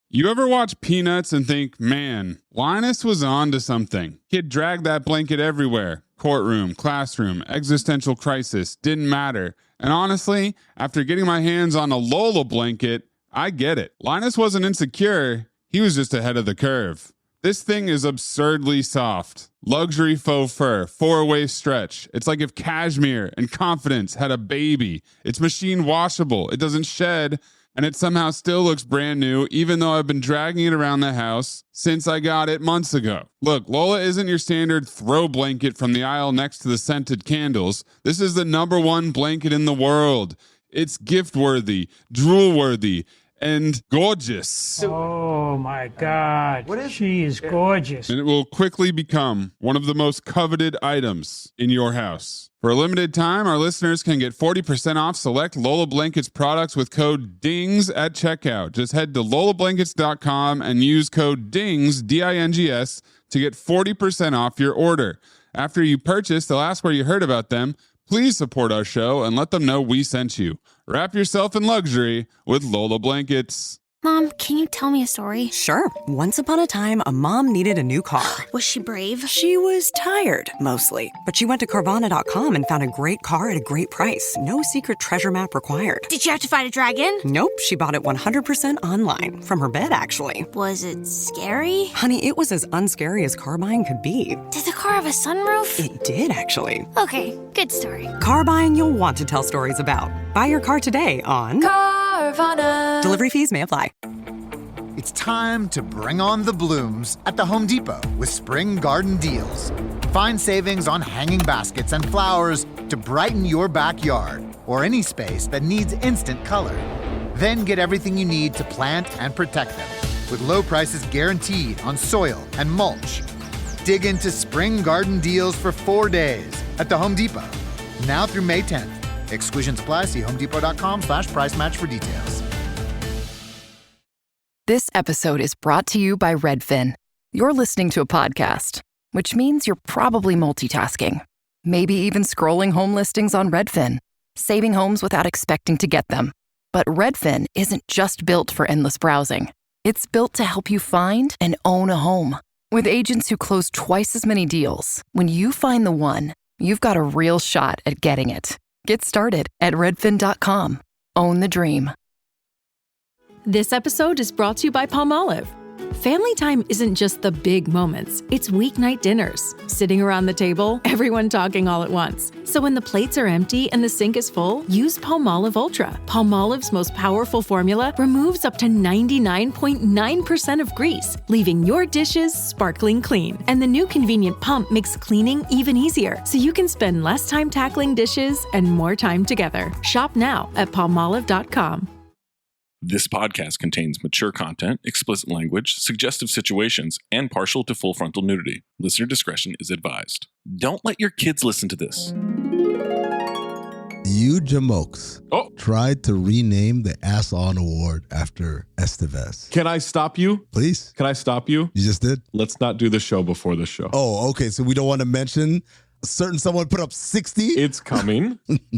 You ever watch Peanuts and think, man, Linus was on to something. He had dragged that blanket everywhere. Courtroom, classroom, existential crisis, didn't matter. And honestly, after getting my hands on a Lola blanket, I get it. Linus wasn't insecure, he was just ahead of the curve. This thing is absurdly soft. Luxury faux fur, 4-way stretch. It's like if cashmere and confidence had a baby. It's machine washable, it doesn't shed, and it somehow still looks brand new, even though I've been dragging it around the house since I got it months ago. Look, Lola isn't your standard throw blanket from the aisle next to the scented candles. This is the #1 blanket in the world. It's gift-worthy, drool-worthy, and gorgeous. Oh my God. She is gorgeous. And it will quickly become one of the most coveted items in your house. For a limited time, our listeners can get 40% off select Lola Blankets products with code DINGS at checkout. Just head to lolablankets.com and use code DINGS, D-I-N-G-S, to get 40% off your order. After you purchase, they'll ask where you heard about them. Please support our show and let them know we sent you. Wrap yourself in luxury with Lola Blankets. Mom, can you tell me a story? Sure. Once upon a time, a mom needed a new car. Was she brave? She was tired, mostly. But she went to Carvana.com and found a great car at a great price. No secret treasure map required. Did you have to fight a dragon? Nope, she bought it 100% online. From her bed, actually. Was it scary? Honey, it was as unscary as car buying could be. Did the car have a sunroof? It did, actually. Okay, good story. Car buying you'll want to tell stories about. Buy your car today on Carvana. Delivery fees may apply. It's time to bring on the blooms at the Home Depot with spring garden deals. Find savings on hanging baskets and flowers to brighten your backyard or any space that needs instant color. Then get everything you need to plant and protect them with low prices guaranteed on soil and mulch. Dig into spring garden deals for 4 days at the Home Depot. Now through May 10th. Exclusions apply. See homedepot.com/price match for details. This episode is brought to you by Redfin. You're listening to a podcast, which means you're probably multitasking. Maybe even scrolling home listings on Redfin, saving homes without expecting to get them. But Redfin isn't just built for endless browsing. It's built to help you find and own a home. With agents who close twice as many deals, when you find the one, you've got a real shot at getting it. Get started at redfin.com. Own the dream. This episode is brought to you by Palmolive. Family time isn't just the big moments. It's weeknight dinners, sitting around the table, everyone talking all at once. So when the plates are empty and the sink is full, use Palmolive Ultra. Palmolive's most powerful formula removes up to 99.9% of grease, leaving your dishes sparkling clean. And the new convenient pump makes cleaning even easier, so you can spend less time tackling dishes and more time together. Shop now at palmolive.com. This podcast contains mature content, explicit language, suggestive situations, and partial to full frontal nudity. Listener discretion is advised. Don't let your kids listen to this. You Jamokes tried to rename the Ass On Award after Estevez. Can I stop you? Please. Can I stop you? You just did? Let's not do the show before the show. Oh, okay. So we don't want to mention certain someone put up 60? It's coming.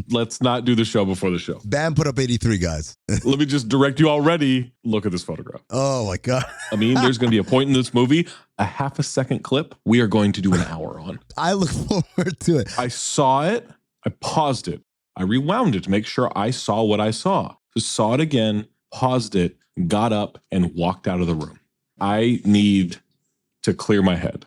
Let's not do the show before the show. Bam put up 83, guys. Let me just direct you already. Look at this photograph. Oh, my God. I mean, there's going to be a point in this movie, a half a second clip, we are going to do an hour on. I look forward to it. I saw it. I paused it. I rewound it to make sure I saw what I saw. Just saw it again, paused it, got up, and walked out of the room. I need to clear my head.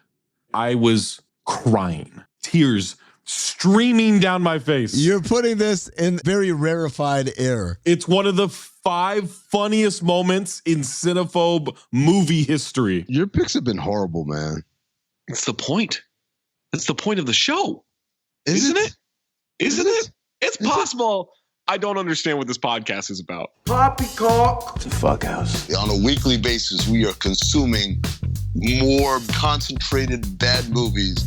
I was crying. Tears streaming down my face. You're putting this in very rarefied air. It's one of the 5 funniest moments in Cinephobe movie history. Your picks have been horrible, man. It's the point. It's the point of the show. Isn't it? Isn't it? It's possible. I don't understand what this podcast is about. Poppycock. It's a fuck house. On a weekly basis, we are consuming more concentrated bad movies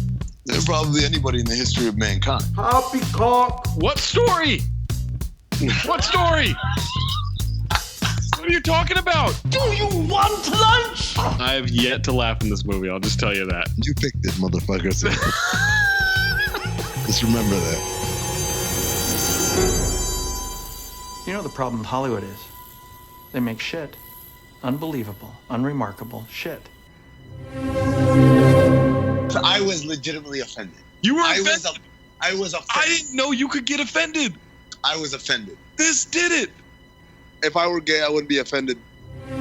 than probably anybody in the history of mankind. Poppycock. What story? What story? What are you talking about? Do you want lunch? I have yet to laugh in this movie. I'll just tell you that. You picked it, motherfucker. So just remember that. You know what the problem with Hollywood is? They make shit. unbelievable, unremarkable shit. I was legitimately offended. You were offended? I was offended. I didn't know you could get offended. I was offended. This did it. If I were gay, I wouldn't be offended. They're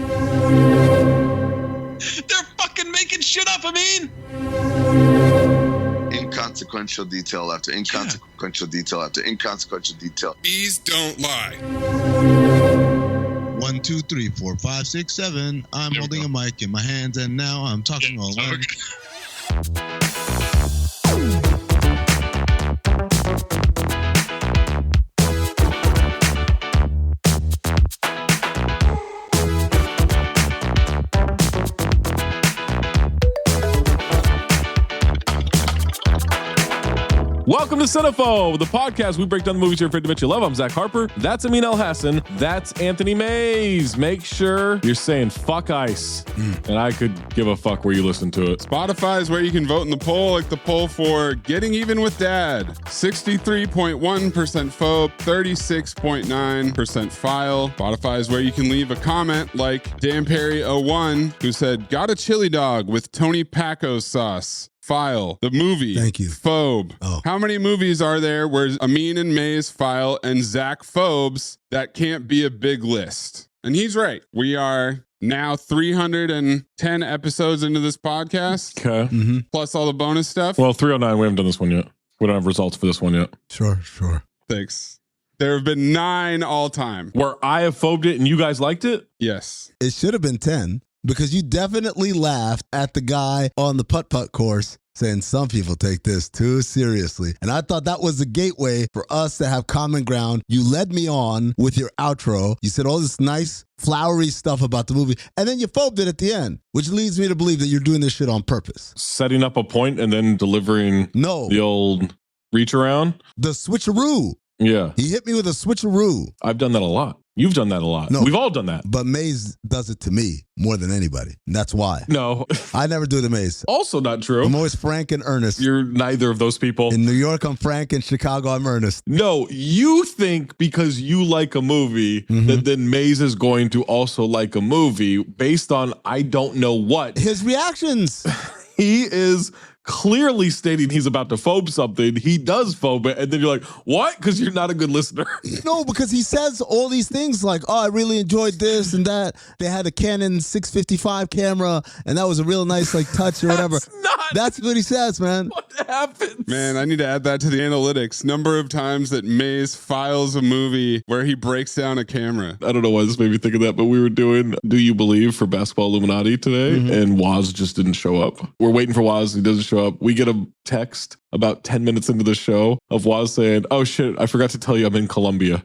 fucking making shit up, Amin. Inconsequential detail after inconsequential detail after inconsequential detail. Bees don't lie. 1, 2, 3, 4, 5, 6, 7. I'm holding a mic in my hands, and now I'm talking all alone. Welcome to Cinephobe, the podcast. We break down the movies you're afraid to admit you love. I'm Zach Harper. That's Amin Hassan. That's Anthony Mayes. Make sure you're saying fuck ice. And I could give a fuck where you listen to it. Spotify is where you can vote in the poll, like the poll for Getting Even with Dad. 63.1% phobe, 36.9% file. Spotify is where you can leave a comment like Dan Perry 01, who said, got a chili dog with Tony Paco sauce. File, the movie. Thank you. Phobe. Oh. How many movies are there where Amin and Mayes file and Zach phobes? That can't be a big list. And he's right. We are now 310 episodes into this podcast. Okay. Plus all the bonus stuff. Well, 309, we haven't done this one yet. We don't have results for this one yet. Sure. Thanks. There have been 9 all time. Where I have phobed it and you guys liked it? Yes. It should have been 10 because you definitely laughed at the guy on the putt-putt course saying some people take this too seriously. And I thought that was the gateway for us to have common ground. You led me on with your outro. You said all this nice, flowery stuff about the movie, and then you phobed it at the end, which leads me to believe that you're doing this shit on purpose. Setting up a point and then delivering the old reach around? The switcheroo. Yeah. He hit me with a switcheroo. I've done that a lot. You've done that a lot. No, we've all done that. But Mayes does it to me more than anybody. And that's why. No. I never do the Mayes. Also not true. I'm always frank and earnest. You're neither of those people. In New York, I'm frank. In Chicago, I'm earnest. No, you think because you like a movie that then Mayes is going to also like a movie based on I don't know what. His reactions. He is clearly stating he's about to phobe something. He does phobe it, and then you're like, what? Because you're not a good listener. No, because he says all these things like, oh, I really enjoyed this and that. They had a Canon 655 camera, and that was a real nice like touch or whatever. That's what he says, man. What happens? Man, I need to add that to the analytics. Number of times that Mayes files a movie where he breaks down a camera. I don't know why this made me think of that, but we were doing Do You Believe for Basketball Illuminati today, and Waz just didn't show up. We're waiting for Waz. He doesn't show up. We get a text about 10 minutes into the show of Waz saying, oh shit, I forgot to tell you I'm in Colombia.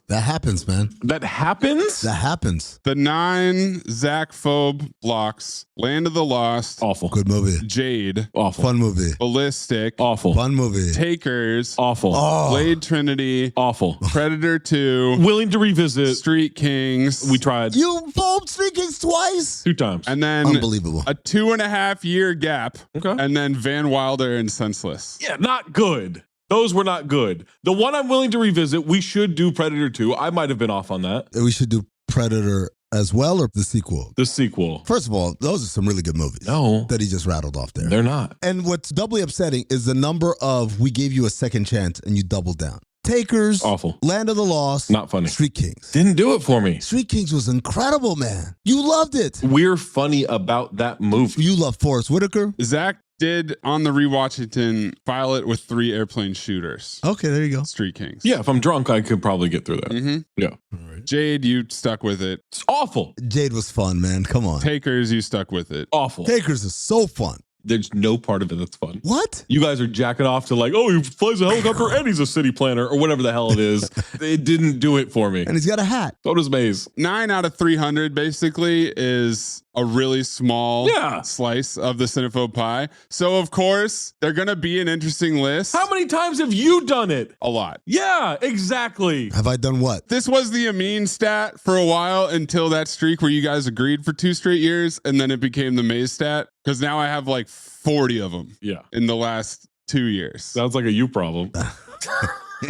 That happens, man. That happens? That happens. The 9 Zach phobe blocks. Land of the Lost. Awful. Good movie. Jade. Awful. Fun movie. Ballistic. Awful. Fun movie. Takers. Awful. Oh. Blade Trinity. Awful. Predator 2. Willing to revisit. Street Kings. We tried. You phobed Street Kings twice? 2 times. And then Unbelievable. a 2.5 year gap. Okay. And then Van Wilder and Senseless. Yeah, not good. Those were not good. The one I'm willing to revisit, we should do Predator 2. I might have been off on that. We should do Predator as well or the sequel? The sequel. First of all, those are some really good movies. No. That he just rattled off there. They're not. And what's doubly upsetting is the number of we gave you a second chance and you doubled down. Takers. Awful. Land of the Lost. Not funny. Street Kings. Didn't do it for me. Street Kings was incredible, man. You loved it. We're funny about that movie. You love Forrest Whitaker. Zach did on the Rewatchington file it with 3 airplane shooters. Okay, there you go. Street Kings. Yeah, if I'm drunk, I could probably get through that. Mm-hmm. Yeah. Right. Jade, you stuck with it. It's awful. Jade was fun, man. Come on. Takers, you stuck with it. Awful. Takers is so fun. There's no part of it that's fun. What? You guys are jacking off to like, oh, he flies a helicopter and he's a city planner or whatever the hell it is. It didn't do it for me. And he's got a hat. So does Mayes. 9 out of 300 basically is a really small slice of the Cinephobe pie. So, of course, they're going to be an interesting list. How many times have you done it? A lot. Yeah, exactly. Have I done what? This was the Amin stat for a while until that streak where you guys agreed for 2 straight years, and then it became the Mayes stat because now I have like 40 of them in the last 2 years. Sounds like a you problem.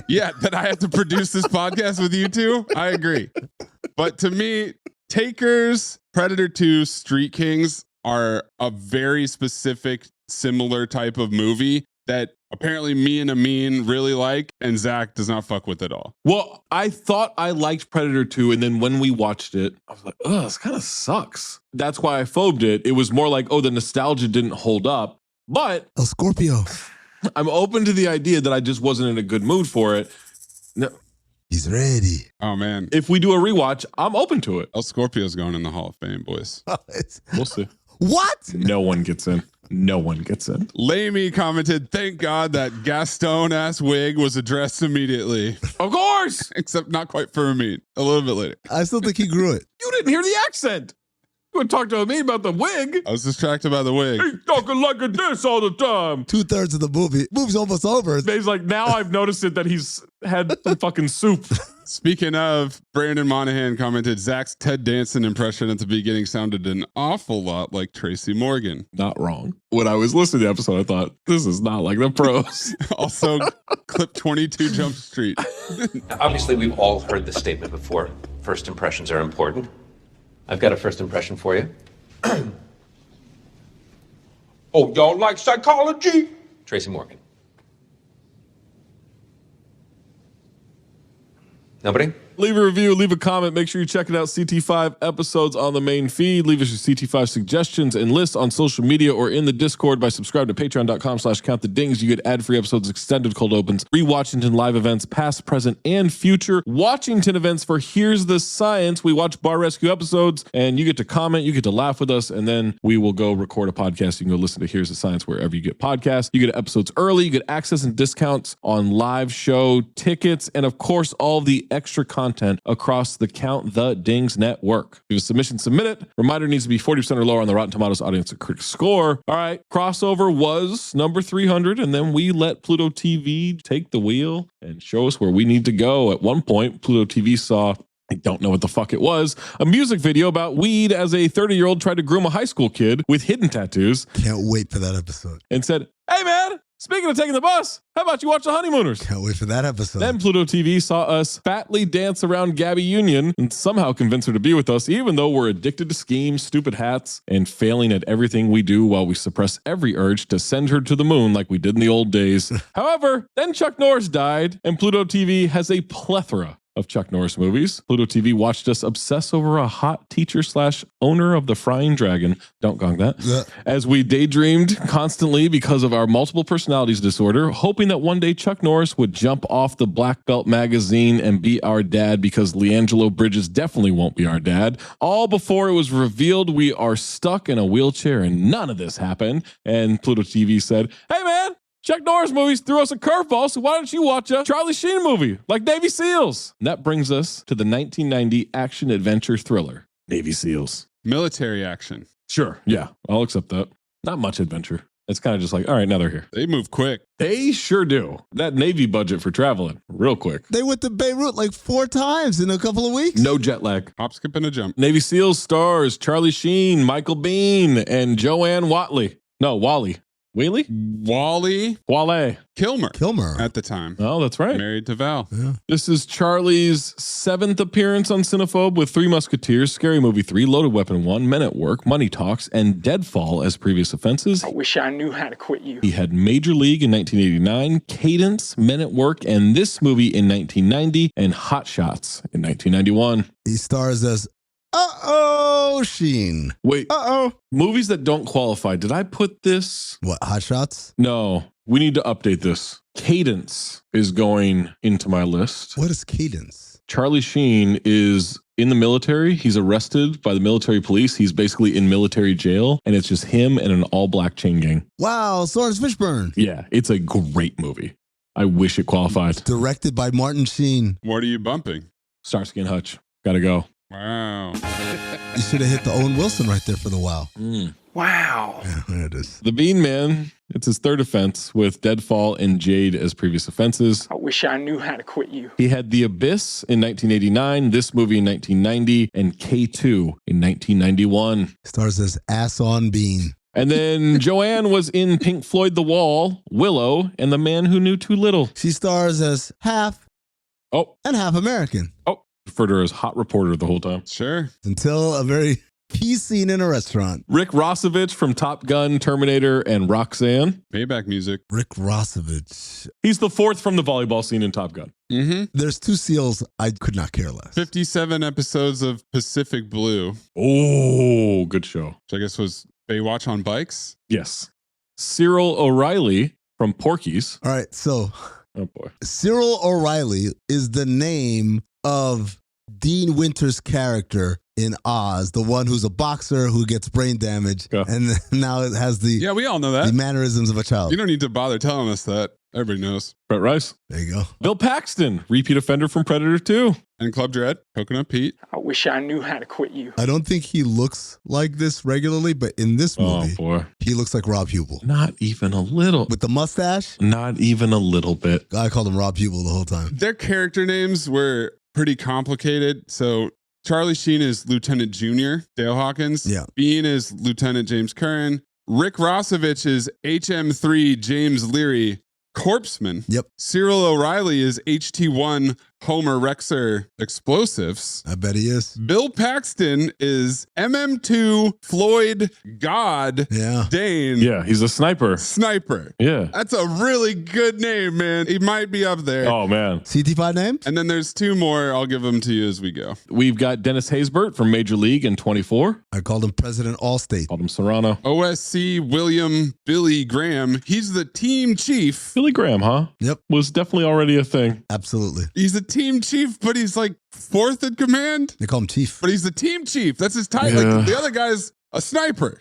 Yeah, that I have to produce this podcast with you two. I agree. But to me, Takers, Predator 2, Street Kings are a very specific, similar type of movie that apparently me and Amin really like, and Zach does not fuck with at all. Well, I thought I liked Predator 2, and then when we watched it, I was like, ugh, this kind of sucks. That's why I phobed it. It was more like, oh, the nostalgia didn't hold up. But El Scorpio. I'm open to the idea that I just wasn't in a good mood for it. No. He's ready. Oh, man. If we do a rewatch, I'm open to it. El Scorpio's going in the Hall of Fame, boys. We'll see. What? No one gets in. No one gets in. Lamey commented, thank God that Gaston-ass wig was addressed immediately. Of course! Except not quite for Amin. A little bit later. I still think he grew it. You didn't hear the accent. You would talk to me about the wig. I was distracted by the wig. He's talking like this all the time. 2/3 of the movie's almost over. He's like, now I've noticed it that he's had some fucking soup. Speaking of, Brandon Monahan commented, Zach's Ted Danson impression at the beginning sounded an awful lot like Tracy Morgan. Not wrong. When I was listening to the episode, I thought, this is not like the pros. Also, clip 22 Jump Street. Obviously, we've all heard this statement before. First impressions are important. I've got a first impression for you. Oh, y'all like psychology? Tracy Morgan. Nobody? Leave a review, leave a comment. Make sure you check it out. CT5 episodes on the main feed. Leave us your CT5 suggestions and lists on social media or in the Discord by subscribing to patreon.com/countthedings. You get ad-free episodes, extended cold opens, re-Washington live events, past, present, and future Washington events for Here's the Science. We watch bar rescue episodes, and you get to comment, you get to laugh with us, and then we will go record a podcast. You can go listen to Here's the Science wherever you get podcasts. You get episodes early, you get access and discounts on live show tickets, and of course, all the extra content across the Count the Dings network. If you have a submission, submit it. Reminder needs to be 40% or lower on the Rotten Tomatoes audience and critic score. All right, crossover was number 300, and then we let Pluto TV take the wheel and show us where we need to go. At one point, Pluto TV saw, I don't know what the fuck it was, a music video about weed as a 30-year-old tried to groom a high school kid with hidden tattoos. Can't wait for that episode. And said, hey man, speaking of taking the bus, how about you watch The Honeymooners? Can't wait for that episode. Then Pluto TV saw us fatly dance around Gabby Union and somehow convince her to be with us, even though we're addicted to schemes, stupid hats, and failing at everything we do while we suppress every urge to send her to the moon like we did in the old days. However, then Chuck Norris died, and Pluto TV has a plethora of Chuck Norris movies. Pluto TV watched us obsess over a hot teacher/owner of the Frying Dragon. Don't gong that. Yeah. As we daydreamed constantly because of our multiple personalities disorder, hoping that one day Chuck Norris would jump off the Black Belt magazine and be our dad, because LeAngelo Bridges definitely won't be our dad. All before it was revealed we are stuck in a wheelchair and none of this happened. And Pluto TV said, hey man, Chuck Norris movies threw us a curveball, so why don't you watch a Charlie Sheen movie like Navy SEALs? And that brings us to the 1990 action-adventure thriller, Navy SEALs. Military action. Sure, yeah, I'll accept that. Not much adventure. It's kind of just like, all right, now they're here. They move quick. They sure do. That Navy budget for traveling, real quick. They went to Beirut like 4 times in a couple of weeks. No jet lag. Hop, skip, and a jump. Navy SEALs stars Charlie Sheen, Michael Biehn, and Joanne Wally. Wale Kilmer at the time. Oh, that's right. Married to Val. Yeah. This is Charlie's 7th appearance on Cinephobe, with Three Musketeers, Scary Movie 3, Loaded Weapon 1, Men at Work, Money Talks, and Deadfall as previous offenses. I wish I knew how to quit you. He had Major League in 1989, Cadence, Men at Work, and this movie in 1990, and Hot Shots in 1991. He stars as Sheen. Wait. Movies that don't qualify. Did I put this? What, Hot Shots? No. We need to update this. Cadence is going into my list. What is Cadence? Charlie Sheen is in the military. He's arrested by the military police. He's basically in military jail, and it's just him and an all-black chain gang. Wow, Lawrence Fishburne. Yeah, it's a great movie. I wish it qualified. Directed by Martin Sheen. What are you bumping? Starsky and Hutch. Gotta go. Wow. You should have hit the Owen Wilson right there for the wow. Wow. Yeah, there it is. The Bean Man, it's his 3rd offense, with Deadfall and Jade as previous offenses. I wish I knew how to quit you. He had The Abyss in 1989, this movie in 1990, and K2 in 1991. Stars as Ass on Bean. And then Joanne was in Pink Floyd The Wall, Willow, and The Man Who Knew Too Little. She stars as half and half American. Oh, Referred to her as hot reporter the whole time. Sure. Until a very key scene in a restaurant. Rick Rossovich from Top Gun, Terminator, and Roxanne. Payback music. Rick Rossovich. He's the fourth from the volleyball scene in Top Gun. Mm-hmm. There's 2 SEALs I could not care less. 57 episodes of Pacific Blue. Oh, good show. Which I guess was Baywatch on bikes. Yes. Cyril O'Reilly from Porky's. All right, so oh boy, Cyril O'Reilly is the name of Dean Winter's character in Oz, the one who's a boxer who gets brain damage, and now it has the we all know that the mannerisms of a child. You don't need to bother telling us that. Everybody knows. Brett Rice. There you go. Bill Paxton, repeat offender from Predator 2. And Club Dread, Coconut Pete. I wish I knew how to quit you. I don't think he looks like this regularly, but in this movie, he looks like Rob Hubel. Not even a little. With the mustache? Not even a little bit. I called him Rob Hubel the whole time. Their character names were pretty complicated. So Charlie Sheen is Lieutenant Junior, Dale Hawkins. Yeah. Bean is Lieutenant James Curran. Rick Rossovich is HM3 James Leary, Corpseman. Yep. Cyril O'Reilly is HT1 Homer Rexer Explosives. I bet he is. Bill Paxton is MM2 Floyd God Dane. Yeah, he's a sniper. Sniper. Yeah. That's a really good name, man. He might be up there. Oh, man. CT5 names? And then there's 2 more. I'll give them to you as we go. We've got Dennis Haysbert from Major League in 24. I called him President Allstate. Called him Serrano. OSC William Billy Graham. He's the team chief. Billy Graham, huh? Yep. Was definitely already a thing. Absolutely. He's the team chief, but he's like 4th in command. They call him chief. But he's the team chief. That's his title. Yeah. Like the other guy's a sniper.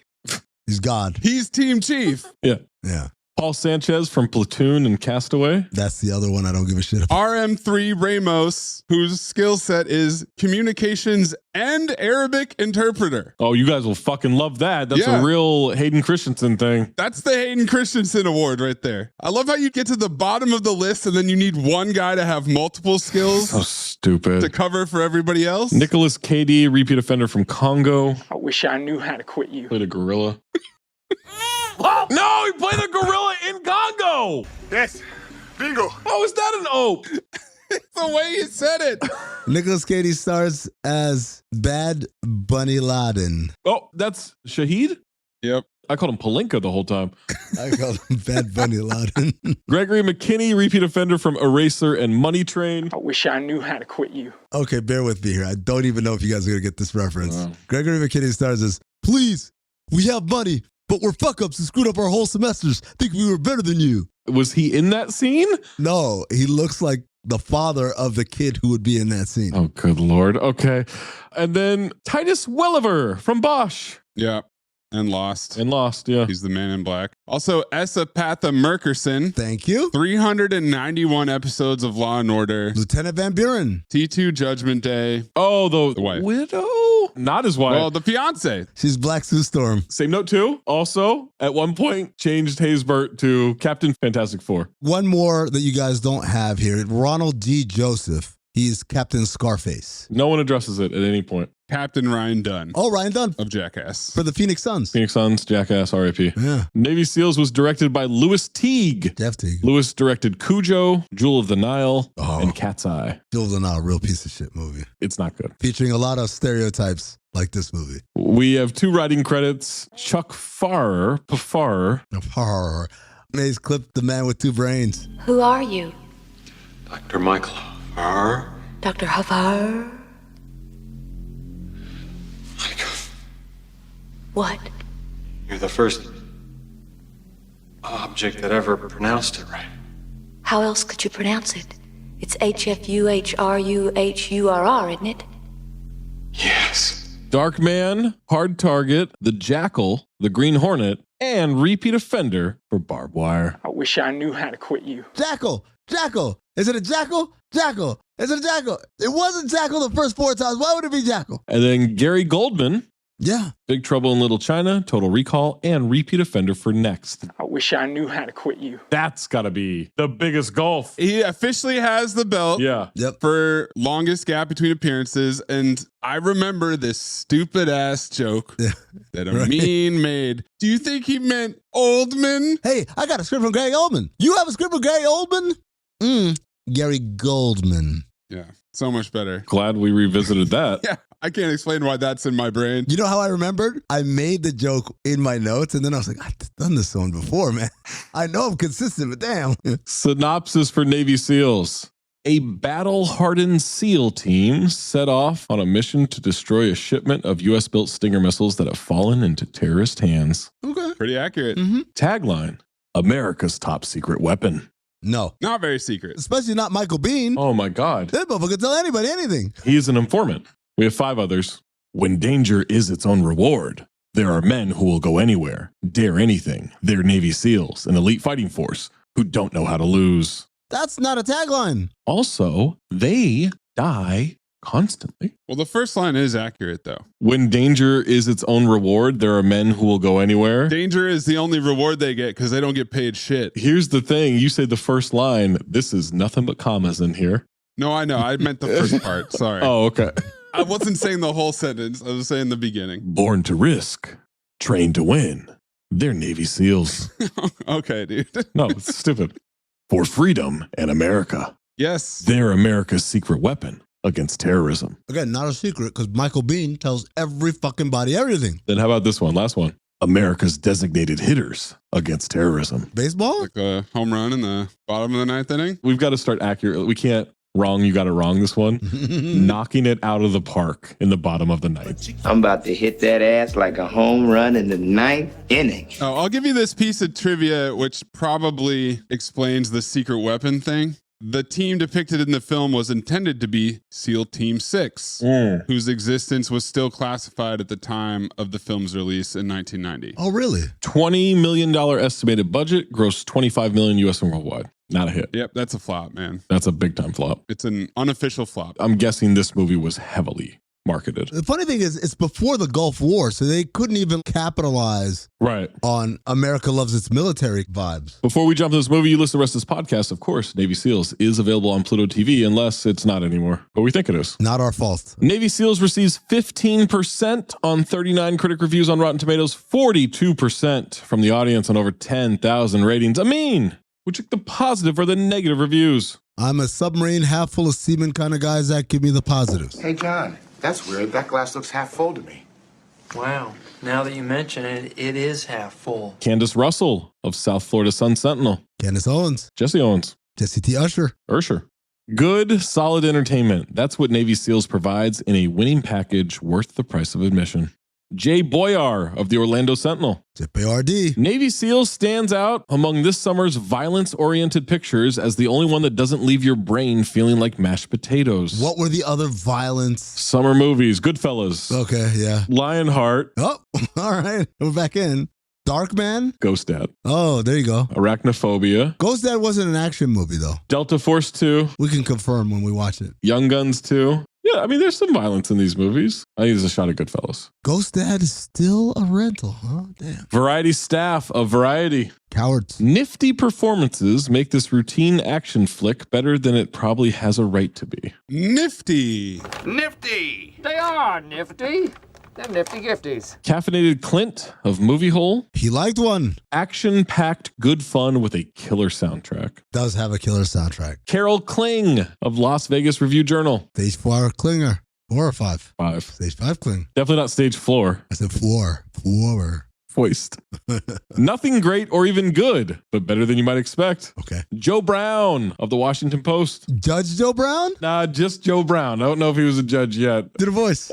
He's God. He's team chief. Yeah. Yeah. Paul Sanchez from Platoon and Castaway. That's the other one I don't give a shit about. RM3 Ramos, whose skill set is communications and Arabic interpreter. Oh, you guys will fucking love that. That's a real Hayden Christensen thing. That's the Hayden Christensen Award right there. I love how you get to the bottom of the list and then you need one guy to have multiple skills. So stupid. To cover for everybody else. Nicholas KD, repeat offender from Congo. I wish I knew how to quit you. Played a gorilla. No, he played a gorilla in Congo. Yes, bingo. How is that an ope? It's the way you said it. Nicholas Cage stars as Bad Bunny Laden. Oh, that's Shahid? Yep. I called him Palenka the whole time. I called him Bad Bunny Laden. Gregory McKinney, repeat offender from Eraser and Money Train. I wish I knew how to quit you. Okay, bear with me here. I don't even know if you guys are going to get this reference. Wow. Gregory McKinney stars as, please, we have money, but we're fuck-ups and screwed up our whole semesters. Think we were better than you. Was he in that scene? No, he looks like the father of the kid who would be in that scene. Oh, good Lord. Okay. And then Titus Welliver from Bosch. Yeah. And Lost. And Lost, yeah. He's the man in black. Also, Esapatha Merkerson. Thank you. 391 episodes of Law and Order. Lieutenant Van Buren. T2 Judgment Day. Oh, the wife. Widow? Not his wife. Well, the fiance. She's Black Sue Storm. Same note, too. Also, at one point, changed Haysbert to Captain Fantastic Four. One more that you guys don't have here. Ronald D. Joseph. He's Captain Scarface. No one addresses it at any point. Captain Ryan Dunn. Oh, Ryan Dunn. Of Jackass. For the Phoenix Suns. Phoenix Suns, Jackass, R.I.P. Yeah. Navy SEALs was directed by Louis Teague. Jeff Teague. Louis directed Cujo, Jewel of the Nile, and Cat's Eye. Jewel of the Nile, real piece of shit movie. It's not good. Featuring a lot of stereotypes like this movie. We have 2 writing credits. Chuck Farrer, Farrer. Mays clipped the man with 2 brains. Who are you? Dr. Michael Farrer. Dr. Havar? What? You're the first object that ever pronounced it right. How else could you pronounce it? It's HFUHRUHURR, isn't it? Yes. Darkman, Hard Target, The Jackal, The Green Hornet, and repeat offender for Barbed Wire. I wish I knew how to quit you. Jackal. Is it a jackal? Jackal. Is it a jackal? It wasn't Jackal the first 4 times. Why would it be Jackal? And then Gary Goldman. Yeah. Big Trouble in Little China, Total Recall, and repeat offender for Next. I wish I knew how to quit you. That's got to be the biggest gulf. He officially has the belt. Yeah. Yep. For longest gap between appearances. And I remember this stupid ass joke that Amin made. Do you think he meant Oldman? Hey, I got a script from Gary Oldman. You have a script from Gary Oldman? Gary Goldman. Yeah, so much better. Glad we revisited that. Yeah, I can't explain why that's in my brain. You know how I remembered? I made the joke in my notes, and then I was like, I've done this one before, man. I know I'm consistent, but damn. Synopsis for Navy SEALs. A battle-hardened SEAL team set off on a mission to destroy a shipment of U.S.-built Stinger missiles that have fallen into terrorist hands. Okay. Pretty accurate. Tagline, America's top secret weapon. No. Not very secret. Especially not Michael Biehn. Oh, my God. That motherfucker can tell anybody anything. He's an informant. We have 5 others. When danger is its own reward, there are men who will go anywhere, dare anything. They're Navy SEALs, an elite fighting force who don't know how to lose. That's not a tagline. Also, they die constantly. Well, the first line is accurate, though. When danger is its own reward, there are men who will go anywhere. Danger is the only reward they get because they don't get paid shit. Here's the thing. You say the first line. This is nothing but commas in here. No, I know. I meant the first part. Sorry. Oh, okay. I wasn't saying the whole sentence. I was saying the beginning. Born to risk, trained to win. They're Navy SEAls. Okay, dude. No, it's stupid. For freedom and America. Yes. They're America's secret weapon against terrorism. Again, not a secret because Michael Biehn tells every fucking body everything. Then how about this one? Last one. America's designated hitters against terrorism. Baseball? Like a home run in the bottom of the 9th inning? We've got to start accurate. We can't wrong. You got it wrong, this one. Knocking it out of the park in the bottom of the 9th. I'm about to hit that ass like a home run in the 9th inning. Oh, I'll give you this piece of trivia, which probably explains the secret weapon thing. The team depicted in the film was intended to be SEAL Team 6, whose existence was still classified at the time of the film's release in 1990. Oh, really? $20 million estimated budget, gross $25 million US and worldwide. Not a hit. Yep, that's a flop, man. That's a big time flop. It's an unofficial flop. I'm guessing this movie was heavily marketed. The funny thing is, it's before the Gulf War, so they couldn't even capitalize on America loves its military vibes. Before we jump to this movie, you listen to the rest of this podcast. Of course, Navy SEALs is available on Pluto TV, unless it's not anymore. But we think it is. Not our fault. Navy SEALs receives 15% on 39 critic reviews on Rotten Tomatoes, 42% from the audience on over 10,000 ratings. Amin, would you take the positive or the negative reviews? I'm a submarine half full of semen kind of guy, Zach. Give me the positives. Hey, John, that's weird. That glass looks half full to me. Wow. Now that you mention it, it is half full. Candace Russell of South Florida Sun Sentinel. Candace Owens. Jesse Owens. Jesse T. Usher. Good, solid entertainment. That's what Navy SEALs provides in a winning package worth the price of admission. Jay Boyar of the Orlando Sentinel. JPRD. Navy SEALs stands out among this summer's violence-oriented pictures as the only one that doesn't leave your brain feeling like mashed potatoes. What were the other violence? Summer movies. Goodfellas. Okay, yeah. Lionheart. Oh, all right. We're back in. Darkman? Ghost Dad. Oh, there you go. Arachnophobia. Ghost Dad wasn't an action movie, though. Delta Force 2. We can confirm when we watch it. Young Guns 2. Yeah, I mean, there's some violence in these movies. I think there's a shot of Goodfellas. Ghost Dad is still a rental, huh? Damn. Variety staff of Variety. Cowards. Nifty performances make this routine action flick better than it probably has a right to be. Nifty. Nifty. They are nifty. Them nifty gifties. Caffeinated Clint of Movie Hole. He liked one. Action-packed good fun with a killer soundtrack. Does have a killer soundtrack. Carol Kling of Las Vegas Review Journal. Stage 4 Klinger. 4 or 5? 5. Stage 5 Kling. Definitely not stage floor. I said 4. 4. Foist. Nothing great or even good, but better than you might expect. Okay. Joe Brown of the Washington Post. Judge Joe Brown? Nah, just Joe Brown. I don't know if he was a judge yet. Did a voice.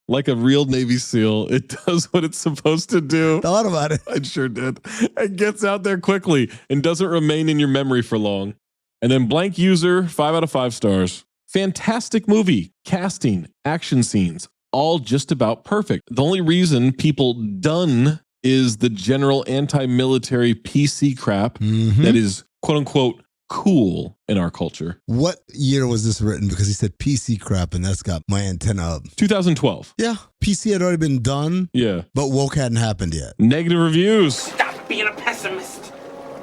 Like a real Navy SEAL, it does what it's supposed to do. Thought about it. It sure did. It gets out there quickly and doesn't remain in your memory for long. And then blank user, 5 out of 5 stars. Fantastic movie, casting, action scenes, all just about perfect. The only reason people done is the general anti-military PC crap that is quote unquote cool in our culture. What year was this written? Because he said PC crap, and that's got my antenna up. 2012. Yeah. PC had already been done. Yeah. But woke hadn't happened yet. Negative reviews. Stop being a pessimist.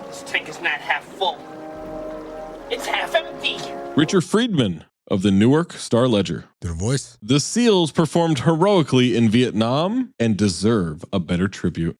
This tank is not half full. It's half empty. Richard Friedman of the Newark Star Ledger. Did a voice? The SEALs performed heroically in Vietnam and deserve a better tribute.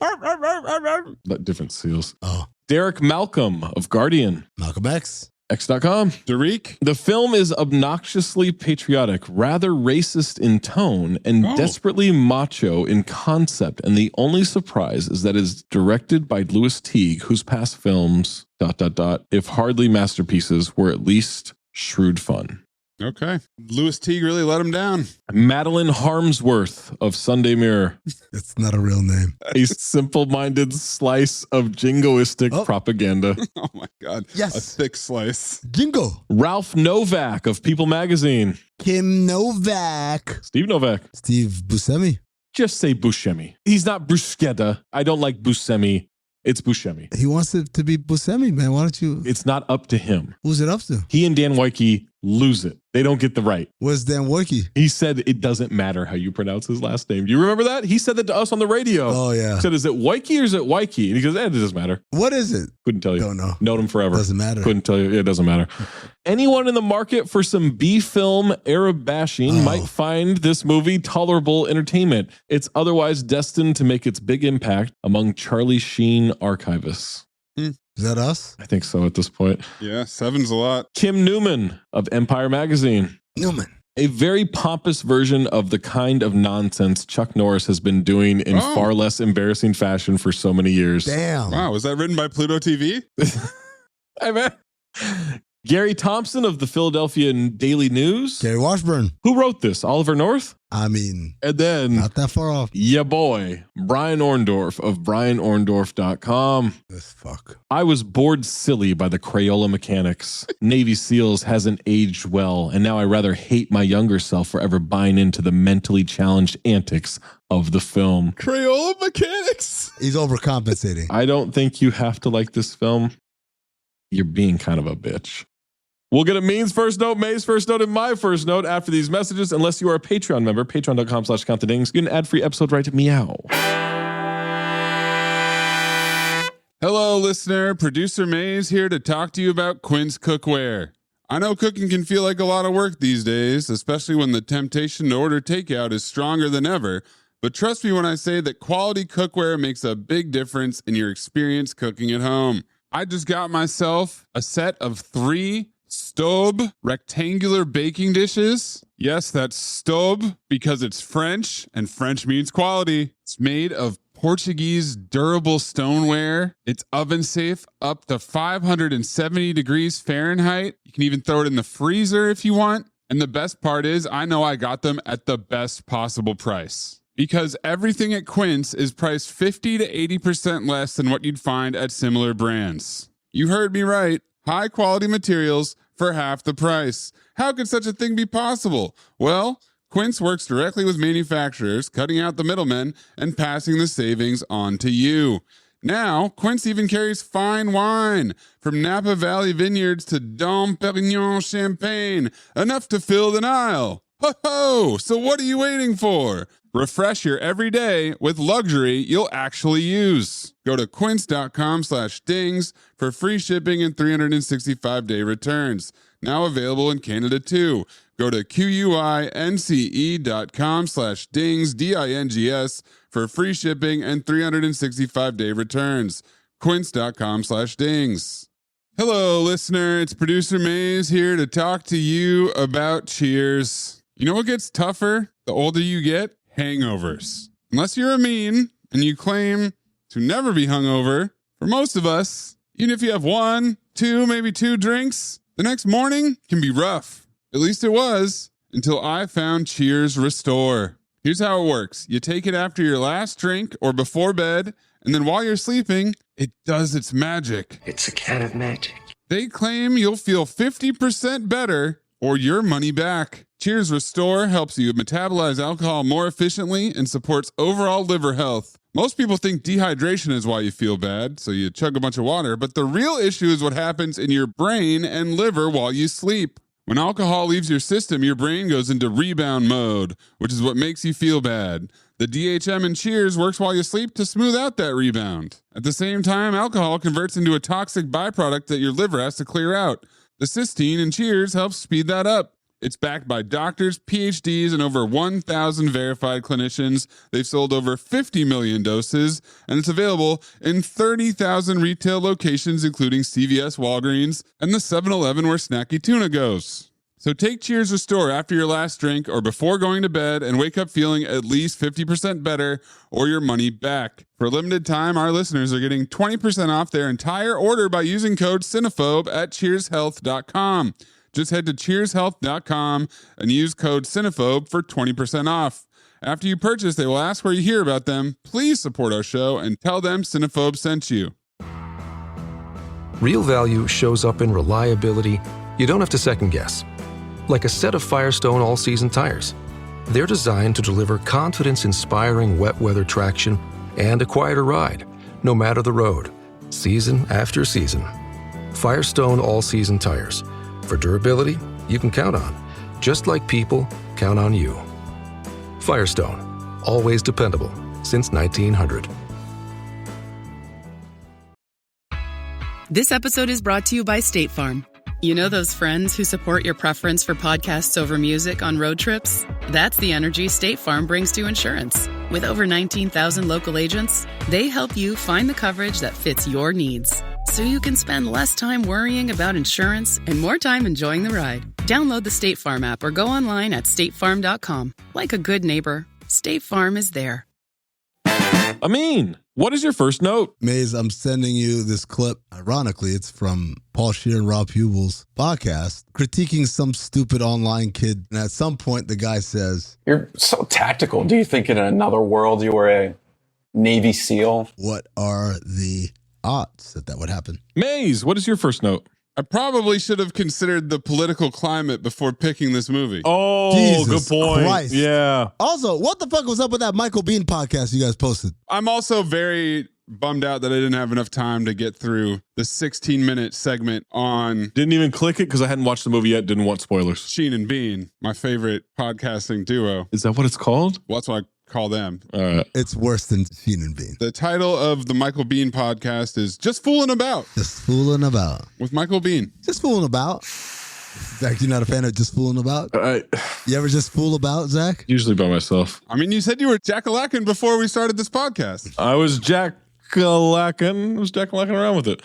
Different SEALs. Oh. Derek Malcolm of Guardian. Malcolm X. X.com. Derek. The film is obnoxiously patriotic, rather racist in tone, and desperately macho in concept. And the only surprise is that it is directed by Louis Teague, whose past films, ... if hardly masterpieces, were at least shrewd fun. Okay. Louis Teague really let him down. Madeline Harmsworth of Sunday Mirror. It's not a real name. A simple-minded slice of jingoistic propaganda. Oh my God. Yes. A thick slice. Jingo. Ralph Novak of People Magazine. Kim Novak. Steve Novak. Steve Buscemi. Just say Buscemi. He's not Bruschetta. I don't like Buscemi. It's Buscemi. He wants it to be Buscemi, man. Why don't you? It's not up to him. Who's it up to? He and Dan Wyke lose it. They don't get the right. Where's Dan Wyke? He said it doesn't matter how you pronounce his last name. Do you remember that? He said that to us on the radio. Oh, yeah. He said, is it Wyke or is it Wyke? And he goes, it doesn't matter. What is it? Couldn't tell you. Don't know. Known him forever. Doesn't matter. Couldn't tell you. It doesn't matter. Anyone in the market for some B-film Arab bashing might find this movie tolerable entertainment. It's otherwise destined to make its big impact among Charlie Sheen archivists. Is that us? I think so at this point. Yeah, 7's a lot. Kim Newman of Empire Magazine. Newman. A very pompous version of the kind of nonsense Chuck Norris has been doing in far less embarrassing fashion for so many years. Damn. Wow, was that written by Pluto TV? Hey, man. Gary Thompson of the Philadelphia Daily News. Gary Washburn. Who wrote this? Oliver North? I mean, and then not that far off. Yeah, boy, Brian Orndorff of BrianOrndorff.com. This fuck. I was bored silly by the Crayola mechanics. Navy SEALs hasn't aged well, and now I rather hate my younger self for ever buying into the mentally challenged antics of the film. Crayola mechanics? He's overcompensating. I don't think you have to like this film. You're being kind of a bitch. We'll get a Means first note, May's first note, and my first note after these messages, unless you are a Patreon member, patreon.com/countthedings. Get an ad-free episode right to meow. Hello, listener. Producer Mays here to talk to you about Quince Cookware. I know cooking can feel like a lot of work these days, especially when the temptation to order takeout is stronger than ever. But trust me when I say that quality cookware makes a big difference in your experience cooking at home. I just got myself a set of 3 Staub rectangular baking dishes. Yes, that's Staub because it's French, and French means quality. It's made of Portuguese durable stoneware. It's oven safe up to 570 degrees Fahrenheit. You can even throw it in the freezer if you want. And the best part is, I know I got them at the best possible price. Because everything at Quince is priced 50 to 80% less than what you'd find at similar brands. You heard me right. High quality materials for half the price. How could such a thing be possible? Well, Quince works directly with manufacturers, cutting out the middlemen and passing the savings on to you. Now, Quince even carries fine wine, from Napa Valley Vineyards to Dom Perignon Champagne, enough to fill the Nile. Ho ho! So what are you waiting for? Refresh your everyday with luxury you'll actually use. Go to quince.com/dings for free shipping and 365-day returns. Now available in Canada too. Go to QUINCE.com/dings, DINGS, for free shipping and 365-day returns. Quince.com/dings. Hello, listener. It's producer Mays here to talk to you about Cheers. You know what gets tougher the older you get? Hangovers. Unless you're a mean and you claim to never be hungover, for most of us, even if you have 1, 2, maybe 2 drinks, the next morning can be rough. At least it was until I found Cheers Restore. Here's how it works. You take it after your last drink or before bed, and then while you're sleeping, it does its magic. It's a can of magic. They claim you'll feel 50% better or your money back. Cheers Restore helps you metabolize alcohol more efficiently and supports overall liver health. Most people think dehydration is why you feel bad, so you chug a bunch of water, but the real issue is what happens in your brain and liver while you sleep. When alcohol leaves your system, your brain goes into rebound mode, which is what makes you feel bad. The DHM in Cheers works while you sleep to smooth out that rebound. At the same time, alcohol converts into a toxic byproduct that your liver has to clear out. The cysteine in Cheers helps speed that up. It's backed by doctors, PhDs, and over 1,000 verified clinicians. They've sold over 50 million doses, and it's available in 30,000 retail locations, including CVS, Walgreens, and the 7-Eleven where Snacky Tuna goes. So take Cheers Restore after your last drink or before going to bed and wake up feeling at least 50% better or your money back. For a limited time, our listeners are getting 20% off their entire order by using code Cinephobe at cheershealth.com. Just head to cheershealth.com and use code Cinephobe for 20% off. After you purchase, they will ask where you hear about them. Please support our show and tell them Cinephobe sent you. Real value shows up in reliability you don't have to second guess. Like a set of Firestone all-season tires. They're designed to deliver confidence-inspiring wet weather traction and a quieter ride, no matter the road, season after season. Firestone all-season tires. For durability you can count on, just like people count on you. Firestone, always dependable since 1900. This episode is brought to you by State Farm. You know those friends who support your preference for podcasts over music on road trips? That's the energy State Farm brings to insurance. With over 19,000 local agents, they help you find the coverage that fits your needs. So you can spend less time worrying about insurance and more time enjoying the ride. Download the State Farm app or go online at statefarm.com. Like a good neighbor, State Farm is there. Amin, what is your first note? Mayes, I'm sending you this clip. Ironically, it's from Paul Scheer and Rob Hubel's podcast, critiquing some stupid online kid. And at some point, the guy says, "You're so tactical. Do you think in another world you were a Navy SEAL?" What are the odds that would happen? Mayes, what is your first note? I probably should have considered the political climate before picking this movie. Oh, Jesus good point. Christ. Yeah. Also, what the fuck was up with that Michael Biehn podcast you guys posted? I'm also very bummed out that I didn't have enough time to get through the 16-minute segment on... Didn't even click it because I hadn't watched the movie yet. Didn't want spoilers. Sheen and Bean, my favorite podcasting duo. Is that what it's called? Well, that's what I call them. It's worse than Sheen and Bean. The title of the Michael Biehn podcast is Just Fooling About. Just Fooling About. With Michael Biehn. Just Fooling About. Zach, you're not a fan of Just Fooling About? You ever just fool about, Zach? Usually by myself. I mean, you said you were jack-a-lackin' before we started this podcast. I was jack-a-lackin'. around with it.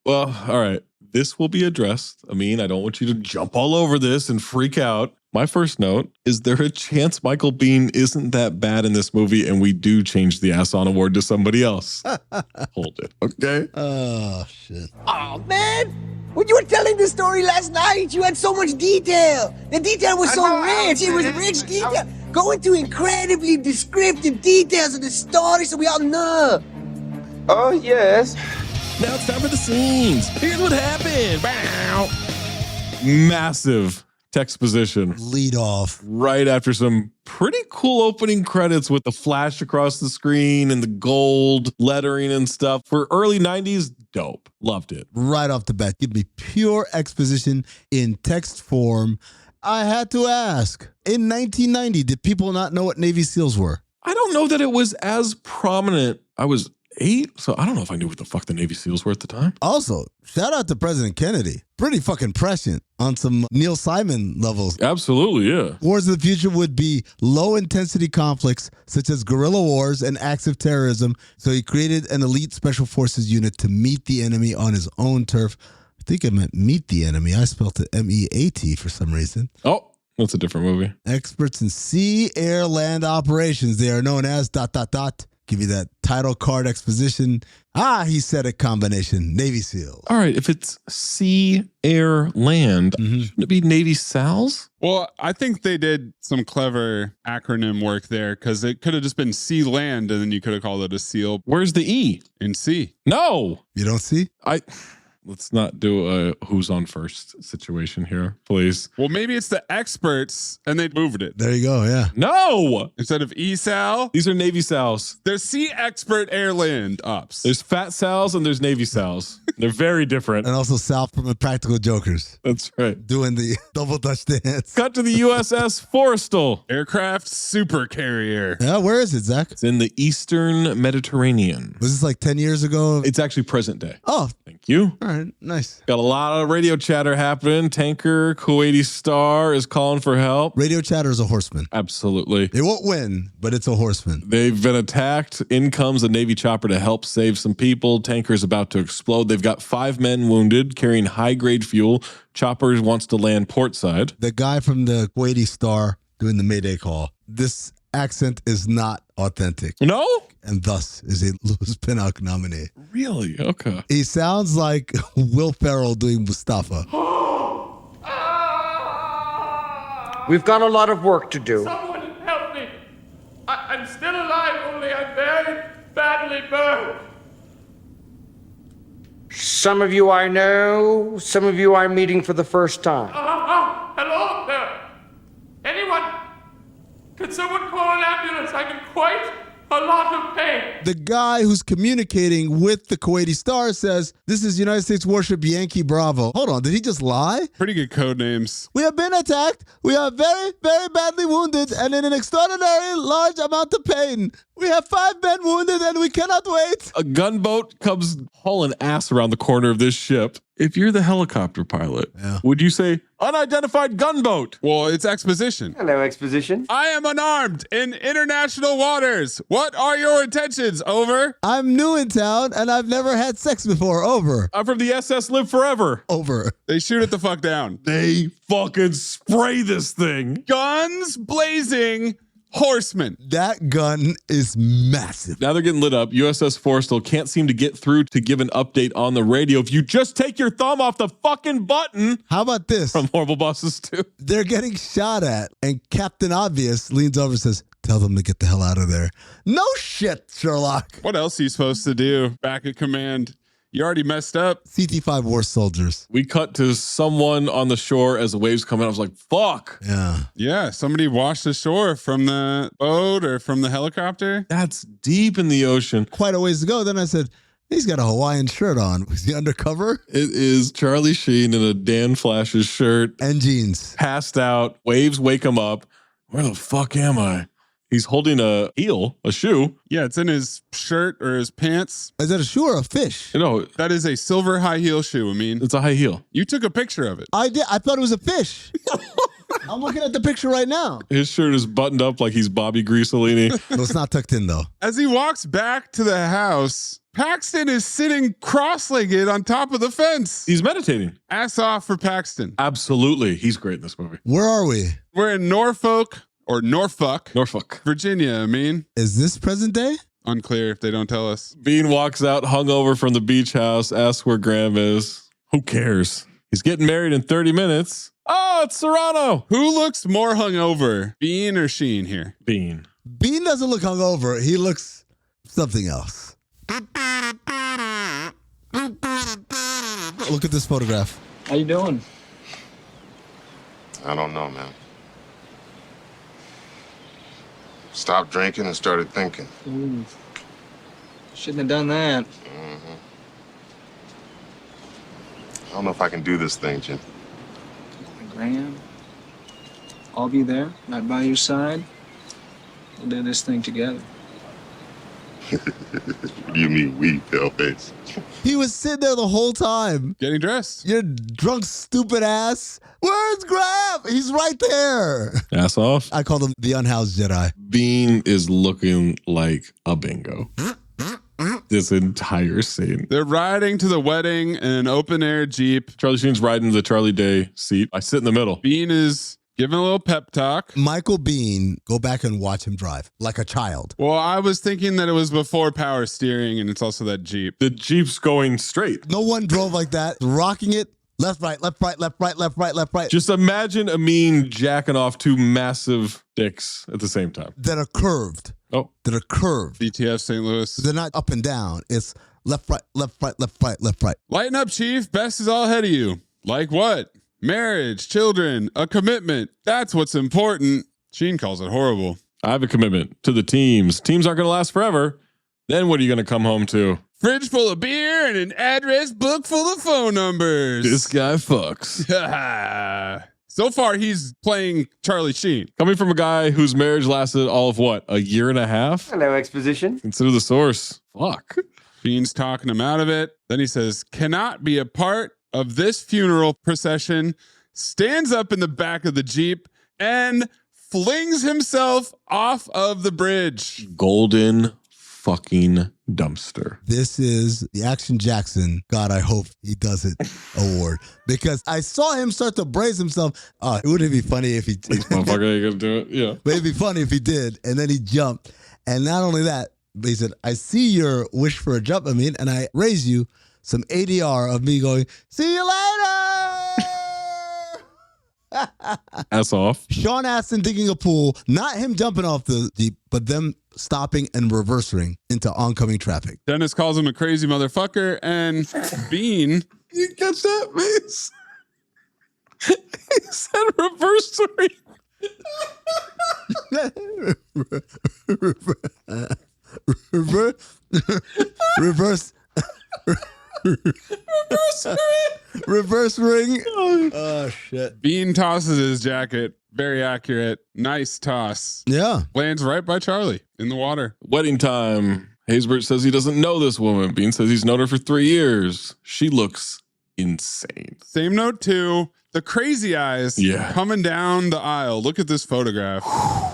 Well, all right. This will be addressed. I mean, I don't want you to jump all over this and freak out. My first note, is there a chance Michael Biehn isn't that bad in this movie and we do change the Ass On Award to somebody else? Hold it, okay? Oh, shit. Oh, man. When you were telling the story last night, you had so much detail. The detail was so rich. It was rich detail. Go into incredibly descriptive details of the story so we all know. Oh, yes. Now it's time for the scenes. Here's what happened. Bow. Massive textposition. Lead off. Right after some pretty cool opening credits with the flash across the screen and the gold lettering and stuff. For early 90s, dope. Loved it. Right off the bat, give me pure exposition in text form. I had to ask, in 1990, did people not know what Navy SEALs were? I don't know that it was as prominent. I was 8, so I don't know if I knew what the fuck the Navy SEALs were at the time. Also, shout out to President Kennedy. Pretty fucking prescient on some Neil Simon levels. Absolutely, yeah. Wars of the future would be low-intensity conflicts such as guerrilla wars and acts of terrorism, so he created an elite special forces unit to meet the enemy on his own turf. I think I meant meet the enemy. I spelled it MEAT for some reason. Oh, that's a different movie. Experts in sea, air, land operations. They are known as ... Give you that title card exposition. He said a combination. Navy SEALs. All right, if it's sea, air, land, shouldn't it be Navy SALs? Well, I think they did some clever acronym work there because it could have just been sea land and then you could have called it a SEAL. Where's the E? In sea. No. You don't see? Let's not do a who's on first situation here, please. Well, maybe it's the experts and they moved it. There you go, yeah. No! Instead of ESAL, these are Navy SALs. There's Sea Expert Air Land Ops. There's Fat SALs and there's Navy SALs. They're very different. And also Sal from Impractical Jokers. That's right. Doing the double Dutch dance. Cut to the USS Forrestal. Aircraft Super Carrier. Yeah, where is it, Zach? It's in the Eastern Mediterranean. Was this like 10 years ago? It's actually present day. Oh. Thank you. All right. right, nice. Got a lot of radio chatter happening. Tanker, Kuwaiti Star is calling for help. Radio chatter is a horseman. Absolutely. They won't win, but it's a horseman. They've been attacked. In comes a Navy chopper to help save some people. Tanker is about to explode. They've got 5 men wounded, carrying high-grade fuel. Chopper wants to land portside. The guy from the Kuwaiti Star doing the Mayday call. This accent is not authentic. No? And thus is a Louis Pinnock nominee. Really? Okay. He sounds like Will Ferrell doing Mustafa. We've got a lot of work to do. Someone help me. I'm still alive, only I'm very badly burned. Some of you I know, some of you I'm meeting for the first time. Hello there. Anyone? Could someone call an ambulance? I'm in quite a lot of pain. The guy who's communicating with the Kuwaiti Star says, this is United States warship Yankee Bravo. Hold on, did he just lie? Pretty good code names. We have been attacked. We are very, very badly wounded and in an extraordinary large amount of pain. We have 5 men wounded and we cannot wait. A gunboat comes hauling ass around the corner of this ship. If you're the helicopter pilot, would you say, unidentified gunboat? Well, it's exposition. Hello, exposition. I am unarmed in international waters. What are your intentions? Over. I'm new in town and I've never had sex before. Over. I'm from the SS Live Forever. Over. They shoot it the fuck down. They fucking spray this thing. Guns blazing. Horsemen. That gun is massive. Now they're getting lit up. USS Forrestal can't seem to get through to give an update on the radio. If you just take your thumb off the fucking button. How about this? From Horrible Bosses 2. They're getting shot at, and Captain Obvious leans over and says, tell them to get the hell out of there. No shit, Sherlock. What else are you supposed to do back at command? You already messed up. CT5 war soldiers. We cut to someone on the shore as the waves come in. I was like, fuck. Yeah. Yeah, somebody washed ashore from the boat or from the helicopter. That's deep in the ocean. Quite a ways to go. Then I said, he's got a Hawaiian shirt on. Was he undercover? It is Charlie Sheen in a Dan Flash's shirt. And jeans. Passed out. Waves wake him up. Where the fuck am I? He's holding a shoe. Yeah, it's in his shirt or his pants. Is that a shoe or a fish? No. That is a silver high heel shoe, Amin. It's a high heel. You took a picture of it. I did. I thought it was a fish. I'm looking at the picture right now. His shirt is buttoned up like he's Bobby Grisolini. No, it's not tucked in, though. As he walks back to the house, Paxton is sitting cross-legged on top of the fence. He's meditating. Ass off for Paxton. Absolutely. He's great in this movie. Where are we? We're in Norfolk, Virginia, I mean. Is this present day? Unclear if they don't tell us. Bean walks out hungover from the beach house, asks where Graham is. Who cares? He's getting married in 30 minutes. Oh, it's Serrano. Who looks more hungover, Bean or Sheen here? Bean. Bean doesn't look hungover. He looks something else. Look at this photograph. How you doing? I don't know, man. Stopped drinking and started thinking. Ooh. Shouldn't have done that. Mm-hmm. I don't know if I can do this thing, Jim. Graham, I'll be there, right by your side. We'll do this thing together. What do you mean, we, paleface? He was sitting there the whole time. Getting dressed. Your drunk, stupid ass. Where's Graham? He's right there. Ass off. I called him the unhoused Jedi. Bean is looking like a bingo. This entire scene. They're riding to the wedding in an open-air Jeep. Charlie Sheen's riding the Charlie Day seat. I sit in the middle. Bean is giving a little pep talk. Michael Bean, go back and watch him drive like a child. Well, I was thinking that it was before power steering, and it's also that Jeep. The Jeep's going straight. No one drove like that, rocking it. Left, right, left, right, left, right, left, right, left, right. Just imagine Amin jacking off 2 massive dicks at the same time. That are curved. Oh. That are curved. DTF St. Louis. They're not up and down. It's left, right, left, right, left, right, left, right. Lighten up, Chief. Best is all ahead of you. Like what? Marriage, children, a commitment. That's what's important. Sheen calls it horrible. I have a commitment to the teams. Teams aren't going to last forever. Then what are you going to come home to? Fridge full of beer and an address book full of phone numbers. This guy fucks. So far, he's playing Charlie Sheen. Coming from a guy whose marriage lasted all of what? A year and a half? Hello, exposition. Consider the source. Fuck. Sheen's talking him out of it. Then he says, cannot be a part of this funeral procession, stands up in the back of the Jeep, and flings himself off of the bridge. Golden fucking dumpster. This is the Action Jackson, God, I hope he does it award. Because I saw him start to brace himself. It wouldn't be funny if he did. Motherfucker ain't gonna do it. Yeah. But it'd be funny if he did. And then he jumped. And not only that, but he said, I see your wish for a jump, Amin, and I raise you some ADR of me going, see you later. Ass off. Sean Astin digging a pool, not him jumping off the Jeep, but them stopping and reversing into oncoming traffic. Dennis calls him a crazy motherfucker, and Bean. You catch that, Mace? He said reversing. Reverse ring. Oh shit. Bean tosses his jacket. Very accurate. Nice toss. Yeah. Lands right by Charlie in the water. Wedding time. Haysbert says he doesn't know this woman. Bean says he's known her for 3 years. She looks insane. Same note too. The crazy eyes coming down the aisle. Look at this photograph.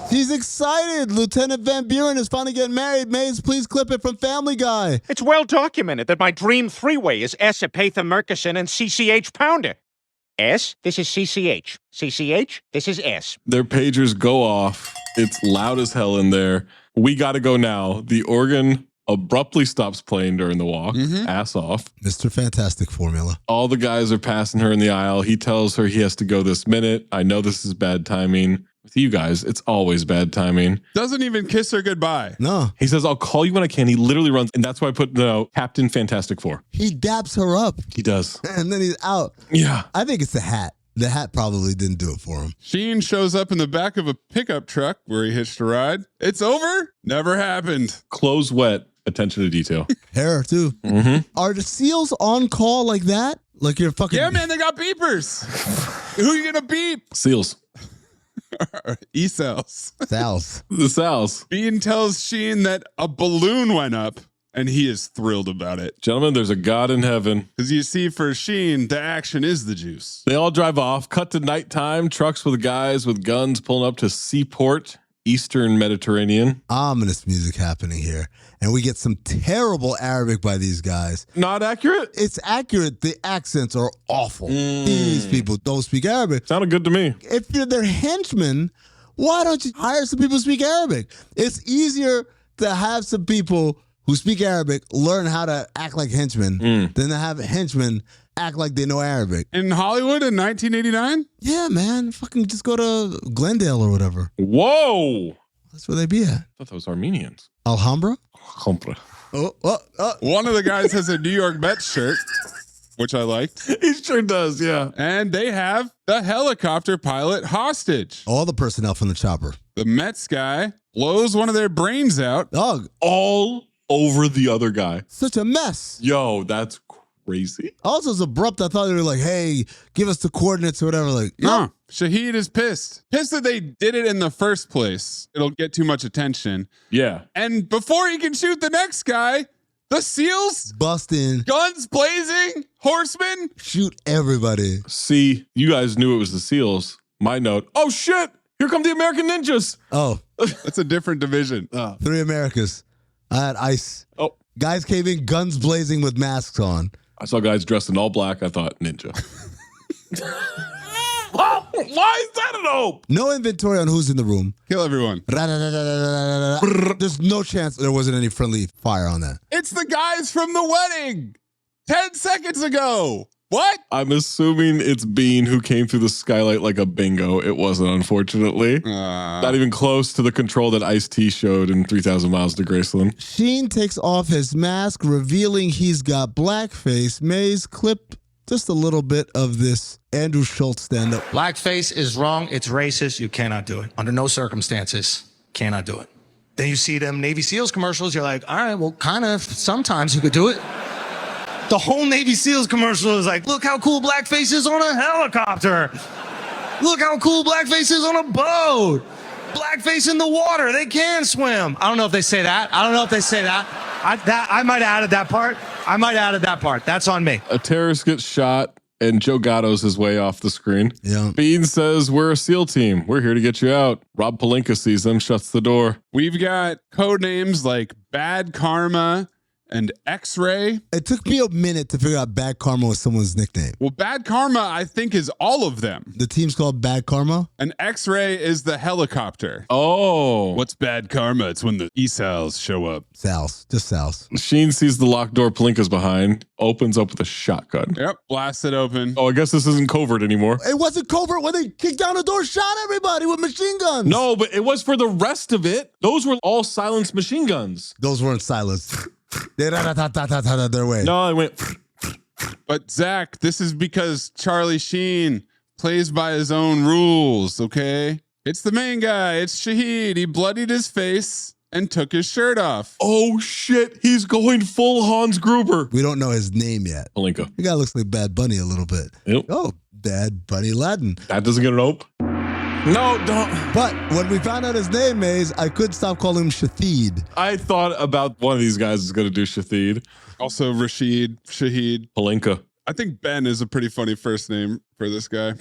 He's excited. Lieutenant Van Buren is finally getting married. Mays, please clip it from Family Guy. It's well documented that my dream three-way is S. Epatha Murkison and CCH Pounder. S, this is CCH. CCH, this is S. Their pagers go off. It's loud as hell in there. We got to go now. The organ abruptly stops playing during the walk. Ass off. Mr. Fantastic formula. All the guys are passing her in the aisle. He tells her he has to go this minute. I know this is bad timing. With you guys, it's always bad timing. Doesn't even kiss her goodbye. No. He says, I'll call you when I can. He literally runs. And that's why I put Captain Fantastic Four. He daps her up. He does. And then he's out. Yeah. I think it's the hat. The hat probably didn't do it for him. Sheen shows up in the back of a pickup truck where he hitched a ride. It's over. Never happened. Clothes wet. Attention to detail. Hair, too. Are the SEALs on call like that? Like you're fucking... Yeah, man, they got beepers. Who are you going to beep? SEALs. E-cells. Sals. The Sals. Bean tells Sheen that a balloon went up, and he is thrilled about it. Gentlemen, there's a God in heaven. Because you see, for Sheen, the action is the juice. They all drive off. Cut to nighttime. Trucks with guys with guns pulling up to Seaport, Eastern Mediterranean. Ominous music happening here. And we get some terrible Arabic by these guys. Not accurate? It's accurate. The accents are awful. These people don't speak Arabic. Sounded good to me. If you're their henchmen, why don't you hire some people who speak Arabic? It's easier to have some people who speak Arabic learn how to act like henchmen than to have henchmen act like they know Arabic. In Hollywood in 1989? Yeah, man. Fucking just go to Glendale or whatever. Whoa. That's where they be at. I thought that was Armenians. Alhambra? Alhambra. One of the guys has a New York Mets shirt, which I liked. He sure does, yeah. And they have the helicopter pilot hostage. All the personnel from the chopper. The Mets guy blows one of their brains out. Dog. All over the other guy. Such a mess. Yo, that's crazy. Also, it's abrupt. I thought they were like, hey, give us the coordinates or whatever. Like, no. Shahid is pissed. Pissed that they did it in the first place. It'll get too much attention. Yeah. And before he can shoot the next guy, the SEALs bust in. Guns blazing. Horsemen. Shoot everybody. See, you guys knew it was the SEALs. My note. Oh, shit. Here come the American Ninjas. Oh. That's a different division. 3 Americas. I had ICE. Oh. Guys came in, guns blazing with masks on. I saw guys dressed in all black. I thought ninja. Why is that an ope? No inventory on who's in the room. Kill everyone. There's no chance there wasn't any friendly fire on that. It's the guys from the wedding 10 seconds ago. What? I'm assuming it's Bean who came through the skylight like a bingo. It wasn't, unfortunately. Not even close to the control that Ice-T showed in 3,000 Miles to Graceland. Sheen takes off his mask, revealing he's got blackface. Mays clipped just a little bit of this Andrew Schultz stand-up. Blackface is wrong. It's racist. You cannot do it. Under no circumstances. Cannot do it. Then you see them Navy SEALs commercials. You're like, all right, well, kind of sometimes you could do it. The whole Navy SEALs commercial is like, look how cool blackface is on a helicopter. Look how cool blackface is on a boat. Blackface in the water. They can swim. I don't know if they say that. I might have added that part. That's on me. A terrorist gets shot, and Joe Gatto's his way off the screen. Yeah. Bean says, "We're a SEAL team. We're here to get you out." Rob Pelinka sees them, shuts the door. We've got code names like Bad Karma and X-Ray. It took me a minute to figure out Bad Karma was someone's nickname. Well, Bad Karma, I think, is all of them. The team's called Bad Karma? And X-Ray is the helicopter. Oh. What's Bad Karma? It's when the E-Sals show up. Sals. Just Sals. Sheen sees the locked door Pelinka's behind, opens up with a shotgun. Yep, blast it open. Oh, I guess this isn't covert anymore. It wasn't covert when they kicked down the door, shot everybody with machine guns. No, but it was for the rest of it. Those were all silenced machine guns. Those weren't silenced. Their way. No, I went. But Zach, this is because Charlie Sheen plays by his own rules, okay? It's the main guy. It's Shahid. He bloodied his face and took his shirt off. Oh, shit. He's going full Hans Gruber. We don't know his name yet. Pelinka. The guy looks like Bad Bunny a little bit. Yep. Oh, Bad Bunny Laden. That doesn't get an ope. No, don't. But when we found out his name, Maze, I couldn't stop calling him Shahid. I thought about one of these guys is going to do Shahid. Also Rashid, Shahid. Pelinka. I think Ben is a pretty funny first name for this guy.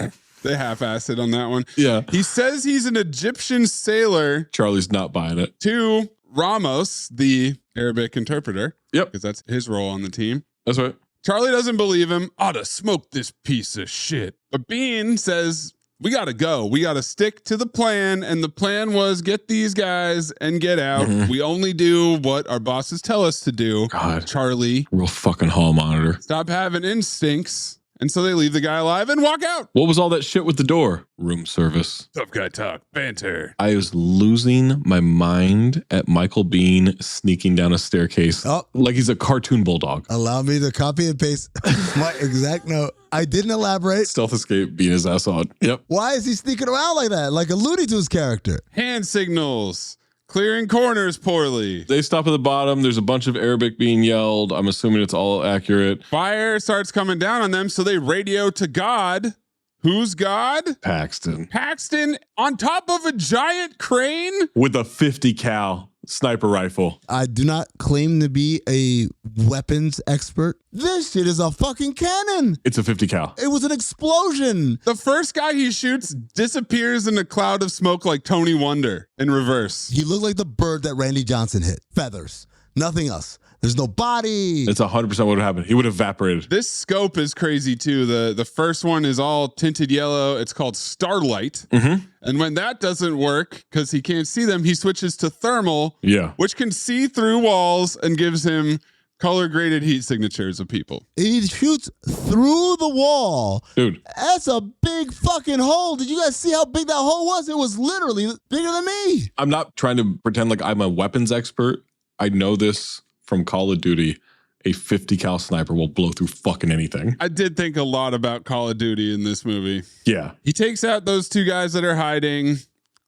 They half-assed it on that one. Yeah. He says he's an Egyptian sailor. Charlie's not buying it. To Ramos, the Arabic interpreter. Yep. Because that's his role on the team. That's right. Charlie doesn't believe him. Ought to smoke this piece of shit. But Bean says, we got to go. We got to stick to the plan. And the plan was get these guys and get out. Mm-hmm. We only do what our bosses tell us to do. God. Charlie. Real fucking hall monitor. Stop having instincts. And so they leave the guy alive and walk out. What was all that shit with the door? Room service. Tough guy talk. Banter. I was losing my mind at Michael Bean sneaking down a staircase like he's a cartoon bulldog. Allow me to copy and paste my exact note. I didn't elaborate. Stealth escape, being his ass on. Yep. Why is he sneaking around like that? Like a Looney Tunes character. Hand signals. Clearing corners poorly. They stop at the bottom. There's a bunch of Arabic being yelled. I'm assuming it's all accurate. Fire starts coming down on them, so they radio to God. Who's God? Paxton. Paxton on top of a giant crane? With a 50 cal sniper rifle. I do not claim to be a weapons expert. This shit is a fucking cannon. It's a 50 cal. It was an explosion. The first guy he shoots disappears in a cloud of smoke like Tony Wonder in reverse. He looked like the bird that Randy Johnson hit. Feathers. Nothing else. There's no body. It's 100% what would happen. He would have evaporated. This scope is crazy too. The first one is all tinted yellow. It's called Starlight. Mm-hmm. And when that doesn't work, because he can't see them, he switches to thermal, which can see through walls and gives him color graded heat signatures of people. He shoots through the wall. Dude. That's a big fucking hole. Did you guys see how big that hole was? It was literally bigger than me. I'm not trying to pretend like I'm a weapons expert. I know this from Call of Duty. A 50 cal sniper will blow through fucking anything. I did think a lot about Call of Duty in this movie. Yeah. He takes out those two guys that are hiding.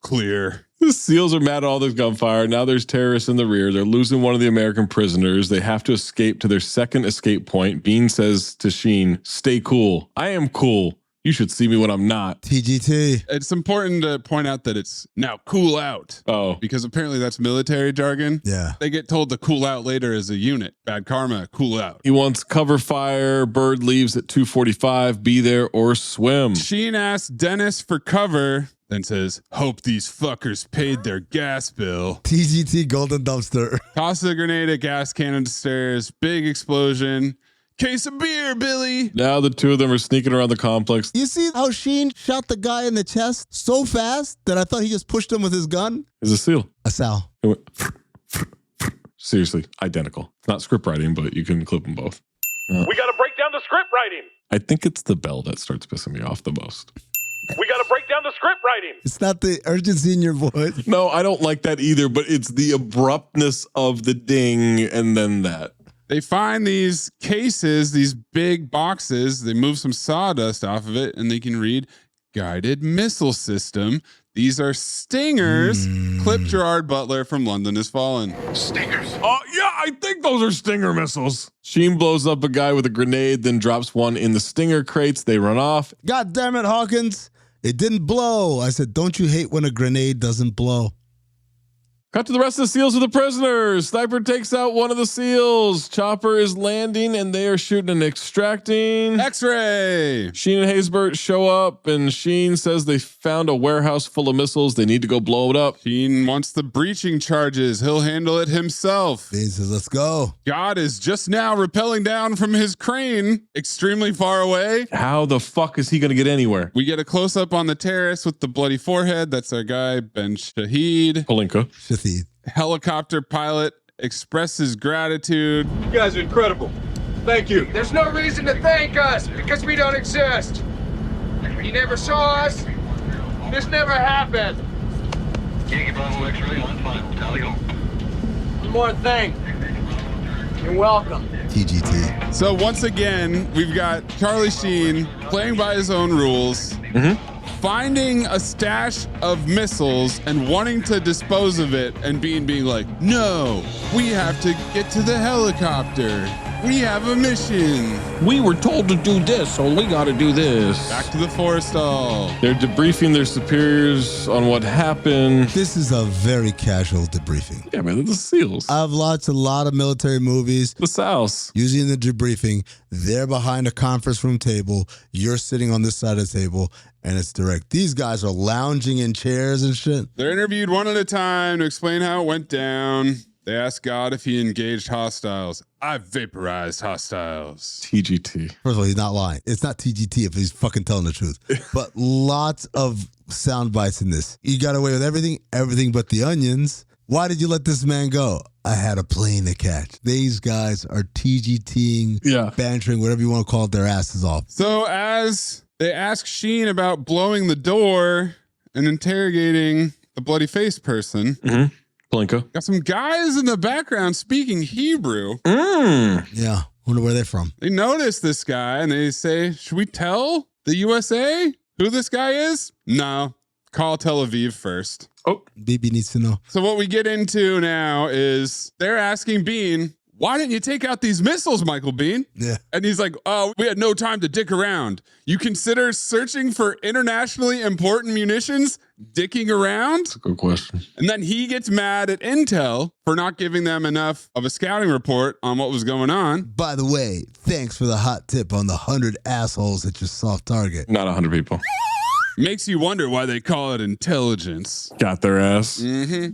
Clear. The SEALs are mad at all this gunfire. Now there's terrorists in the rear. They're losing one of the American prisoners. They have to escape to their second escape point. Bean says to Sheen, stay cool. I am cool. You should see me when I'm not. TGT. It's important to point out that it's now cool out. Oh. Because apparently that's military jargon. Yeah. They get told to cool out later as a unit. Bad karma, cool out. He wants cover fire. Bird leaves at 2:45. Be there or swim. Sheen asks Dennis for cover, then says, hope these fuckers paid their gas bill. TGT golden dumpster. Tosses a grenade at gas canisters. Big explosion. Case of beer, Billy. Now the two of them are sneaking around the complex. You see how Sheen shot the guy in the chest so fast that I thought he just pushed him with his gun? Is a SEAL. A Sal. Seriously, identical. It's not script writing, but you can clip them both. We got to break down the script writing. I think it's the bell that starts pissing me off the most. We got to break down the script writing. It's not the urgency in your voice. No, I don't like that either, but it's the abruptness of the ding and then that. They find these cases, these big boxes. They move some sawdust off of it, and they can read guided missile system. These are Stingers. Clip Gerard Butler from London Has Fallen. Stingers. Oh, yeah, I think those are Stinger missiles. Sheen blows up a guy with a grenade, then drops one in the Stinger crates. They run off. God damn it, Hawkins. It didn't blow. I said, don't you hate when a grenade doesn't blow? Cut to the rest of the SEALs with the prisoners. Sniper takes out one of the SEALs. Chopper is landing and they are shooting and extracting. X-ray. Sheen and Haysbert show up and Sheen says they found a warehouse full of missiles. They need to go blow it up. Sheen wants the breaching charges. He'll handle it himself. Bean says, let's go. God is just now rappelling down from his crane extremely far away. How the fuck is he going to get anywhere? We get a close-up on the terrace with the bloody forehead. That's our guy, Ben Shahid. Palinka. Shahid. Helicopter pilot expresses gratitude. You guys are incredible. Thank you. There's no reason to thank us because we don't exist. You never saw us. This never happened. One more thing. You're welcome. TGT. So once again, we've got Charlie Sheen playing by his own rules, finding a stash of missiles and wanting to dispose of it, and being like, no, we have to get to the helicopter. We have a mission. We were told to do this, so we got to do this. Back to the Forrestal. They're debriefing their superiors on what happened. This is a very casual debriefing. Yeah, man, they're the SEALs. I've watched a lot of military movies. The South. Usually in the debriefing, they're behind a conference room table. You're sitting on this side of the table, and it's direct. These guys are lounging in chairs and shit. They're interviewed one at a time to explain how it went down. They asked God if he engaged hostiles. I vaporized hostiles. TGT. First of all, he's not lying. It's not TGT if he's fucking telling the truth. But lots of sound bites in this. You got away with everything but the onions. Why did you let this man go? I had a plane to catch. These guys are TGTing, bantering, whatever you want to call it, their asses off. So as they ask Sheen about blowing the door and interrogating the bloody face person, Palinka. Got some guys in the background speaking Hebrew. Yeah, wonder where they're from. They notice this guy and they say, should we tell the USA who this guy is? No, call Tel Aviv first. Oh, BB needs to know. So what we get into now is they're asking Bean, why didn't you take out these missiles, Michael Bean? Yeah. And he's like, oh, we had no time to dick around. You consider searching for internationally important munitions dicking around? That's a good question. And then he gets mad at Intel for not giving them enough of a scouting report on what was going on. By the way, thanks for the hot tip on the 100 assholes at your soft target. Not 100 people. Makes you wonder why they call it intelligence. Got their ass.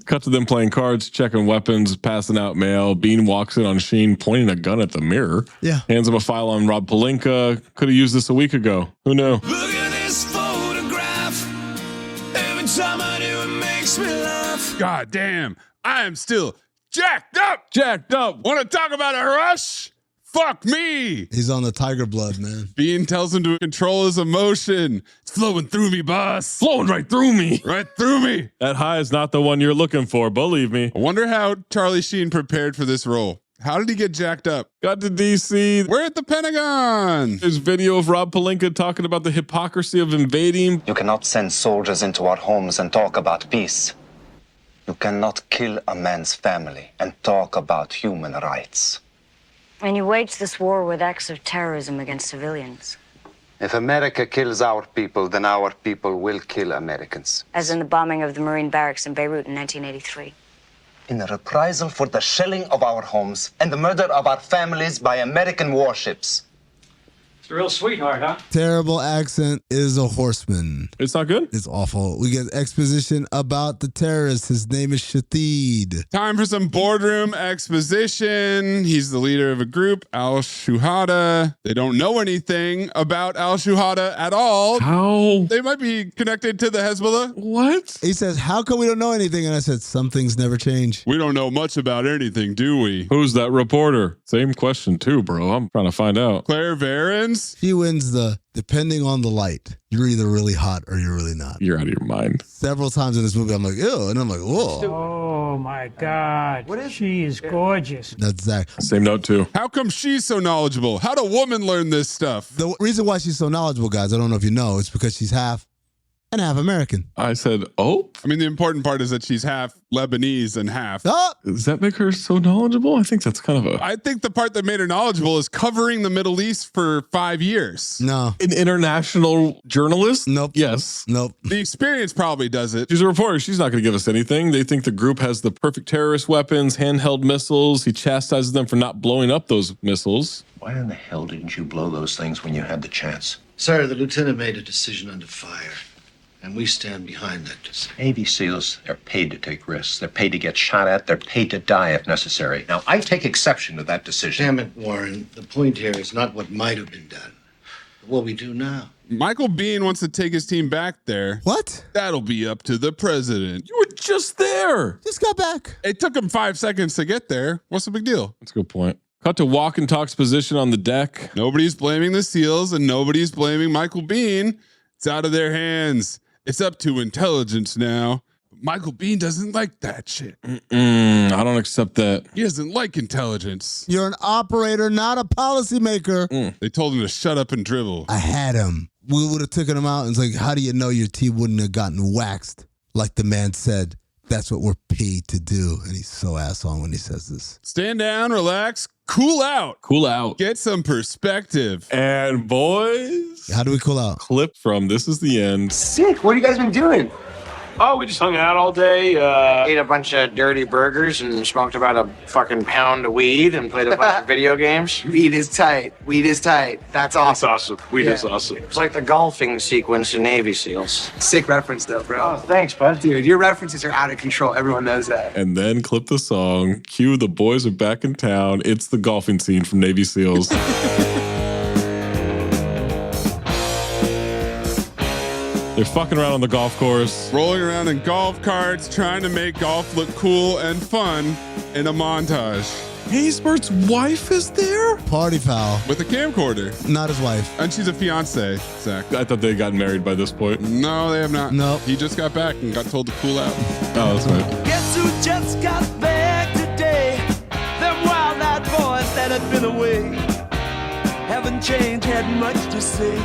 Cut to them playing cards, checking weapons, passing out mail. Bean walks in on Sheen, pointing a gun at the mirror. Yeah. Hands him a file on Rob Palinka. Could have used this a week ago. Who knew? Look at this photograph. Every time I do, it makes me laugh. God damn, I am still jacked up. Jacked up. Want to talk about a rush? Fuck me. He's on the tiger blood, man. Bean tells him to control his emotion. It's flowing through me, boss. Flowing right through me. Right through me. That high is not the one you're looking for, believe me. I wonder how Charlie Sheen prepared for this role. How did he get jacked up? Got to DC. We're at the Pentagon. There's video of Rob Palinka talking about the hypocrisy of invading. You cannot send soldiers into our homes and talk about peace. You cannot kill a man's family and talk about human rights. And you wage this war with acts of terrorism against civilians. If America kills our people, then our people will kill Americans. As in the bombing of the Marine barracks in Beirut in 1983. In a reprisal for the shelling of our homes and the murder of our families by American warships. It's a real sweetheart, huh? Terrible accent is a horseman. It's not good? It's awful. We get exposition about the terrorist. His name is Shahid. Time for some boardroom exposition. He's the leader of a group, Al-Shuhada. They don't know anything about Al-Shuhada at all. How? They might be connected to the Hezbollah. What? He says, how come we don't know anything? And I said, some things never change. We don't know much about anything, do we? Who's that reporter? Same question too, bro. I'm trying to find out. Claire Varens? She wins the depending on the light. You're either really hot or you're really not. You're out of your mind. Several times in this movie, I'm like, ew. And I'm like, whoa. Oh, my God. She is gorgeous. That's Zach. Same note, too. How come she's so knowledgeable? How'd a woman learn this stuff? The reason why she's so knowledgeable, guys, I don't know if you know, it's because she's half and half American. I said, oh. I mean, the important part is that she's half Lebanese and half. Oh! Does that make her so knowledgeable? I think that's kind of a... I think the part that made her knowledgeable is covering the Middle East for 5 years. No. An international journalist? Nope. Yes. Nope. The experience probably does it. She's a reporter. She's not going to give us anything. They think the group has the perfect terrorist weapons, handheld missiles. He chastises them for not blowing up those missiles. Why in the hell didn't you blow those things when you had the chance? Sir, the lieutenant made a decision under fire, and we stand behind that decision. Navy SEALs, they're paid to take risks. They're paid to get shot at. They're paid to die if necessary. Now, I take exception to that decision. Damn it, Warren. The point here is not what might have been done, but what we do now. Michael Biehn wants to take his team back there. What? That'll be up to the president. You were just there. Just got back. It took him 5 seconds to get there. What's the big deal? That's a good point. Cut to Walk and Talk's position on the deck. Nobody's blaming the SEALs and nobody's blaming Michael Biehn. It's out of their hands. It's up to intelligence now. But Michael Biehn doesn't like that shit. I don't accept that. He doesn't like intelligence. You're an operator, not a policymaker. They told him to shut up and dribble. I had him. We would have taken him out and it's like, how do you know your team wouldn't have gotten waxed? Like the man said, that's what we're paid to do. And he's so asshole when he says this. Stand down, relax, cool out. Cool out. Get some perspective. And boys. How do we cool out? Clip from This Is the End. Sick. What have you guys been doing? Oh, we just hung out all day, ate a bunch of dirty burgers and smoked about a fucking pound of weed and played a bunch of video games. Weed is tight. Weed is tight. That's awesome. That's awesome. Weed is awesome. It's like the golfing sequence in Navy SEAls. Sick reference, though, bro. Oh, thanks, bud. Dude, your references are out of control. Everyone knows that. And then clip the song. Cue The Boys Are Back in Town. It's the golfing scene from Navy SEAls. They're fucking around on the golf course. Rolling around in golf carts, trying to make golf look cool and fun in a montage. Haysbert's wife is there? Party foul. With a camcorder. Not his wife. And she's a fiance, Zach. I thought they got married by this point. No, they have not. No. He just got back and got told to cool out. Oh, that's right. Guess who just got back today? Them wild-eyed boys that had been away haven't changed, had much to say.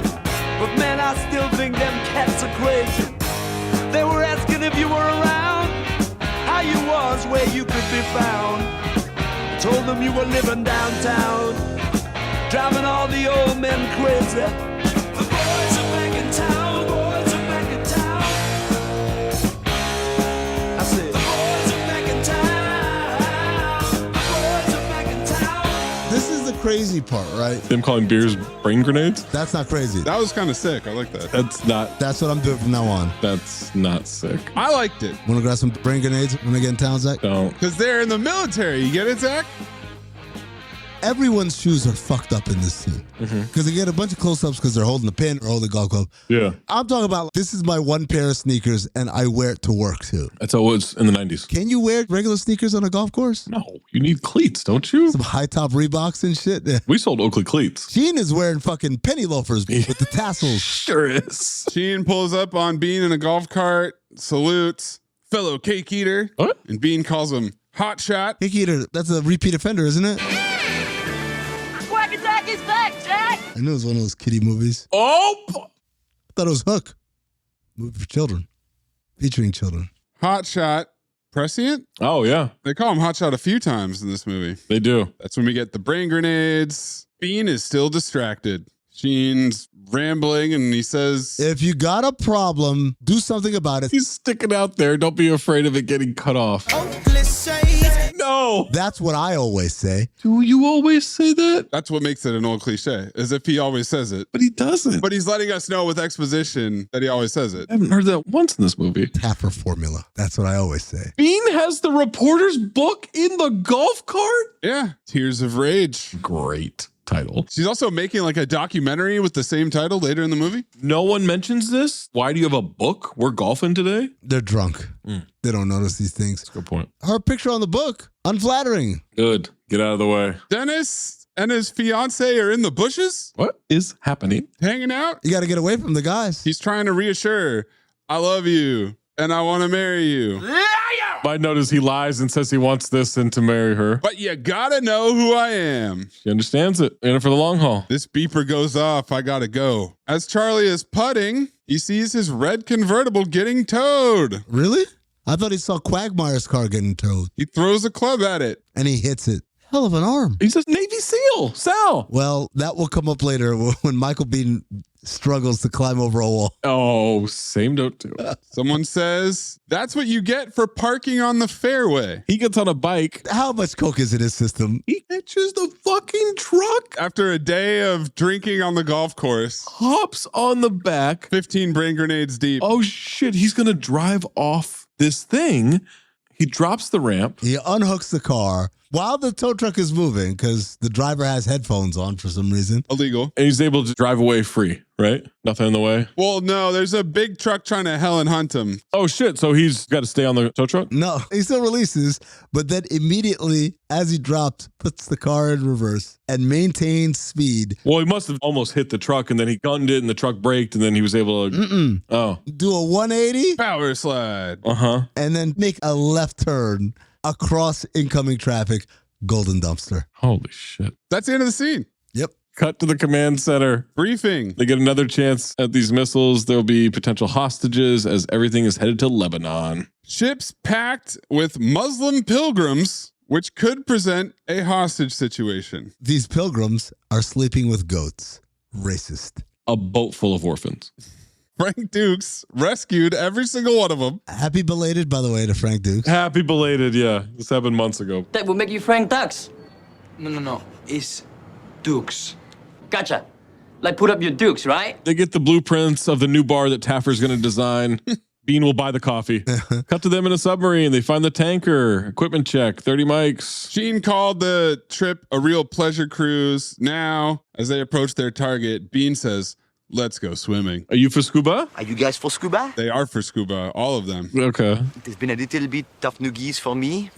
But man, I still think them cats are crazy. They were asking if you were around, how you was, where you could be found. Told them you were living downtown, driving all the old men crazy. The boys are back in town, boys are back in town. I said, the boys are back in town, the boys are back in town. This is the crazy part, right? Them calling beers brain grenades? That's not crazy. That was kind of sick. I like that. That's what I'm doing from now on. That's not sick. I liked it. Want to grab some brain grenades when I get in town, Zach? Don't. Because they're in the military. You get it, Zach? Everyone's shoes are fucked up in this scene. Because they get a bunch of close-ups because they're holding the pin or holding the golf club. Yeah. I'm talking about, this is my one pair of sneakers and I wear it to work too. That's how it was in the 90s. Can you wear regular sneakers on a golf course? No, you need cleats, don't you? Some high-top Reeboks and shit. We sold Oakley cleats. Sheen is wearing fucking penny loafers with the tassels. Sure is. Sheen pulls up on Bean in a golf cart, salutes, fellow cake eater. What? And Bean calls him hot shot. Cake eater, that's a repeat offender, isn't it? Quack Attack is back, Jack! I knew it was one of those kiddie movies. Oh! I thought it was Hook. Movie for children. Featuring children. Hot shot. Prescient? Oh, yeah. They call him hot shot a few times in this movie. They do. That's when we get the brain grenades. Bean is still distracted. Sheen's rambling and he says, if you got a problem, do something about it. He's sticking out there. Don't be afraid of it getting cut off. No. That's what I always say. Do you always say that? That's what makes it an old cliche, as if he always says it. But he doesn't. But he's letting us know with exposition that he always says it. I haven't heard that once in this movie. Taffer formula. That's what I always say. Bean has the reporter's book in the golf cart? Yeah. Tears of Rage. Great title. She's also making like a documentary with the same title later in the movie. No one mentions this. Why do you have a book? We're golfing today? They're drunk. They don't notice these things. That's a good point. Her picture on the book, unflattering. Good. Get out of the way. Dennis and his fiance are in the bushes. What is happening? Hanging out. You got to get away from the guys. He's trying to reassure her, I love you and I want to marry you. My note is he lies and says he wants this and to marry her. But you gotta know who I am. She understands it. In it for the long haul. This beeper goes off. I gotta go. As Charlie is putting, He sees his red convertible getting towed. Really? I thought he saw Quagmire's car getting towed. He throws a club at it. And he hits it. Hell of an arm. He's a Navy SEAL. Sal. Well, that will come up later when Michael Bean struggles to climb over a wall. Oh, same note too. Someone says, that's what you get for parking on the fairway. He gets on a bike. How much coke is in his system? He catches the fucking truck. After a day of drinking on the golf course. Hops on the back. 15 brain grenades deep. Oh, shit. He's going to drive off this thing. He drops the ramp. He unhooks the car while the tow truck is moving because the driver has headphones on for some reason. Illegal. And he's able to drive away free, right? Nothing in the way? Well, no, there's a big truck trying to Helen hunt him. Oh, shit. So he's got to stay on the tow truck? No, he still releases, but then immediately, as he drops, puts the car in reverse and maintains speed. Well, he must have almost hit the truck, and then he gunned it, and the truck braked, and then he was able to... Oh. Do a 180. Power slide. Uh-huh. And then make a left turn across incoming traffic. Golden dumpster. Holy shit. That's the end of the scene. Yep. Cut to the command center. Briefing. They get another chance at these missiles. There'll be potential hostages as everything is headed to Lebanon. Ships packed with Muslim pilgrims, which could present a hostage situation. These pilgrims are sleeping with goats. Racist. A boat full of orphans. Frank Dukes rescued every single one of them. Happy belated, by the way, to Frank Dukes. Happy belated, yeah. This happened months ago. That will make you Frank Dux. No. It's Dukes. Gotcha. Like put up your dukes, right? They get the blueprints of the new bar that Taffer's going to design. Bean will buy the coffee. Cut to them in a submarine. They find the tanker. Equipment check. 30 mics. Sheen called the trip a real pleasure cruise. Now, as they approach their target, Bean says, let's go swimming. Are you for scuba? Are you guys for scuba? They are for scuba, all of them. Okay. It has been a little bit tough noogies for me.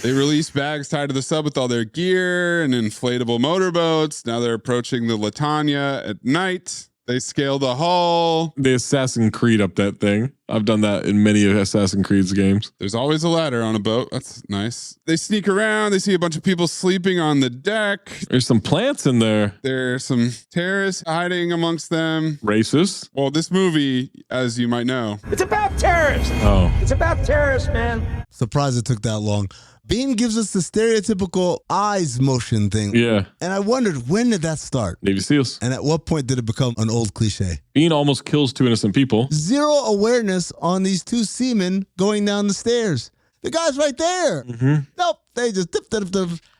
They release bags tied to the sub with all their gear and inflatable motorboats. Now they're approaching the Latanya at night. They scale the hull. They Assassin's Creed up that thing. I've done that in many of Assassin's Creed's games. There's always a ladder on a boat. That's nice. They sneak around. They see a bunch of people sleeping on the deck. There's some plants in there. There's some terrorists hiding amongst them. Racist? Well, this movie, as you might know. It's about terrorists. Oh. It's about terrorists, man. Surprised it took that long. Bean gives us the stereotypical eyes motion thing. Yeah. And I wondered, when did that start? Navy SEALs. And at what point did it become an old cliche? Bean almost kills 2 innocent people. Zero awareness on these 2 seamen going down the stairs. The guy's right there. Mm-hmm. Nope. They just dip,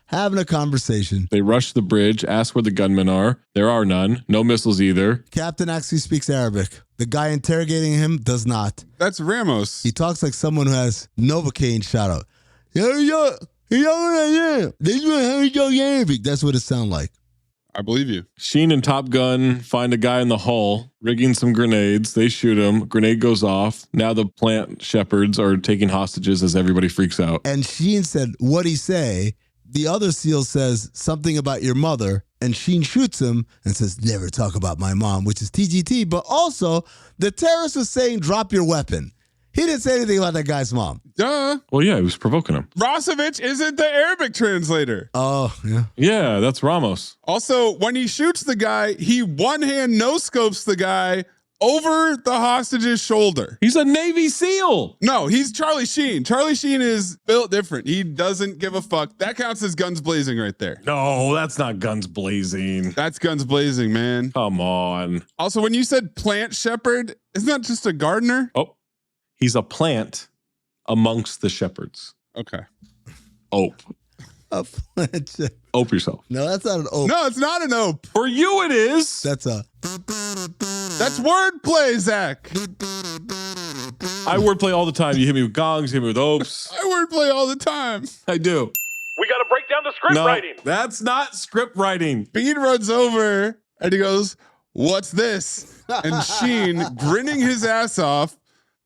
having a conversation. They rush the bridge, ask where the gunmen are. There are none. No missiles either. Captain actually speaks Arabic. The guy interrogating him does not. That's Ramos. He talks like someone who has Novocaine shout out. That's what it sounds like. I believe you. Sheen and Top Gun find a guy in the hull rigging some grenades. They shoot him. Grenade goes off. Now the plant shepherds are taking hostages as everybody freaks out. And Sheen said, what'd he say? The other SEAL says something about your mother. And Sheen shoots him and says, never talk about my mom, which is TGT. But also, the terrorist was saying, drop your weapon. He didn't say anything about that guy's mom. Duh. Well, yeah, he was provoking him. Rosevich isn't the Arabic translator. Oh, yeah. Yeah, that's Ramos. Also, when he shoots the guy, he one-hand no-scopes the guy over the hostage's shoulder. He's a Navy SEAL. No, he's Charlie Sheen. Charlie Sheen is built different. He doesn't give a fuck. That counts as guns blazing right there. No, that's not guns blazing. That's guns blazing, man. Come on. Also, when you said plant shepherd, isn't that just a gardener? Oh. He's a plant amongst the shepherds. Okay. Ope. A plant shepherd. Ope yourself. No, that's not an ope. No, it's not an ope. For you it is. That's a... That's wordplay, Zach. I wordplay all the time. You hit me with gongs, you hit me with opes. I wordplay all the time. I do. We got to break down the script writing. That's not script writing. Bean runs over and he goes, what's this? And Sheen, grinning his ass off,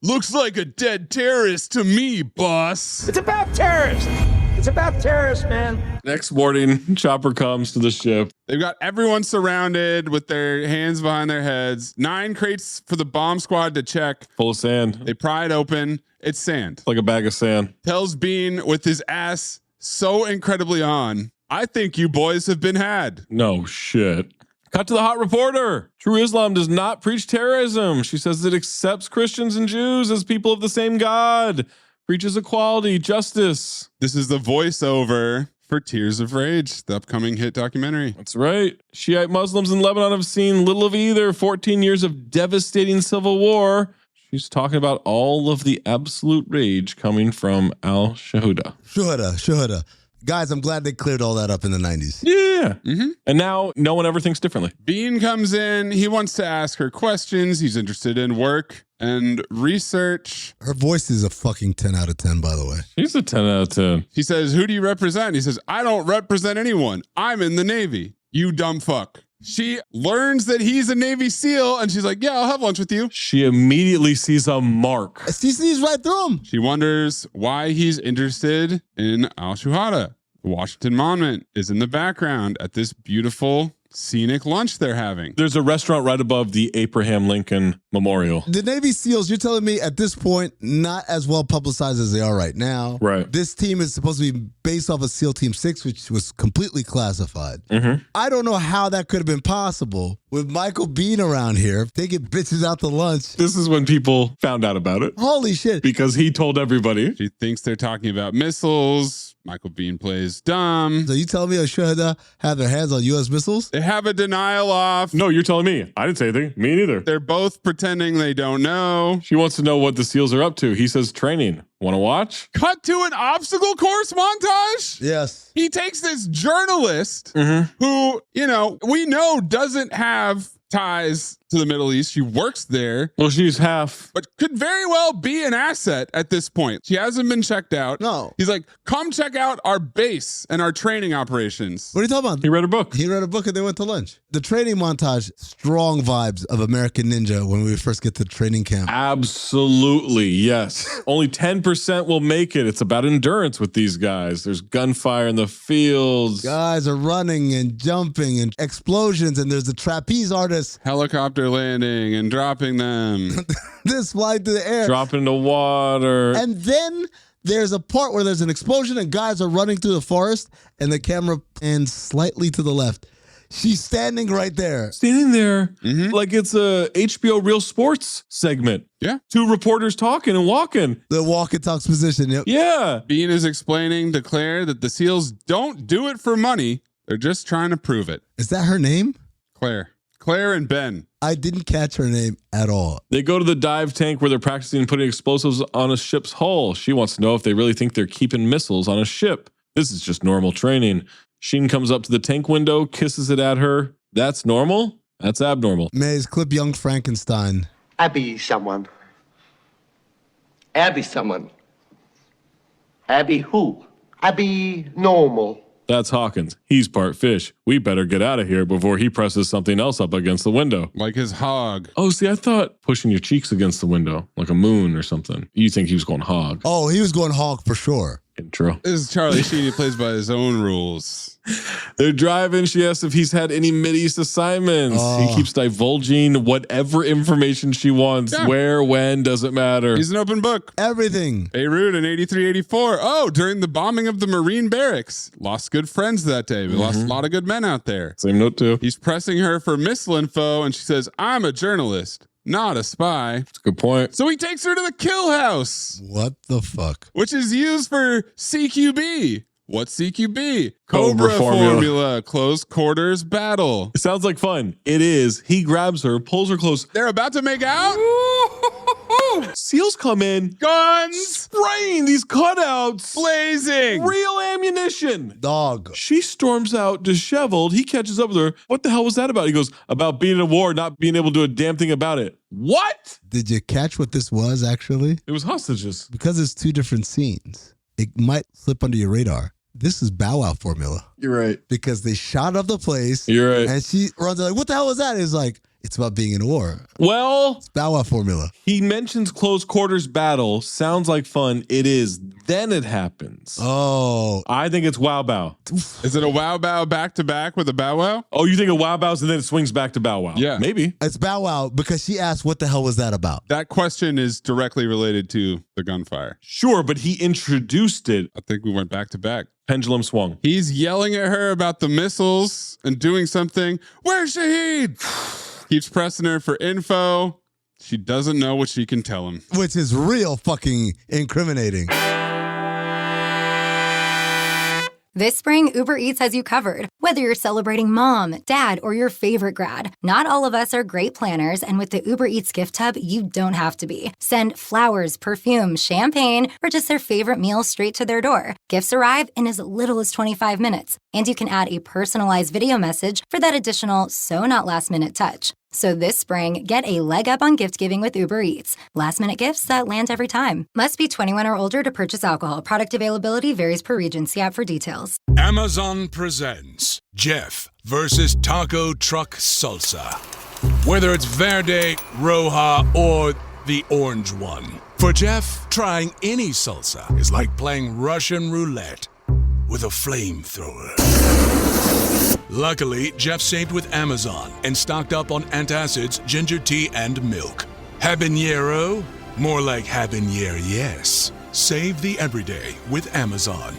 looks like a dead terrorist to me, boss. It's about terrorists. It's about terrorists, man. Next morning, Chopper comes to the ship. They've got everyone surrounded with their hands behind their heads. 9 crates for the bomb squad to check. Full of sand. They pry it open. It's sand. Like a bag of sand. Tells Bean with his ass so incredibly on, I think you boys have been had. No shit. Cut to the hot reporter. True Islam does not preach terrorism. She says it accepts Christians and Jews as people of the same God. Preaches equality, justice. This is the voiceover for Tears of Rage, the upcoming hit documentary. That's right. Shiite Muslims in Lebanon have seen little of either. 14 years of devastating civil war. She's talking about all of the absolute rage coming from al-Shuhada. Shuhada. Guys, I'm glad they cleared all that up in the 90s. Yeah. Mm-hmm. And now no one ever thinks differently. Bean comes in. He wants to ask her questions. He's interested in work and research. Her voice is a fucking 10 out of 10, by the way. She's a 10 out of 10. He says, who do you represent? He says, I don't represent anyone. I'm in the Navy. You dumb fuck. She learns that he's a Navy SEAL, and she's like, yeah, I'll have lunch with you. She immediately sees a mark. She sees right through him. She wonders why he's interested in al-Shuhada. The Washington Monument is in the background at this beautiful scenic lunch they're having. There's a restaurant right above the Abraham Lincoln Memorial. The Navy SEALs, you're telling me at this point, not as well publicized as they are right now. Right. This team is supposed to be based off of SEAL Team 6, which was completely classified. Mm-hmm. I don't know how that could have been possible with Michael Bean around here taking bitches out to lunch. This is when people found out about it. Holy shit. Because he told everybody. She thinks they're talking about missiles. Michael Bean plays dumb. So you telling me al-Shuhada have their hands on U.S. missiles? They have a denial off. No, you're telling me. I didn't say anything. Me neither. They're both pretending they don't know. She wants to know what the SEALs are up to. He says training. Want to watch? Cut to an obstacle course montage? Yes. He takes this journalist who, we know doesn't have ties to the Middle East. She works there. Well, she's half. But could very well be an asset at this point. She hasn't been checked out. No. He's like, come check out our base and our training operations. What are you talking about? He read a book. He read a book and they went to lunch. The training montage, strong vibes of American Ninja when we first get to training camp. Absolutely, yes. Only 10% will make it. It's about endurance with these guys. There's gunfire in the fields. Guys are running and jumping and explosions, and there's a trapeze artist. Helicopter landing and dropping them. This flying through the air. Dropping into water. And then there's a part where there's an explosion and guys are running through the forest and the camera pans slightly to the left. She's standing right there. Standing there like it's a HBO Real Sports segment. Yeah. Two reporters talking and walking. The walk and talks position. Yep. Yeah. Bean is explaining to Claire that the SEALs don't do it for money. They're just trying to prove it. Is that her name? Claire and Ben. I didn't catch her name at all. They go to the dive tank where they're practicing putting explosives on a ship's hull. She wants to know if they really think they're keeping missiles on a ship. This is just normal training. Sheen comes up to the tank window, kisses it at her. That's normal? That's abnormal. Mayes, clip Young Frankenstein. Abby someone. Abby someone. Abby who? Abby normal. That's Hawkins. He's part fish. We better get out of here before he presses something else up against the window. Like his hog. Oh, see, I thought pushing your cheeks against the window, like a moon or something. You think he was going hog. Oh, he was going hog for sure. Intro. This is Charlie Sheen. He plays by his own rules. They're driving. She asks if he's had any Mideast assignments. He keeps divulging whatever information she wants. Yeah. Where, when, doesn't matter. He's an open book. Everything. Beirut in 83, 84. Oh, during the bombing of the Marine barracks. Lost good friends that day. We lost a lot of good men out there. Same note too. He's pressing her for missile info, and she says, I'm a journalist, not a spy. That's a good point. So he takes her to the kill house. What the fuck? Which is used for CQB. What's CQB? Cobra formula. Close quarters battle. It sounds like fun. It is. He grabs her, pulls her close. They're about to make out. SEALs come in. Guns. Spraying these cutouts. Blazing. Real ammunition. Dog. She storms out disheveled. He catches up with her. What the hell was that about? He goes, about being in a war, not being able to do a damn thing about it. What? Did you catch what this was actually? It was hostages. Because it's two different scenes, it might slip under your radar. This is Bow Wow formula. You're right. Because they shot up the place. You're right. And she runs like, what the hell was that? It's like, It's about being in a war. Well, it's Bow Wow formula. He mentions close quarters battle. Sounds like fun. It is. Then it happens. Oh. I think it's Wow Bow. Is it a Wow Bow back-to-back with a Bow Wow? Oh, you think of Wow Bows and then it swings back to Bow Wow? Yeah. Maybe. It's Bow Wow because she asked, what the hell was that about? That question is directly related to the gunfire. Sure, but he introduced it. I think we went back-to-back. Pendulum swung. He's yelling at her about the missiles and doing something. Where's Shahid? Keeps pressing her for info. She doesn't know what she can tell him. Which is real fucking incriminating. This spring, Uber Eats has you covered. Whether you're celebrating mom, dad, or your favorite grad, not all of us are great planners, and with the Uber Eats gift hub, you don't have to be. Send flowers, perfume, champagne, or just their favorite meal straight to their door. Gifts arrive in as little as 25 minutes, and you can add a personalized video message for that additional so-not-last-minute touch. So this spring, get a leg up on gift giving with Uber Eats. Last-minute gifts that land every time. Must be 21 or older to purchase alcohol. Product availability varies per region. See app for details. Amazon presents Jeff versus Taco Truck Salsa. Whether it's Verde, Roja, or the orange one. For Jeff, trying any salsa is like playing Russian roulette with a flamethrower. Luckily, Jeff saved with Amazon and stocked up on antacids, ginger tea, and milk. Habanero? More like habanero, yes. Save the everyday with Amazon.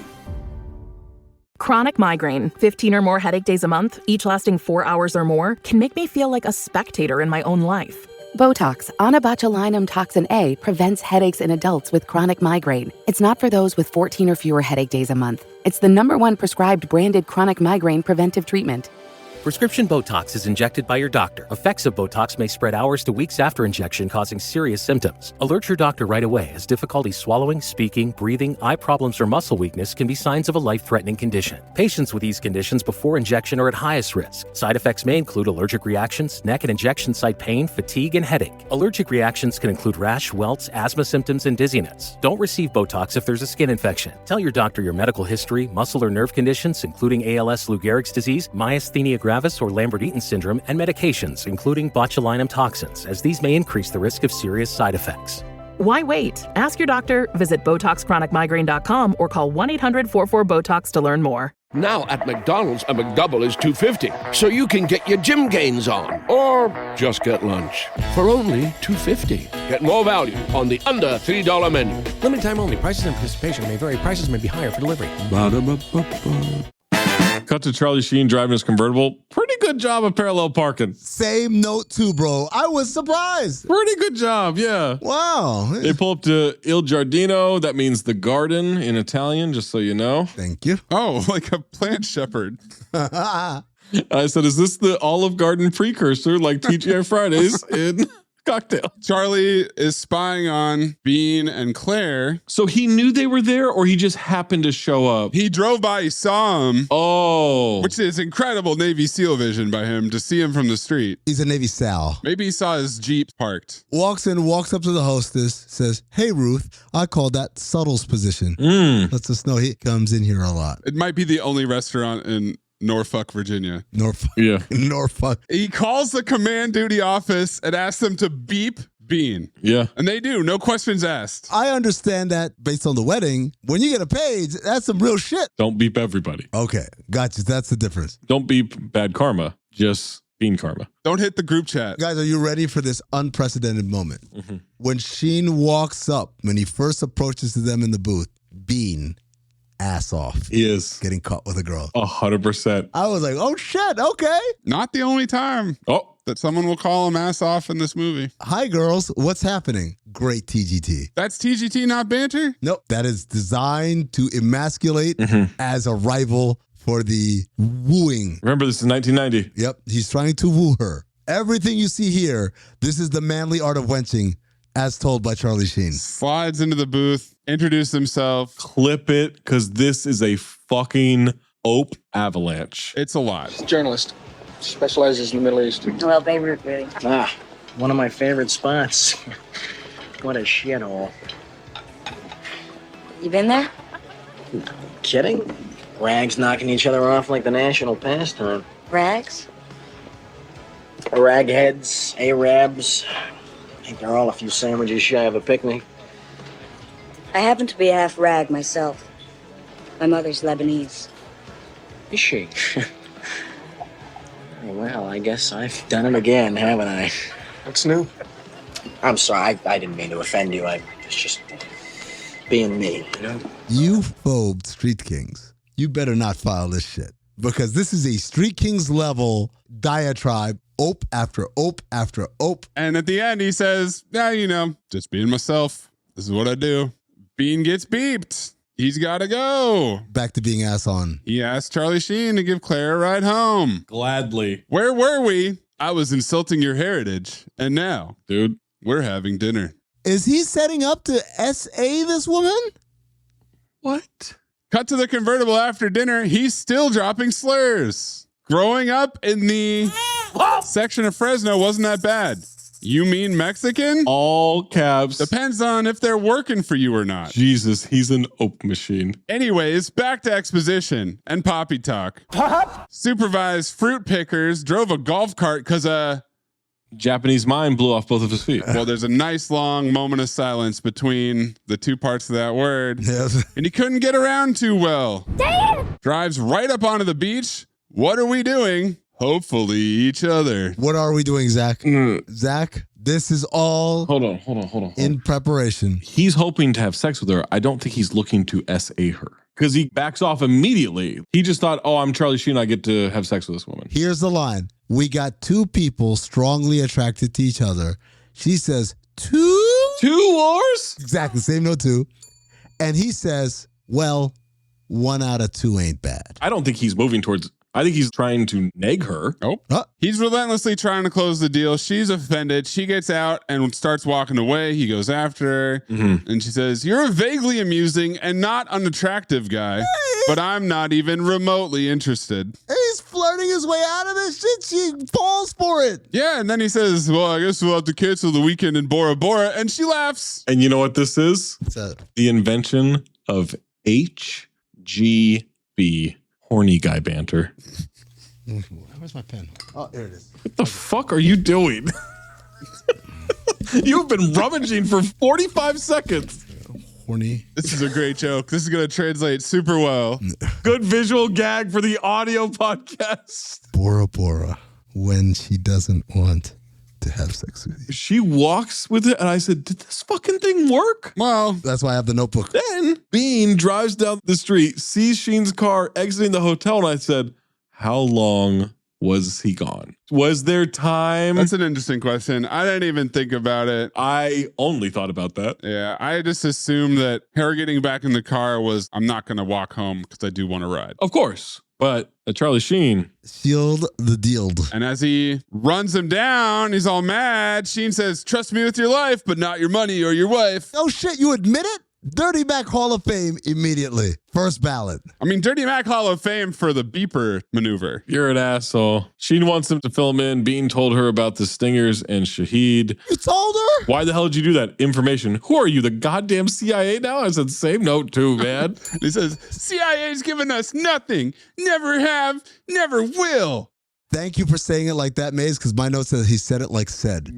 Chronic migraine, 15 or more headache days a month, each lasting 4 hours or more, can make me feel like a spectator in my own life. Botox, onabotulinum toxin A, prevents headaches in adults with chronic migraine. It's not for those with 14 or fewer headache days a month. It's the #1 prescribed branded chronic migraine preventive treatment. Prescription Botox is injected by your doctor. Effects of Botox may spread hours to weeks after injection, causing serious symptoms. Alert your doctor right away, as difficulty swallowing, speaking, breathing, eye problems, or muscle weakness can be signs of a life-threatening condition. Patients with these conditions before injection are at highest risk. Side effects may include allergic reactions, neck and injection site pain, fatigue, and headache. Allergic reactions can include rash, welts, asthma symptoms, and dizziness. Don't receive Botox if there's a skin infection. Tell your doctor your medical history, muscle or nerve conditions, including ALS, Lou Gehrig's disease, myasthenia gravis, or Lambert-Eaton syndrome, and medications, including botulinum toxins, as these may increase the risk of serious side effects. Why wait? Ask your doctor, visit BotoxChronicMigraine.com, or call 1-800-44-BOTOX to learn more. Now at McDonald's, a McDouble is $2.50, so you can get your gym gains on, or just get lunch for only $2.50. Get more value on the under $3 menu. Limited time only. Prices and participation may vary. Prices may be higher for delivery. Ba-da-ba-ba-ba. Cut to Charlie Sheen driving his convertible. Pretty good job of parallel parking. Same note too, bro. I was surprised. Pretty good job, yeah. Wow. They pull up to Il Giardino. That means the garden in Italian, just so you know. Thank you. Oh, like a plant shepherd. I said, is this the Olive Garden precursor like TGI Fridays in cocktail? Charlie is spying on Bean and Claire. So he knew they were there, or he just happened to show up? He drove by, he saw him. Oh. Which is incredible Navy SEAL vision by him to see him from the street. He's a Navy SAL. Maybe he saw his Jeep parked. Walks in, walks up to the hostess, says, "Hey, Ruth, I call that Subtle's position." Lets us know he comes in here a lot. It might be the only restaurant in Norfolk, Virginia. Norfolk. Yeah. Norfolk. He calls the command duty office and asks them to beep Bean. Yeah. And they do. No questions asked. I understand that based on the wedding, when you get a page, that's some real shit. Don't beep everybody. Okay. Gotcha. That's the difference. Don't beep bad karma. Just Bean karma. Don't hit the group chat. Guys, are you ready for this unprecedented moment? When Sheen walks up, when he first approaches to them in the booth, Bean ass off. He is getting caught with a girl. 100%. I was like, oh shit, okay. Not the only time that someone will call him ass off in this movie. Hi girls, what's happening? Great TGT. That's TGT, not banter? Nope. That is designed to emasculate as a rival for the wooing. Remember, this is 1990. Yep. He's trying to woo her. Everything you see here, this is the manly art of wenching as told by Charlie Sheen. Slides into the booth, introduce himself. Clip it, because this is a fucking ope avalanche. It's a lot. He's a journalist. Specializes in the Middle East. Well, Beirut, really. Ah, one of my favorite spots. What a shithole. You been there? Kidding? Rags knocking each other off like the national pastime. Rags? Ragheads, Arabs. I think they're all a few sandwiches shy of a picnic. I happen to be half rag myself. My mother's Lebanese. Is she? Well, I guess I've done it again, haven't I? What's new? I'm sorry, I didn't mean to offend you. I was just being me, you know? You phobed Street Kings. You better not file this shit. Because this is a Street Kings level diatribe, ope after ope after ope. And at the end, he says, yeah, you know, just being myself. This is what I do. Bean gets beeped. He's got to go. Back to being ass on. He asked Charlie Sheen to give Claire a ride home. Gladly. Where were we? I was insulting your heritage. And now, dude, we're having dinner. Is he setting up to SA this woman? What? Cut to the convertible after dinner. He's still dropping slurs. Growing up in the section of Fresno wasn't that bad. You mean Mexican? All caps. Depends on if they're working for you or not. Jesus, he's an ope machine. Anyways, back to exposition and poppy talk. Pop! Supervised fruit pickers drove a golf cart because Japanese mime blew off both of his feet. Well, there's a nice long moment of silence between the two parts of that word. Yes. And he couldn't get around too well. Damn! Drives right up onto the beach. What are we doing? Hopefully each other. What are we doing, Zach? Zach, this is all Hold on. in preparation. He's hoping to have sex with her. I don't think he's looking to SA her. Because he backs off immediately. He just thought, oh, I'm Charlie Sheen. I get to have sex with this woman. Here's the line. We got two people strongly attracted to each other. She says, two? 2 wars? Exactly, same note two. And he says, well, 1 out of 2 ain't bad. I don't think he's moving towards... I think he's trying to neg her. Oh. He's relentlessly trying to close the deal. She's offended. She gets out and starts walking away. He goes after her. Mm-hmm. And she says, you're a vaguely amusing and not unattractive guy, but I'm not even remotely interested. He's flirting his way out of this shit. She falls for it. Yeah, and then he says, well, I guess we'll have to cancel the weekend in Bora Bora. And she laughs. And you know what this is? What's that? The invention of HGB. Horny guy banter. Where's my pen? Oh, there it is. What the fuck are you doing? You've been rummaging for 45 seconds. Horny. This is a great joke. This is going to translate super well. Good visual gag for the audio podcast. Bora Bora, when she doesn't want to have sex with you. She walks with it, and I said, did this fucking thing work? Well, that's why I have the notebook. Then Bean drives down the street, sees Sheen's car exiting the hotel, and I said, how long was he gone? Was there time? That's an interesting question. I didn't even think about it. I only thought about that. Yeah, I just assumed that her getting back in the car was, I'm not going to walk home because I do want to ride. Of course. But Charlie Sheen sealed the deal. And as he runs him down, he's all mad. Sheen says, trust me with your life, but not your money or your wife. Oh shit, you admit it? Dirty Mac Hall of Fame immediately. First ballot. I mean, Dirty Mac Hall of Fame for the beeper maneuver. You're an asshole. Sheen wants him to fill him in. Bean told her about the stingers and Shahid. You told her? Why the hell did you do that? Information. Who are you, the goddamn CIA now? I said, same note too, man. He says, CIA's given us nothing. Never have, never will. Thank you for saying it like that, Maze, because my note says he said it like said.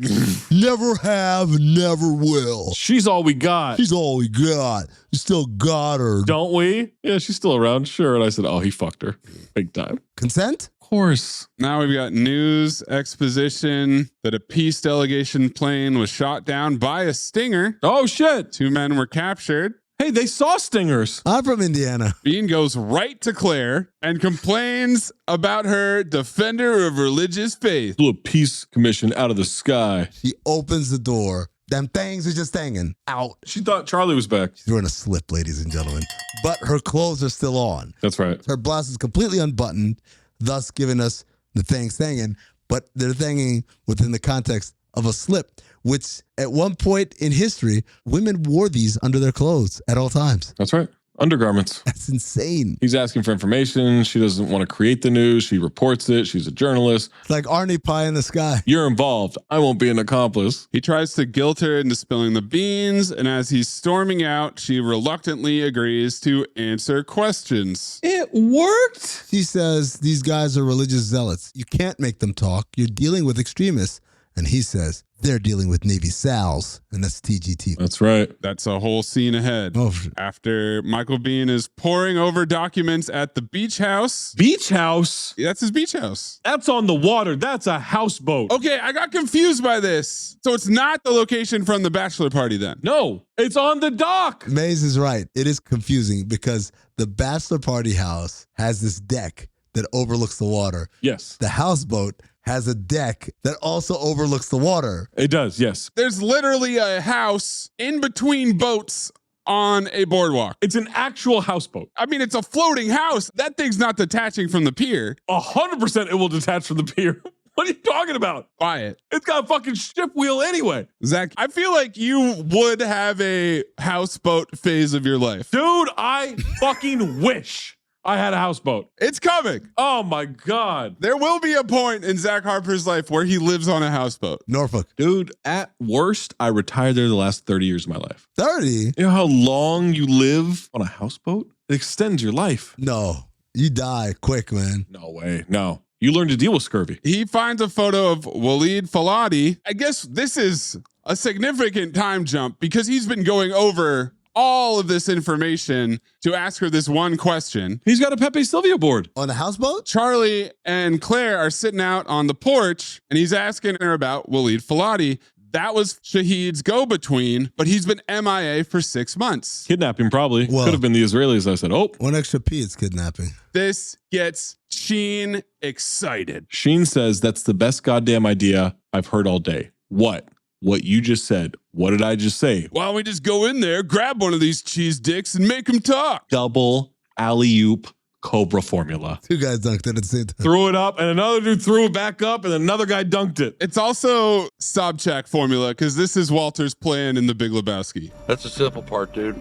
Never have, never will. She's all we got. She's all we got. We still got her. Don't we? Yeah, she's still around. Sure. And I said, oh, he fucked her. Big time. Consent? Of course. Now we've got news exposition that a peace delegation plane was shot down by a stinger. Oh, shit. 2 men were captured. Hey, they saw stingers. I'm from Indiana. Bean goes right to Claire and complains about her defender of religious faith. Blew a peace commission out of the sky. She opens the door. Them things are just hanging out. She thought Charlie was back. She's wearing a slip, ladies and gentlemen. But her clothes are still on. That's right. Her blouse is completely unbuttoned, thus giving us the things hanging. But they're hanging within the context of a slip, which at one point in history, women wore these under their clothes at all times. That's right. Undergarments. That's insane. He's asking for information. She doesn't want to create the news. She reports it. She's a journalist. It's like Arnie Pie in the sky. You're involved. I won't be an accomplice. He tries to guilt her into spilling the beans, and as he's storming out, she reluctantly agrees to answer questions. It worked. She says these guys are religious zealots. You can't make them talk. You're dealing with extremists. And he says they're dealing with Navy SALs, and that's TGT. That's right. That's a whole scene ahead. Oh. After Michael Biehn is poring over documents at the beach house. Beach house? Yeah, that's his beach house. That's on the water. That's a houseboat. Okay, I got confused by this. So it's not the location from the bachelor party then? No, it's on the dock. Mays is right. It is confusing because the bachelor party house has this deck that overlooks the water. Yes. The houseboat has a deck that also overlooks the water. It does, yes. There's literally a house in between boats on a boardwalk. It's an actual houseboat. I mean, it's a floating house. That thing's not detaching from the pier. 100% it will detach from the pier. What are you talking about? Buy it. It's got a fucking ship wheel anyway. Zach, I feel like you would have a houseboat phase of your life. Dude, I fucking wish I had a houseboat. It's coming. Oh my God. There will be a point in Zach Harper's life where he lives on a houseboat. Norfolk. Dude, at worst, I retired there the last 30 years of my life. 30? You know how long you live on a houseboat? It extends your life. No, you die quick, man. No way. No. You learn to deal with scurvy. He finds a photo of Walid Faladi. I guess this is a significant time jump because he's been going over all of this information to ask her this one question. He's got a Pepe Silvia board. On a houseboat? Charlie and Claire are sitting out on the porch, and he's asking her about Walid Faladi. That was Shahid's go-between, but he's been MIA for 6 months. Kidnapping, probably. Well, could have been the Israelis. I said, oh. One extra P, it's kidnapping. This gets Sheen excited. Sheen says that's the best goddamn idea I've heard all day. What? What you just said. What did I just say? Why don't we just go in there, grab one of these cheese dicks, and make them talk? Double alley-oop Cobra formula. Two guys dunked it at the same time. Threw it up, and another dude threw it back up, and another guy dunked it. It's also Sobchak formula, because this is Walter's plan in The Big Lebowski. That's the simple part, dude.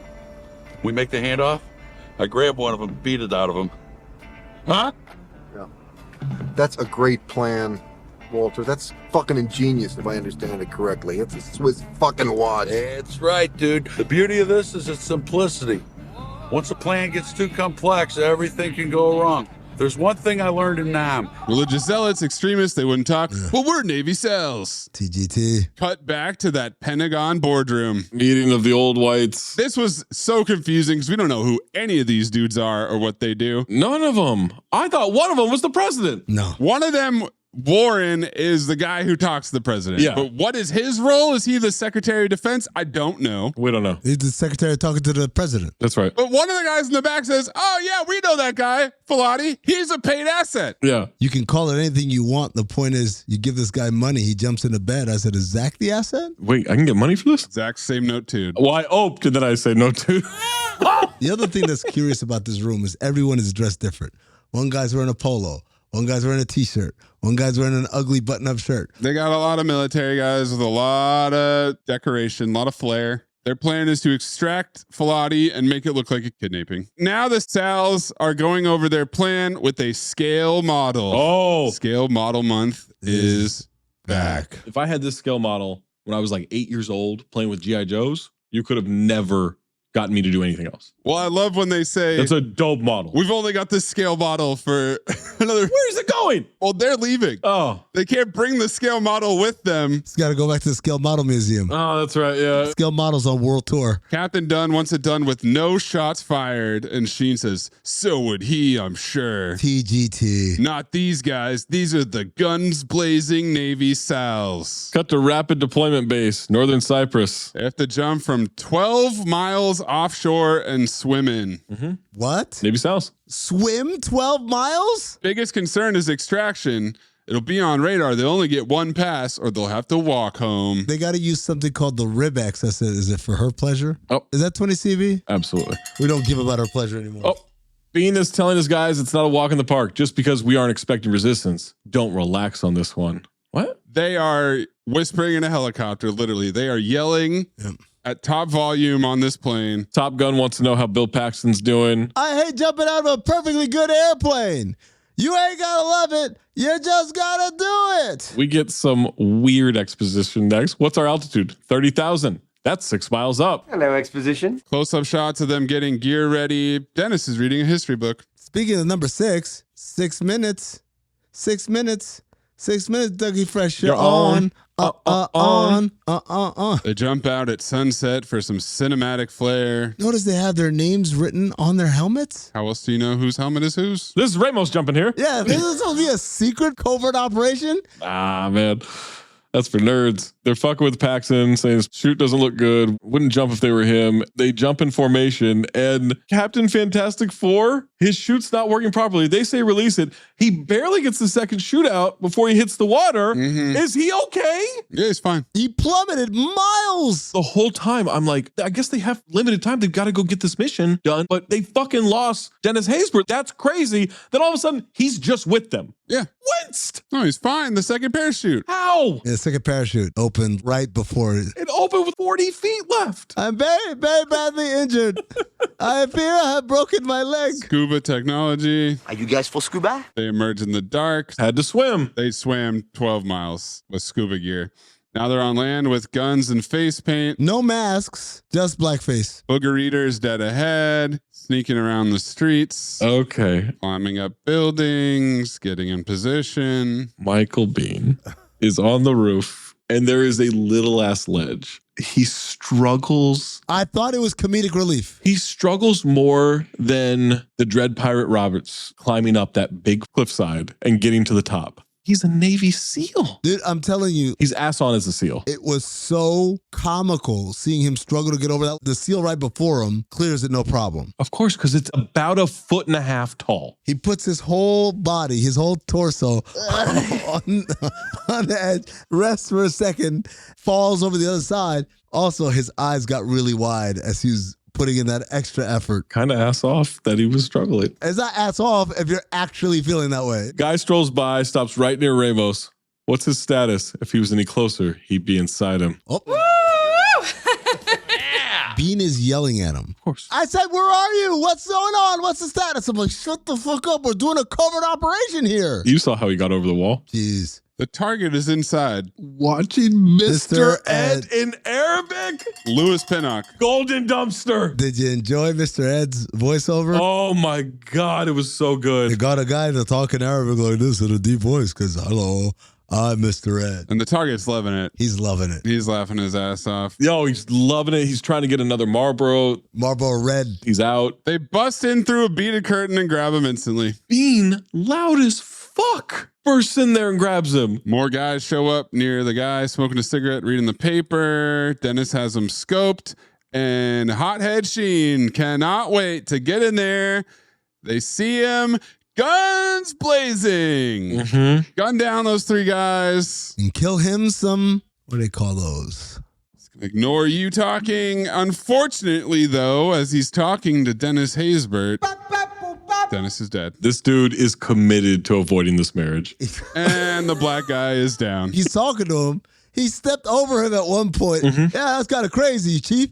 We make the handoff, I grab one of them, beat it out of him. Huh? Yeah. That's a great plan, Walter. That's fucking ingenious, if I understand it correctly. It's a Swiss fucking watch. That's right, dude. The beauty of this is its simplicity. Once a plan gets too complex, everything can go wrong. There's one thing I learned in Nam. Religious zealots, extremists, they wouldn't talk. Well, we're Navy SEALs. TGT. Cut back to that Pentagon boardroom. Meeting of the old whites. This was so confusing because we don't know who any of these dudes are or what they do. None of them. I thought one of them was the president. No. One of them, Warren, is the guy who talks to the president. Yeah. But what is his role? Is he the Secretary of Defense? I don't know. We don't know. He's the secretary talking to the president. That's right. But one of the guys in the back says, oh, yeah, we know that guy, Faladi. He's a paid asset. Yeah. You can call it anything you want. The point is, you give this guy money, he jumps into bed. I said, is Zach the asset? Wait, I can get money for this? Zach, same note, too. Well, I oped, and then I say no, too. The other thing that's curious about this room is everyone is dressed different. One guy's wearing a polo. One guy's wearing a t-shirt. One guy's wearing an ugly button-up shirt. They got a lot of military guys with a lot of decoration, a lot of flair. Their plan is to extract Faladi and make it look like a kidnapping. Now the SALs are going over their plan with a scale model. Oh. Scale model month is back. If I had this scale model when I was like 8 years old playing with G.I. Joes, you could have never gotten me to do anything else. Well, I love when they say it's a dope model. We've only got this scale model for another. Where's it going? Well, they're leaving. Oh, they can't bring the scale model with them. It's got to go back to the Scale Model Museum. Oh, that's right. Yeah. Scale Models on world tour. Captain Dunn wants it done with no shots fired. And Sheen says, so would he, I'm sure. TGT. Not these guys. These are the guns blazing Navy SALs. Cut to rapid deployment base, Northern Cyprus. They have to jump from 12 miles offshore and swim in. Mm-hmm. What? Navy SALs. Swim 12 miles? Biggest concern is extraction. It'll be on radar. They'll only get one pass or they'll have to walk home. They got to use something called the Ribex. I said, is it for her pleasure? Oh. Is that 20 CV? Absolutely. We don't give about our pleasure anymore. Oh. Bean is telling us guys it's not a walk in the park just because we aren't expecting resistance. Don't relax on this one. What? They are whispering in a helicopter, literally. They are yelling at top volume on this plane. Top Gun wants to know how Bill Paxton's doing. I hate jumping out of a perfectly good airplane. You ain't gotta love it. You just gotta do it. We get some weird exposition next. What's our altitude? 30,000. That's 6 miles up. Hello, exposition. Close-up shots of them getting gear ready. Dennis is reading a history book. Speaking of number 6, 6 minutes. 6 minutes. 6 minutes, Dougie Fresh. You're on. They jump out at sunset for some cinematic flair. Notice they have their names written on their helmets. How else do you know whose helmet is whose? This is Ramos jumping here. Yeah, this is supposed to be a secret covert operation. Ah, man. That's for nerds. They're fucking with Paxton, saying his shoot doesn't look good. Wouldn't jump if they were him. They jump in formation, and Captain Fantastic Four, his shoot's not working properly. They say release it. He barely gets the second shoot out before he hits the water. Is he okay? Yeah, he's fine. He plummeted miles. The whole time, I'm like, I guess they have limited time. They've got to go get this mission done, but they fucking lost Dennis Haysbert. That's crazy. Then all of a sudden, he's just with them. Yeah. Winced. No, he's fine. The second parachute. How? Yeah, the second parachute opened right before it opened with 40 feet left. I'm very, very badly injured. I fear I have broken my leg. Scuba technology. Are you guys full scuba? They emerge in the dark. Had to swim. They swam 12 miles with scuba gear. Now they're on land with guns and face paint. No masks, just blackface. Booger eaters dead ahead, sneaking around the streets. Okay. Climbing up buildings, getting in position. Michael Biehn is on the roof, and there is a little ass ledge. He struggles. I thought it was comedic relief. He struggles more than the Dread Pirate Roberts climbing up that big cliffside and getting to the top. He's a Navy SEAL. Dude, I'm telling you. He's ass on as a SEAL. It was so comical seeing him struggle to get over that. The SEAL right before him clears it no problem. Of course, because it's about 1.5 feet tall. He puts his whole body, his whole torso on the edge, rests for a second, falls over the other side. Also, his eyes got really wide as he was putting in that extra effort. Kind of ass off that he was struggling. It's not ass off if you're actually feeling that way. Guy strolls by, stops right near Ramos. What's his status? If he was any closer, he'd be inside him. Oh. Bean is yelling at him. Of course. I said, where are you? What's going on? What's the status? I'm like, shut the fuck up. We're doing a covert operation here. You saw how he got over the wall. Jeez. The target is inside. Watching Mr. Ed in Arabic. Louis Pinnock. Golden Dumpster. Did you enjoy Mr. Ed's voiceover? Oh my God, it was so good. They got a guy to talk in Arabic like this in a deep voice because, hello, I'm Mr. Ed. And the target's loving it. He's loving it. He's laughing his ass off. Yo, he's loving it. He's trying to get another Marlboro. Marlboro Red. He's out. They bust in through a beaded curtain and grab him instantly. Bean, loud as fuck, bursts in there and grabs him. More guys show up near the guy smoking a cigarette, reading the paper. Dennis has him scoped, and Hothead Sheen cannot wait to get in there. They see him, guns blazing. Gun down those 3 guys. And kill him some, what do they call those? Ignore you talking. Unfortunately, though, as he's talking to Dennis Haysbert, Dennis is dead. This dude is committed to avoiding this marriage. And the black guy is down. He's talking to him. He stepped over him at one point. Yeah, that's kind of crazy, Chief.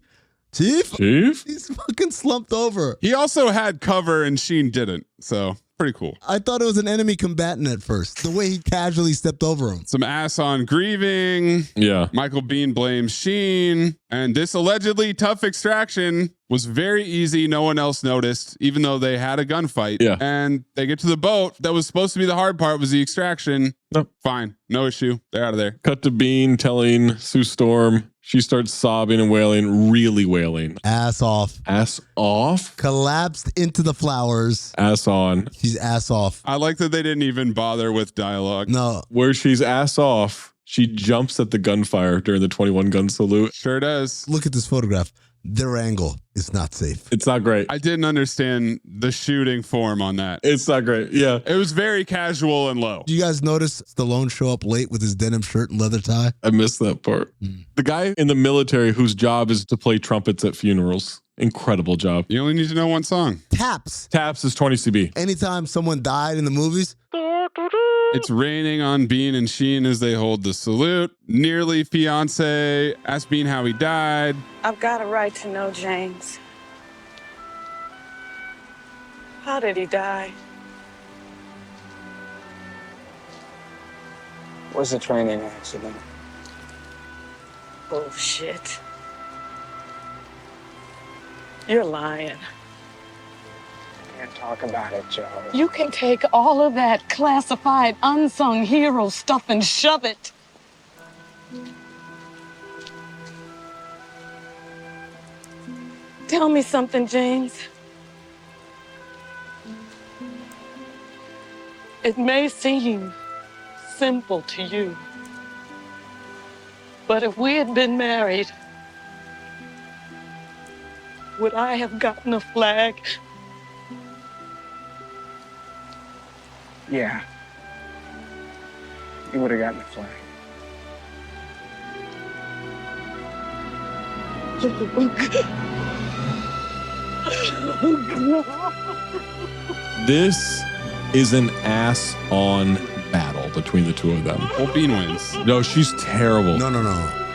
Chief? He's fucking slumped over. He also had cover and Sheen didn't. So pretty cool. I thought it was an enemy combatant at first. The way he casually stepped over him. Some ass on grieving. Yeah. Michael Biehn blames Sheen. And this allegedly tough extraction was very easy. No one else noticed, even though they had a gunfight. Yeah. And they get to the boat. That was supposed to be the hard part, was the extraction. Nope. Fine. No issue. They're out of there. Cut to Bean telling Sue Storm. She starts sobbing and wailing, really wailing. Ass off. Ass off? Collapsed into the flowers. Ass on. She's ass off. I like that they didn't even bother with dialogue. No. Where she's ass off, she jumps at the gunfire during the 21 gun salute. Sure does. Look at this photograph. Their angle is not safe. It's not great. I didn't understand the shooting form on that. It's not great. Yeah. It was very casual and low. Do you guys notice Stallone show up late with his denim shirt and leather tie? I missed that part. The guy in the military whose job is to play trumpets at funerals. Incredible job. You only need to know one song. Taps. Taps is 20 CB. Anytime someone died in the movies, It's raining on Bean and Sheen as they hold the salute. Nearly fiance asks Bean how he died. I've got a right to know, James. How did he die? It was a training accident. Bullshit. You're lying. Can't talk about it, Joe. You can take all of that classified, unsung hero stuff and shove it. Tell me something, James. It may seem simple to you, but if we had been married, would I have gotten a flag? Yeah. You would have gotten the flag. This is an ass-on battle between the two of them. Well, Bean wins. No, she's terrible. No.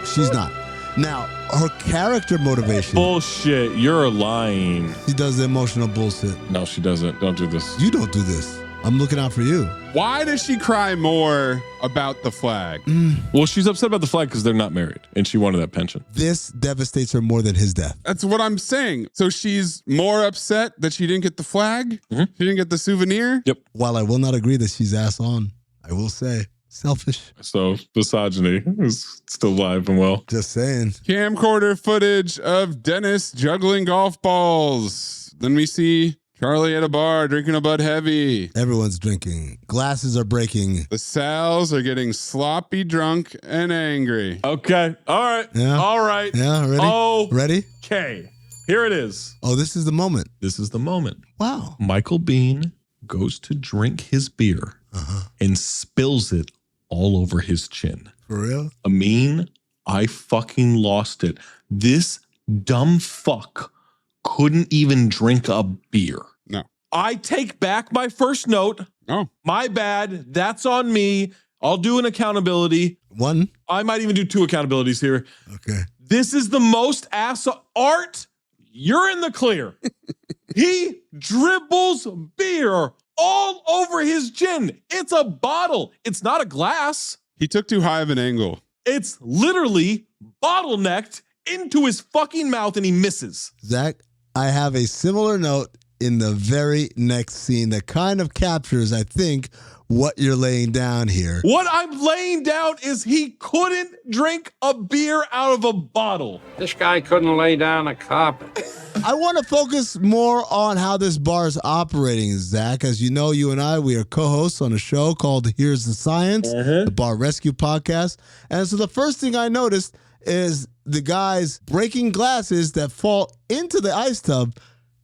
She's not. Now, her character motivation. Bullshit. You're lying. She does the emotional bullshit. No, she doesn't. Don't do this. You don't do this. I'm looking out for you. Why does she cry more about the flag? Well, she's upset about the flag because they're not married, and she wanted that pension. This devastates her more than his death. That's what I'm saying. So she's more upset that she didn't get the flag? Mm-hmm. She didn't get the souvenir? Yep. While I will not agree that she's ass on, I will say selfish. So misogyny is still alive and well. Just saying. Camcorder footage of Dennis juggling golf balls. Then we see Charlie at a bar drinking a Bud Heavy. Everyone's drinking. Glasses are breaking. The Sals are getting sloppy drunk and angry. Okay. All right. Yeah. All right. Yeah, ready? Oh. Ready? Okay. Here it is. Oh, this is the moment. This is the moment. Wow. Michael Bean goes to drink his beer and spills it all over his chin. For real? Amin, I fucking lost it. This dumb fuck couldn't even drink a beer. No. I take back my first note. Oh. My bad. That's on me. I'll do an accountability. One. I might even do two accountabilities here. Okay. This is the most ass art. You're in the clear. He dribbles beer all over his chin. It's a bottle. It's not a glass. He took too high of an angle. It's literally bottlenecked into his fucking mouth and he misses. Zach, I have a similar note in the very next scene that kind of captures, I think, what you're laying down here. What I'm laying down is he couldn't drink a beer out of a bottle. This guy couldn't lay down a carpet. I want to focus more on how this bar is operating, Zach. As you know, you and I, we are co-hosts on a show called Here's the Science, the Bar Rescue Podcast. And so the first thing I noticed is the guys breaking glasses that fall into the ice tub.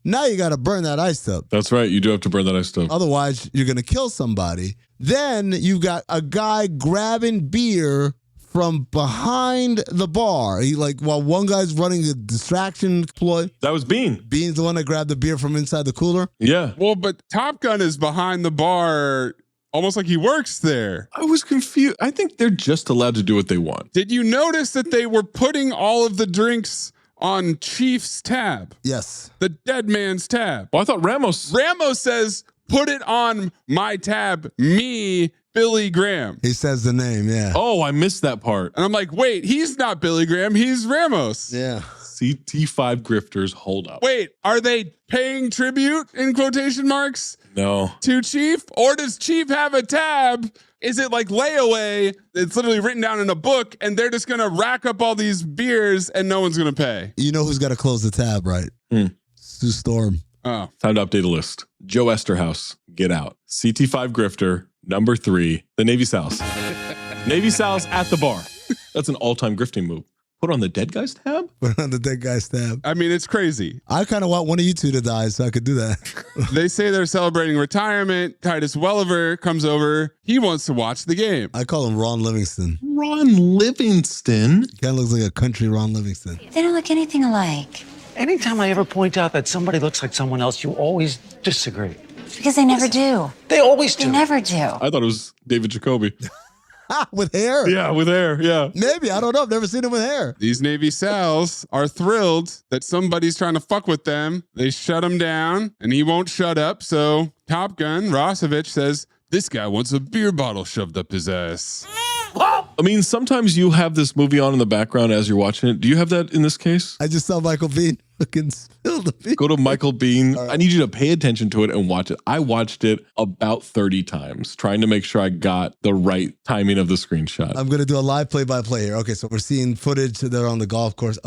Now you got to burn that ice tub. That's right. You do have to burn that ice tub. Otherwise, you're going to kill somebody. Then you got a guy grabbing beer from behind the bar. While one guy's running a distraction ploy. That was Bean. Bean's the one that grabbed the beer from inside the cooler. Yeah. Well, but Top Gun is behind the bar almost like he works there. I was confused. I think they're just allowed to do what they want. Did you notice that they were putting all of the drinks on Chief's tab? Yes. The dead man's tab. Well, I thought Ramos says, put it on my tab, me, Billy Graham. He says the name, yeah. Oh, I missed that part. And I'm like, wait, he's not Billy Graham, he's Ramos. Yeah. CT5 grifters, hold up. Wait, are they paying tribute in quotation marks? No. To Chief? Or does Chief have a tab? Is it like layaway? It's literally written down in a book and they're just going to rack up all these beers and no one's going to pay. You know who's got to close the tab, right? Sue Storm. Oh. Time to update a list. Joe Esterhaus, get out. CT5 grifter, number 3, the Navy Sows. Navy Sows at the bar. That's an all-time grifting move. Put on the dead guy's tab? Put on the dead guy's tab. I mean, it's crazy. I kind of want one of you two to die so I could do that. They say they're celebrating retirement. Titus Welliver comes over. He wants to watch the game. I call him Ron Livingston. Ron Livingston? He kind of looks like a country Ron Livingston. They don't look anything alike. Anytime I ever point out that somebody looks like someone else, you always disagree. Because they never do. They always do. They never do. I thought it was David Jacoby. With hair? Yeah, with hair, yeah. Maybe, I don't know. I've never seen him with hair. These Navy Sals are thrilled that somebody's trying to fuck with them. They shut him down, and he won't shut up. So Top Gun, Rosevich, says, this guy wants a beer bottle shoved up his ass. I mean, sometimes you have this movie on in the background as you're watching it. Do you have that in this case? I just saw Michael Biehn fucking spill the beer. Go to Michael Biehn. I need you to pay attention to it and watch it. I watched it about 30 times, trying to make sure I got the right timing of the screenshot. I'm going to do a live play-by-play here. Okay, so we're seeing footage. They're on the golf course.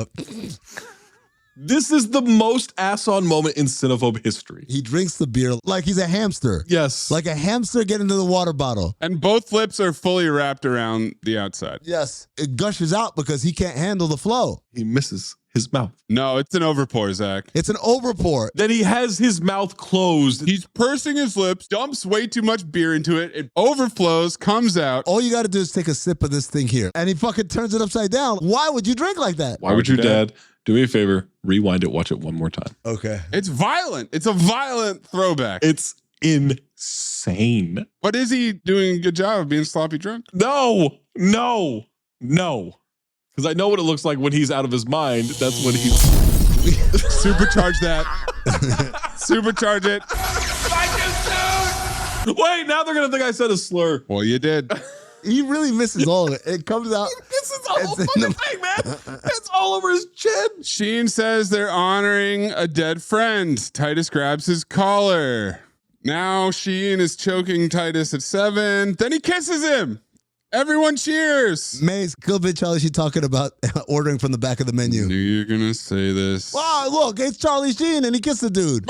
This is the most ass-on moment in Cinephobe history. He drinks the beer like he's a hamster. Yes. Like a hamster getting into the water bottle. And both lips are fully wrapped around the outside. Yes. It gushes out because he can't handle the flow. He misses his mouth. No, it's an overpour, Zach. It's an overpour. Then he has his mouth closed. He's pursing his lips, dumps way too much beer into it. It overflows, comes out. All you got to do is take a sip of this thing here. And he fucking turns it upside down. Why would you drink like that? Why would your dad? Do me a favor, rewind it, watch it one more time. Okay. It's violent. It's a violent throwback. It's insane. But is he doing a good job of being sloppy drunk? No. Because I know what it looks like when he's out of his mind. That's when he's... Supercharge that. Supercharge it. Wait, now they're going to think I said a slur. Well, you did. He really misses all of it. It comes out. This is the whole fucking thing, man. It's all over his chin. Sheen says they're honoring a dead friend. Titus grabs his collar. Now Sheen is choking Titus at 7. Then he kisses him. Everyone cheers. Mayes, good bit Charlie Sheen talking about ordering from the back of the menu. Knew you were going to say this. Wow, look, it's Charlie Sheen and he kissed the dude.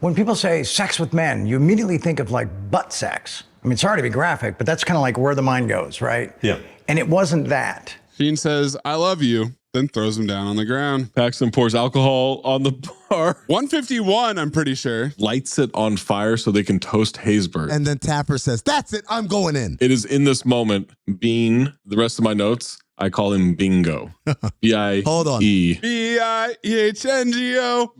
When people say sex with men, you immediately think of like butt sex. I mean, sorry to be graphic, but that's kind of like where the mind goes, right? Yeah. And it wasn't that. Sheen says, I love you, then throws him down on the ground. Paxton pours alcohol on the bar. 151, I'm pretty sure. Lights it on fire so they can toast Haysbert. And then Tapper says, that's it, I'm going in. It is in this moment, Bean, the rest of my notes, I call him Bingo. B-I-E. Hold on. B-I-E-H-N-G-O.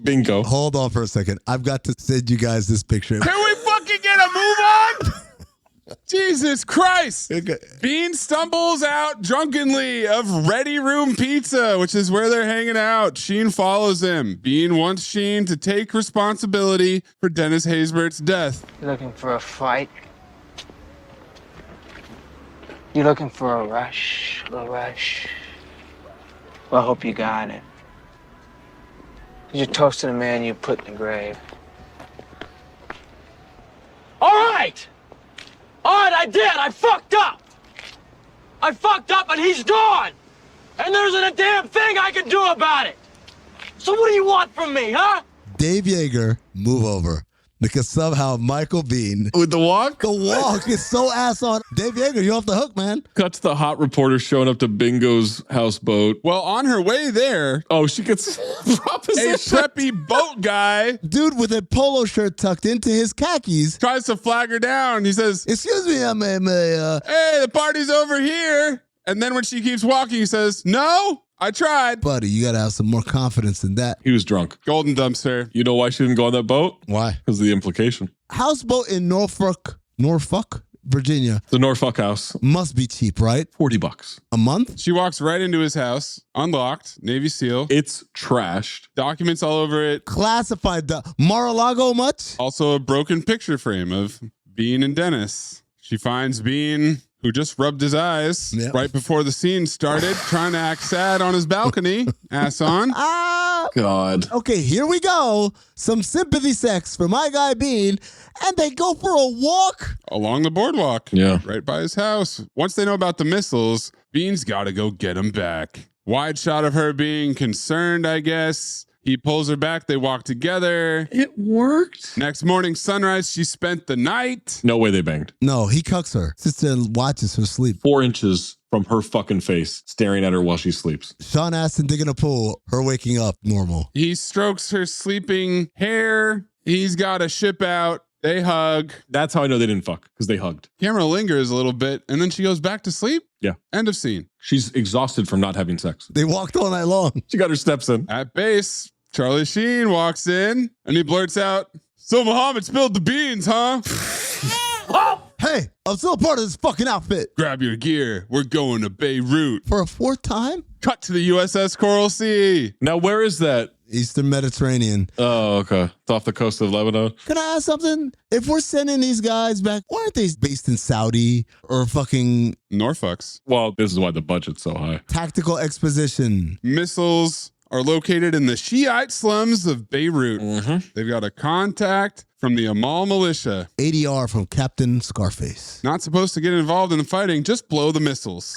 Bingo. Hold on for a second. I've got to send you guys this picture. Can we fucking get a move on? Jesus Christ. Bean stumbles out drunkenly of Ready Room Pizza, which is where they're hanging out. Sheen follows him. Bean wants Sheen to take responsibility for Dennis Haysbert's death. You looking for a fight? You looking for a rush? A rush? Well, I hope you got it. You're toasting a man you put in the grave. All right, I did. I fucked up. And he's gone. And there isn't a damn thing I can do about it. So what do you want from me, huh? Dave Yeager, move over. Because somehow Michael Biehn... With the walk? The walk is so ass on. Dave Yeager, you're off the hook, man. Cuts the hot reporter showing up to Bingo's houseboat. Well, on her way there... Oh, she gets proposition. A preppy boat guy... Dude with a polo shirt tucked into his khakis... tries to flag her down. He says... Excuse me, I'm hey, the party's over here. And then when she keeps walking, he says, no, I tried. Buddy, you got to have some more confidence than that. He was drunk. Golden dumpster. You know why she didn't go on that boat? Why? Because of the implication. Houseboat in Norfolk, Virginia. The Norfolk house. Must be cheap, right? $40 a month. She walks right into his house, unlocked, Navy SEAL. It's trashed. Documents all over it. Classified. Mar-a-Lago much? Also a broken picture frame of Bean and Dennis. She finds Bean, who just rubbed his eyes right before the scene started, trying to act sad on his balcony. Ass on. God. Okay, here we go. Some sympathy sex for my guy Bean, and they go for a walk along the boardwalk. Yeah. Right by his house. Once they know about the missiles, Bean's got to go get him back. Wide shot of her being concerned, I guess. He pulls her back. They walk together. It worked. Next morning, sunrise, she spent the night. No way they banged. No, he cucks her. Sits there and watches her sleep. 4 inches from her fucking face, staring at her while she sleeps. Sean Astin digging a pool, her waking up normal. He strokes her sleeping hair. He's got a ship out. They hug. That's how I know they didn't fuck, because they hugged. Camera lingers a little bit, and then she goes back to sleep. Yeah. End of scene. She's exhausted from not having sex. They walked all night long. She got her steps in. At base, Charlie Sheen walks in, and he blurts out, So Muhammad spilled the beans, huh? Hey, I'm still a part of this fucking outfit. Grab your gear. We're going to Beirut. For a fourth time? Cut to the USS Coral Sea. Now, where is that? Eastern Mediterranean. Oh, okay. It's off the coast of Lebanon. Can I ask something? If we're sending these guys back, why aren't they based in Saudi or fucking Norfolk's? Well, this is why the budget's so high. Tactical exposition? Missiles are located in the Shiite slums of Beirut. They've got a contact from the Amal militia. ADR from Captain Scarface. Not supposed to get involved in the fighting, just blow the missiles.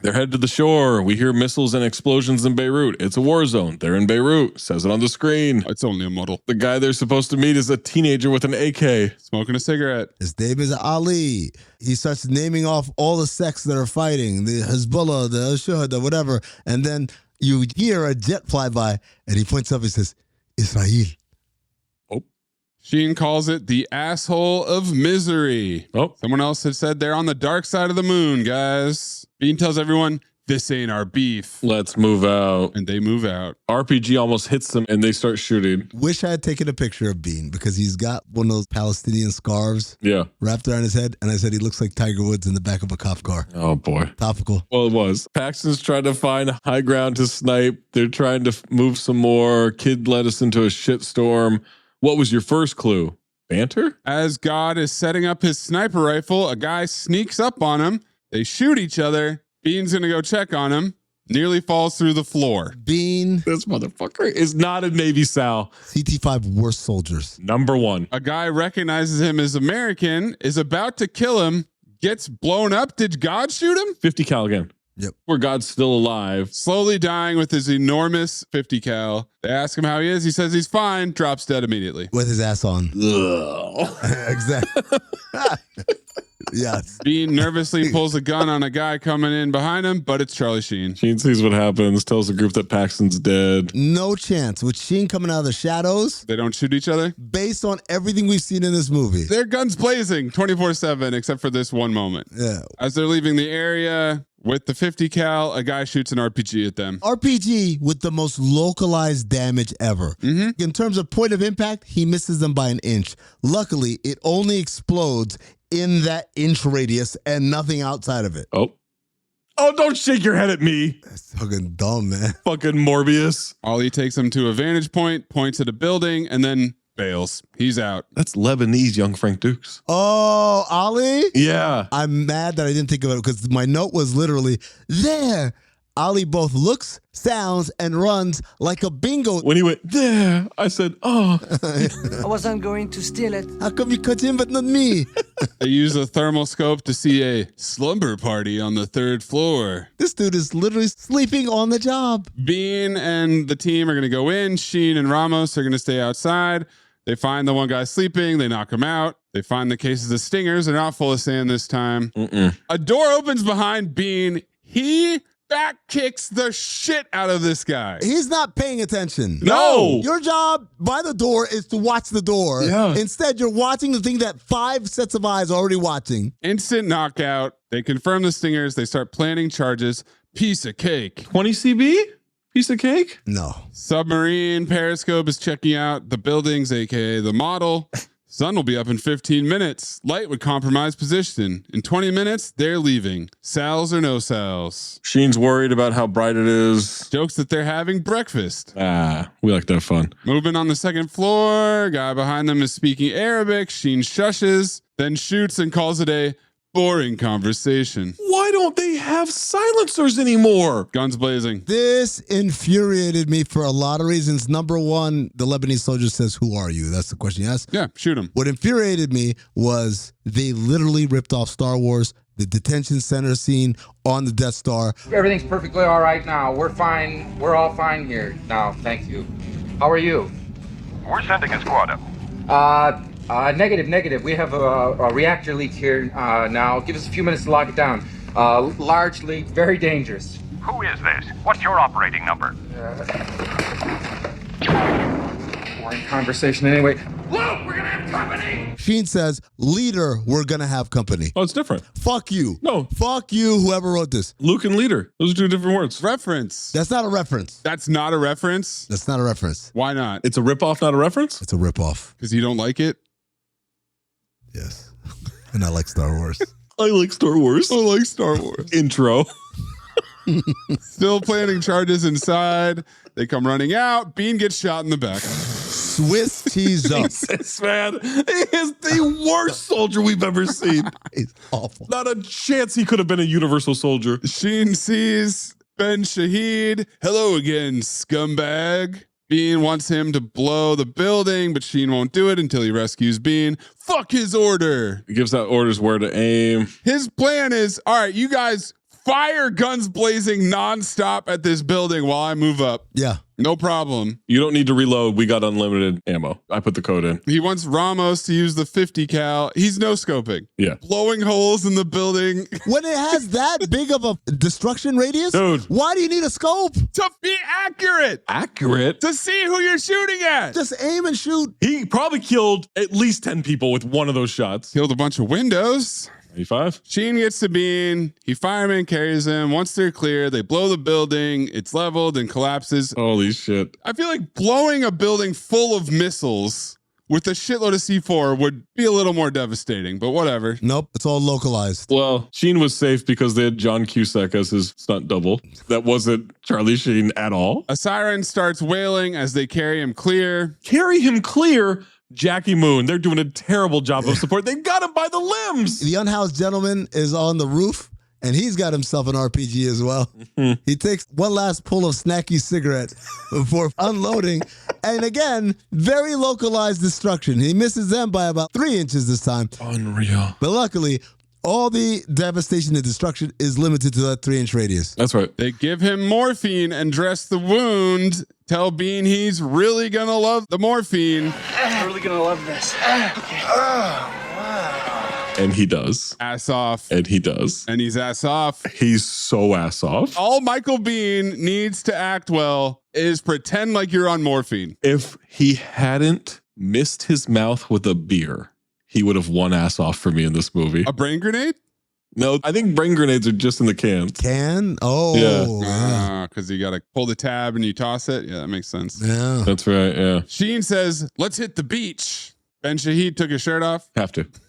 They're headed to the shore. We hear missiles and explosions in Beirut. It's a war zone. They're in Beirut. Says it on the screen. It's only a model. The guy they're supposed to meet is a teenager with an AK. Smoking a cigarette. His name is Ali. He starts naming off all the sects that are fighting. The Hezbollah, the Shuhada, whatever. And then you hear a jet fly by, and he points up and says, Israel. Oh. Sheen calls it the asshole of misery. Oh. Someone else had said they're on the dark side of the moon, guys. Bean tells everyone, this ain't our beef. Let's move out. And they move out. RPG almost hits them, and they start shooting. Wish I had taken a picture of Bean because he's got one of those Palestinian scarves wrapped around his head. And I said he looks like Tiger Woods in the back of a cop car. Oh, boy. Topical. Well, it was. Paxton's trying to find high ground to snipe. They're trying to move some more. Kid led us into a shitstorm. What was your first clue? Banter? As God is setting up his sniper rifle, a guy sneaks up on him. They shoot each other. Bean's going to go check on him. Nearly falls through the floor. Bean. This motherfucker is not a Navy Sal. CT5 worst soldiers. Number one. A guy recognizes him as American, is about to kill him, gets blown up. Did God shoot him? 50 cal again. Yep. Where God's still alive. Slowly dying with his enormous 50 cal. They ask him how he is. He says he's fine. Drops dead immediately. With his ass on. Exactly. Yes. Bean nervously pulls a gun on a guy coming in behind him, but it's Charlie Sheen. Sheen sees what happens, tells the group that Paxton's dead. No chance. With Sheen coming out of the shadows. They don't shoot each other? Based on everything we've seen in this movie. Their guns blazing 24/7, except for this one moment. Yeah. As they're leaving the area with the 50 cal, a guy shoots an RPG at them. RPG with the most localized damage ever. In terms of point of impact, he misses them by an inch. Luckily, it only explodes in that inch radius and nothing outside of it. Oh, don't shake your head at me. That's fucking dumb, man. Fucking Morbius. Ollie takes him to a vantage point, points at a building, and then bails. He's out. That's Lebanese young Frank Dukes. Oh, Ollie? Yeah. I'm mad that I didn't think of it because my note was literally there. Ollie both looks, sounds, and runs like a bingo. When he went there, I said, oh. I wasn't going to steal it. How come you cut him but not me? They use a thermal scope to see a slumber party on the 3rd floor. This dude is literally sleeping on the job. Bean and the team are going to go in. Sheen and Ramos are going to stay outside. They find the one guy sleeping. They knock him out. They find the cases of stingers. They're not full of sand this time. A door opens behind Bean. He back kicks the shit out of this guy. He's not paying attention. No. Your job by the door is to watch the door. Yeah. Instead, you're watching the thing that 5 sets of eyes are already watching. Instant knockout. They confirm the stingers. They start planning charges. Piece of cake. 20 CB? Piece of cake? No. Submarine Periscope is checking out the buildings, aka the model. Sun will be up in 15 minutes. Light would compromise position. In 20 minutes, they're leaving. Sals or no sals. Sheen's worried about how bright it is. Jokes that they're having breakfast. We like to have fun. Moving on the 2nd floor. Guy behind them is speaking Arabic. Sheen shushes, then shoots and calls it a boring conversation. Why don't they have silencers anymore? Guns blazing. This infuriated me for a lot of reasons. Number one, the Lebanese soldier says, "Who are you?" That's the question he asked. Yeah, shoot him. What infuriated me was they literally ripped off Star Wars, the detention center scene on the Death Star. Everything's perfectly all right now. We're fine. We're all fine here now. Thank you. How are you? We're sending a squad up. Negative. We have a reactor leak here now. Give us a few minutes to lock it down. Large leak, very dangerous. Who is this? What's your operating number? We're in conversation anyway. Look, we're gonna have company. Sheen says, leader, we're going to have company. Oh, it's different. Fuck you. No. Fuck you, whoever wrote this. Luke and leader. Those are two different words. Reference. That's not a reference. That's not a reference? That's not a reference. Why not? It's a ripoff, not a reference? It's a ripoff. Because you don't like it? Yes. And I like Star Wars. I like Star Wars. I like Star Wars. Intro. Still planning charges inside. They come running out. Bean gets shot in the back. Swiss cheese up. This man is the worst soldier we've ever seen. He's awful. Not a chance he could have been a universal soldier. Sheen sees Ben Shahid. Hello again, scumbag. Bean wants him to blow the building, but Sheen won't do it until he rescues Bean. Fuck his order. He gives out orders where to aim. His plan is, all right, you guys fire guns blazing nonstop at this building while I move up. Yeah. No problem. You don't need to reload. We got unlimited ammo. I put the code in. He wants Ramos to use the 50 cal. He's no scoping. Yeah. Blowing holes in the building. When it has that big of a destruction radius, dude, why do you need a scope? To be accurate. Accurate? To see who you're shooting at. Just aim and shoot. He probably killed at least 10 people with one of those shots. Killed a bunch of windows. 85. Sheen gets to Bean. He fireman carries him. Once they're clear, they blow the building. It's leveled and collapses. Holy shit. I feel like blowing a building full of missiles with a shitload of C4 would be a little more devastating, but whatever. Nope, it's all localized. Well, Sheen was safe because they had John Cusack as his stunt double. That wasn't Charlie Sheen at all. A siren starts wailing as they carry him clear. Carry him clear? Jackie Moon, they're doing a terrible job of support. They got him by the limbs. The unhoused gentleman is on the roof, and he's got himself an RPG as well. He takes one last pull of snacky cigarette before unloading. And again, very localized destruction. He misses them by about 3 inches this time. Unreal. But luckily, all the devastation and destruction is limited to that 3-inch radius. That's right. They give him morphine and dress the wound. Tell Bean he's really gonna love the morphine. I'm really gonna love this. Okay. And he does. Ass off. And he does. And he's ass off. He's so ass off. All Michael Bean needs to act well is pretend like you're on morphine. If he hadn't missed his mouth with a beer, he would have won ass off for me in this movie. A brain grenade? No, I think brain grenades are just in the cans. Can? Oh. Yeah. Because you got to pull the tab and you toss it. Yeah, that makes sense. Yeah. That's right, yeah. Sheen says, let's hit the beach. Ben Shahid took his shirt off. Have to. It's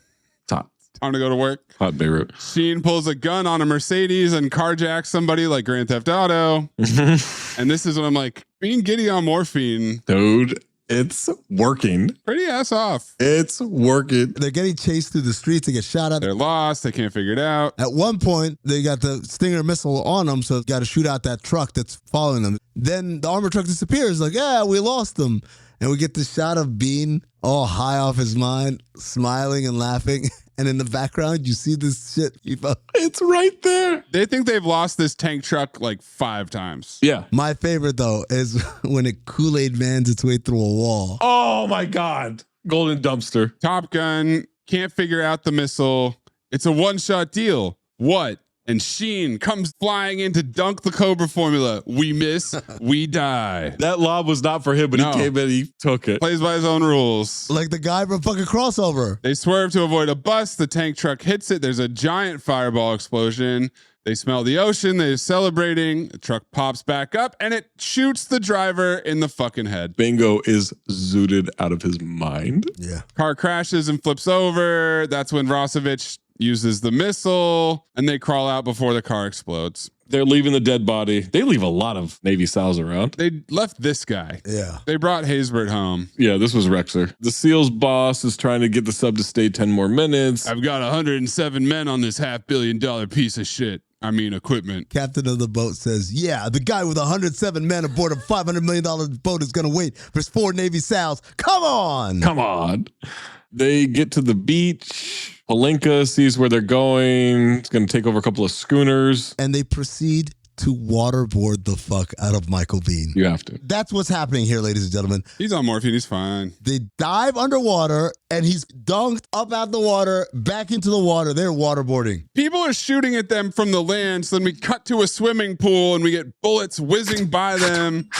hot. Time to go to work. Hot Beirut. Sheen pulls a gun on a Mercedes and carjacks somebody like Grand Theft Auto. And this is when I'm like, being giddy on morphine. Dude, it's working. Pretty ass off. It's working. They're getting chased through the streets. They get shot at. They're lost. They can't figure it out. At one point, they got the Stinger missile on them, so got to shoot out that truck that's following them. Then the armored truck disappears. Like, yeah, we lost them. And we get the shot of Bean all high off his mind, smiling and laughing. And in the background, you see this shit. It's right there. They think they've lost this tank truck like 5 times. Yeah. My favorite, though, is when it Kool-Aid mans its way through a wall. Oh, my God. Golden dumpster. Top Gun can't figure out the missile. It's a one-shot deal. What? And Sheen comes flying in to dunk the Cobra formula. We miss, we die. That lob was not for him, but he came in, he took it. Plays by his own rules. Like the guy from fucking Crossover. They swerve to avoid a bus. The tank truck hits it. There's a giant fireball explosion. They smell the ocean. They're celebrating. The truck pops back up and it shoots the driver in the fucking head. Bingo is zooted out of his mind. Yeah. Car crashes and flips over. That's when Rosevich uses the missile and they crawl out before the car explodes. They're leaving the dead body. They leave a lot of Navy SEALs around. They left this guy. Yeah. They brought Haysbert home. Yeah, this was Rexer. The SEALs boss is trying to get the sub to stay 10 more minutes. I've got 107 men on this $500 million piece of shit. I mean, equipment. Captain of the boat says, yeah, the guy with 107 men aboard a $500 million boat is going to wait for his 4 Navy SEALs. Come on. Come on. They get to the beach. Palenka sees where they're going. It's going to take over a couple of schooners. And they proceed to waterboard the fuck out of Michael Bean. You have to. That's what's happening here, ladies and gentlemen. He's on morphine. He's fine. They dive underwater, and he's dunked up out the water, back into the water. They're waterboarding. People are shooting at them from the land, so then we cut to a swimming pool, and we get bullets whizzing by them.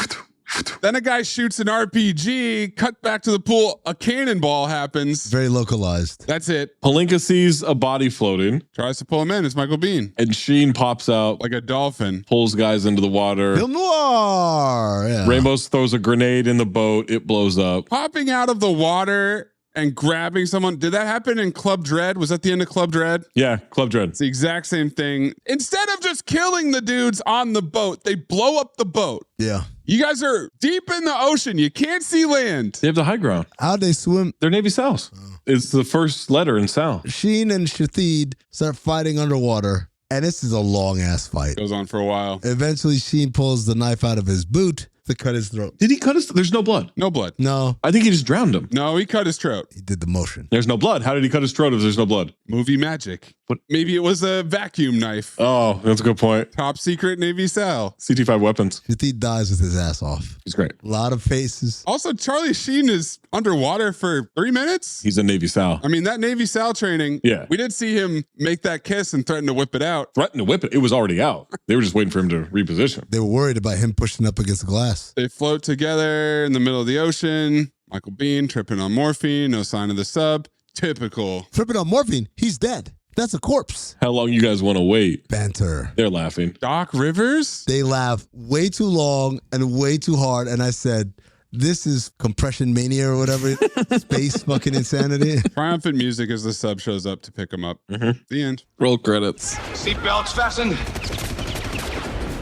Then a guy shoots an RPG, cut back to the pool, a cannonball happens. Very localized. That's it. Palinka sees a body floating. Tries to pull him in. It's Michael Biehn. And Sheen pops out. Like a dolphin. Pulls guys into the water. Film noir. Yeah. Ramos throws a grenade in the boat. It blows up. Popping out of the water and grabbing someone. Did that happen in Club Dread? Was that the end of Club Dread? Yeah, Club Dread. It's the exact same thing. Instead of just killing the dudes on the boat, they blow up the boat. Yeah. You guys are deep in the ocean. You can't see land. They have the high ground. How'd they swim? They're Navy SEALs. It's the first letter in SAL. Sheen and Shahid start fighting underwater, and this is a long-ass fight. Goes on for a while. Eventually, Sheen pulls the knife out of his boot to cut his throat. Did he cut his? There's no blood. No blood. No. I think he just drowned him. No, he cut his throat. He did the motion. There's no blood. How did he cut his throat if there's no blood? Movie magic. What? Maybe it was a vacuum knife. Oh, that's a good point. Top secret Navy SEAL. CT5 weapons. Shahid dies with his ass off. He's great. A lot of faces. Also, Charlie Sheen is underwater for 3 minutes. He's a Navy SEAL. I mean, that Navy SEAL training, Yeah. we did see him make that kiss and threaten to whip it out. Threatened to whip it. It was already out. They were just waiting for him to reposition. They were worried about him pushing up against the glass. They float together in the middle of the ocean. Michael Biehn tripping on morphine, no sign of the sub. Typical. Tripping on morphine, he's dead. That's a corpse. How long you guys want to wait? Banter. They're laughing. Doc Rivers? They laugh way too long and way too hard. And I said, this is compression mania or whatever. Space fucking insanity. Triumphant music as the sub shows up to pick him up. The end. Roll credits. Seatbelts fastened.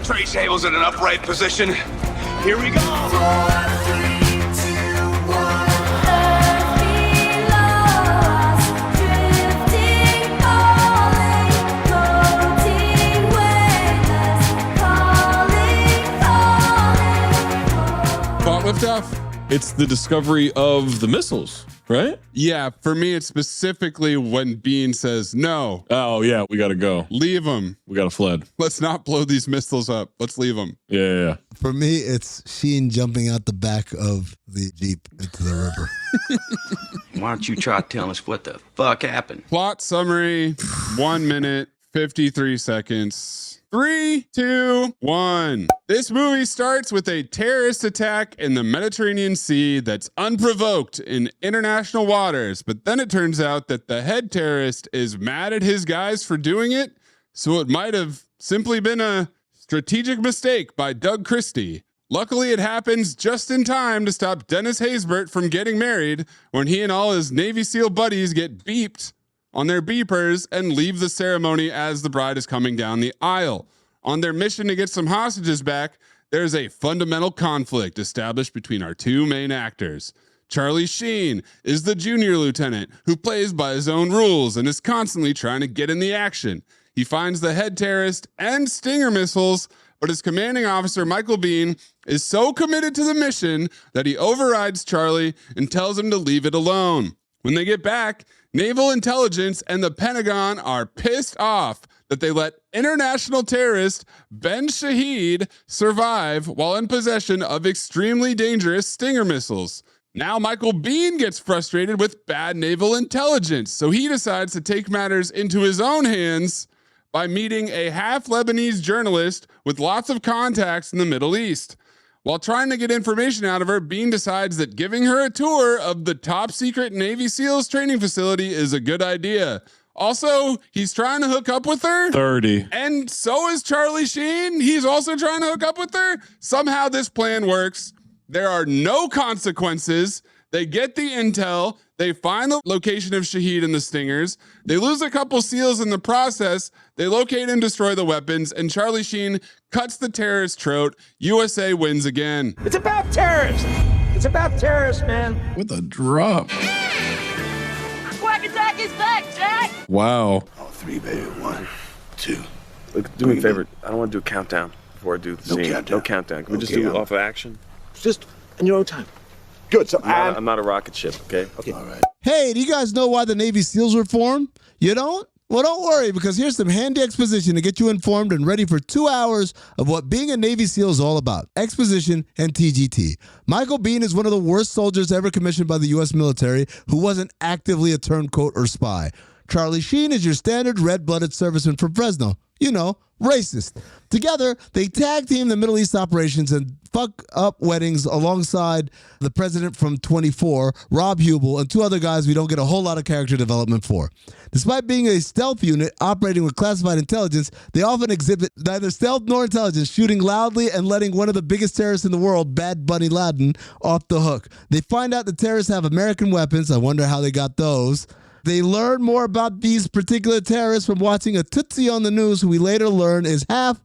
Tray tables in an upright position. Here we go. Liftoff? It's the discovery of the missiles, right? Yeah, for me, it's specifically when Biehn says, no. Oh, yeah, we got to go. Leave them. We got to fled. Let's not blow these missiles up. Let's leave them. Yeah. For me, it's Sheen jumping out the back of the Jeep into the river. Why don't you try telling us what the fuck happened? Plot summary, 1 minute, 53 seconds. 3, 2, 1. This movie starts with a terrorist attack in the Mediterranean Sea that's unprovoked in international waters, but then it turns out that the head terrorist is mad at his guys for doing it, so it might have simply been a strategic mistake by Doug Christie. Luckily, it happens just in time to stop Dennis Haysbert from getting married when he and all his Navy SEAL buddies get beeped on their beepers and leave the ceremony as the bride is coming down the aisle. On their mission to get some hostages back, there's a fundamental conflict established between our two main actors. Charlie Sheen is the junior lieutenant who plays by his own rules and is constantly trying to get in the action. He finds the head terrorist and Stinger missiles, but his commanding officer, Michael Biehn, is so committed to the mission that he overrides Charlie and tells him to leave it alone. When they get back, Naval Intelligence and the Pentagon are pissed off that they let international terrorist Ben Shahid survive while in possession of extremely dangerous Stinger missiles. Now Michael Biehn gets frustrated with bad naval intelligence, so he decides to take matters into his own hands by meeting a half-Lebanese journalist with lots of contacts in the Middle East. While trying to get information out of her, Biehn decides that giving her a tour of the top-secret Navy SEALs training facility is a good idea. Also, he's trying to hook up with her. 30. And so is Charlie Sheen. He's also trying to hook up with her. Somehow this plan works. There are no consequences. They get the intel. They find the location of Shahid and the Stingers. They lose a couple SEALs in the process. They locate and destroy the weapons. And Charlie Sheen cuts the terrorist's throat. USA wins again. It's about terrorists. It's about terrorists, man. With a drop. Quack Attack is back, Jack! Wow. Oh, 3, baby. 1, 2. Look, do me a favor. I don't want to do a countdown before I do the scene. No countdown. Can we just do it off of action? Just in your own time. Good. So I'm not a rocket ship, okay? Okay. All right. Hey, do you guys know why the Navy SEALs were formed? You don't? Well, don't worry, because here's some handy exposition to get you informed and ready for 2 hours of what being a Navy SEAL is all about. Exposition and TGT. Michael Biehn is one of the worst soldiers ever commissioned by the U.S. military who wasn't actively a turncoat or spy. Charlie Sheen is your standard red-blooded serviceman from Fresno. racist. Together, they tag team the Middle East operations and fuck up weddings alongside the president from 24, Rob Hubel, and two other guys we don't get a whole lot of character development for. Despite being a stealth unit operating with classified intelligence, they often exhibit neither stealth nor intelligence, shooting loudly and letting one of the biggest terrorists in the world, Bad Bunny Laden, off the hook. They find out the terrorists have American weapons. I wonder how they got those. They learn more about these particular terrorists from watching a Tootsie on the news, who we later learn is half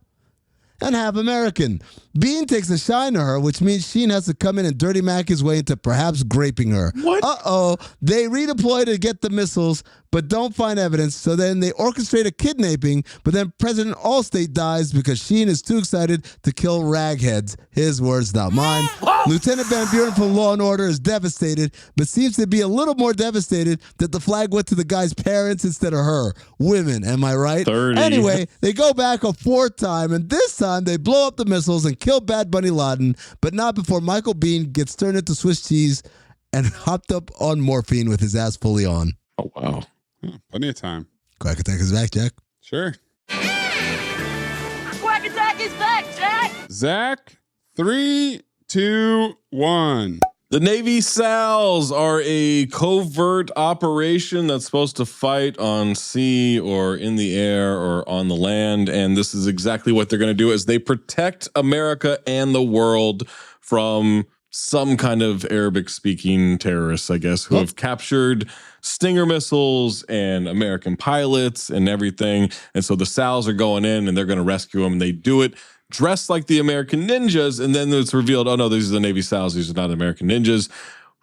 and half American. Bean takes a shine to her, which means Sheen has to come in and dirty Mac his way into perhaps graping her. What? Uh-oh. They redeploy to get the missiles, but don't find evidence. So then they orchestrate a kidnapping, but then President Allstate dies because Sheen is too excited to kill ragheads. His words, not mine. Lieutenant Van Buren from Law & Order is devastated, but seems to be a little more devastated that the flag went to the guy's parents instead of her. Women, am I right? 30. Anyway, they go back a fourth time, and this time they blow up the missiles and kill Bad Bunny Laden, but not before Michael Biehn gets turned into Swiss cheese and hopped up on morphine with his ass fully on. Oh, wow. Plenty of time. Quack Attack is back, Jack. Sure. Quack Attack is back, Jack! Zach, 3, 2, 1. The Navy SALs are a covert operation that's supposed to fight on sea or in the air or on the land. And this is exactly what they're going to do, is they protect America and the world from some kind of Arabic-speaking terrorists, I guess, who have captured Stinger missiles and American pilots and everything. And so the SALs are going in and they're going to rescue them. And they do it dressed like the American ninjas, and then it's revealed, oh no, these are the Navy SALs, these are not American ninjas.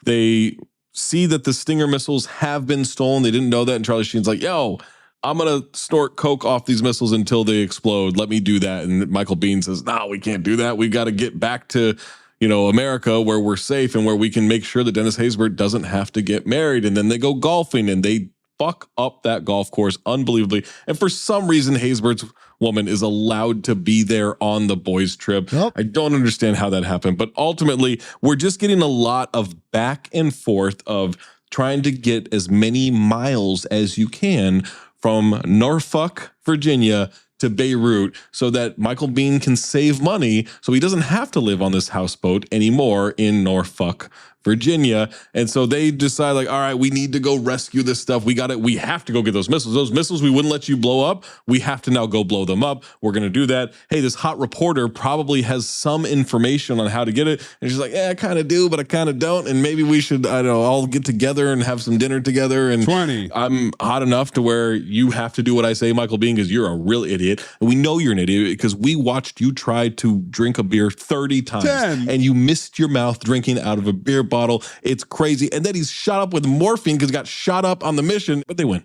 They see that the Stinger missiles have been stolen. They didn't know that, and Charlie Sheen's like, yo, I'm going to snort coke off these missiles until they explode. Let me do that. And Michael Biehn says, no, we can't do that. We got to get back to, America, where we're safe and where we can make sure that Dennis Haysbert doesn't have to get married. And then they go golfing, and they fuck up that golf course unbelievably. And for some reason, Haysbert's woman is allowed to be there on the boys' trip. Yep. I don't understand how that happened, but ultimately, we're just getting a lot of back and forth of trying to get as many miles as you can from Norfolk, Virginia to Beirut, so that Michael Biehn can save money so he doesn't have to live on this houseboat anymore in Norfolk, Virginia. And so they decide, like, all right, we need to go rescue this stuff. We have to go get those missiles. Those missiles we wouldn't let you blow up. We have to now go blow them up. We're going to do that. Hey, this hot reporter probably has some information on how to get it. And she's like, yeah, I kind of do, but I kind of don't. And maybe we should, I don't know, all get together and have some dinner together. And 20. I'm hot enough to where you have to do what I say, Michael Biehn, because you're a real idiot. And we know you're an idiot because we watched you try to drink a beer 30 times. 10. And you missed your mouth drinking out of a beer bottle. It's crazy. And then he's shot up with morphine because he got shot up on the mission, but they win.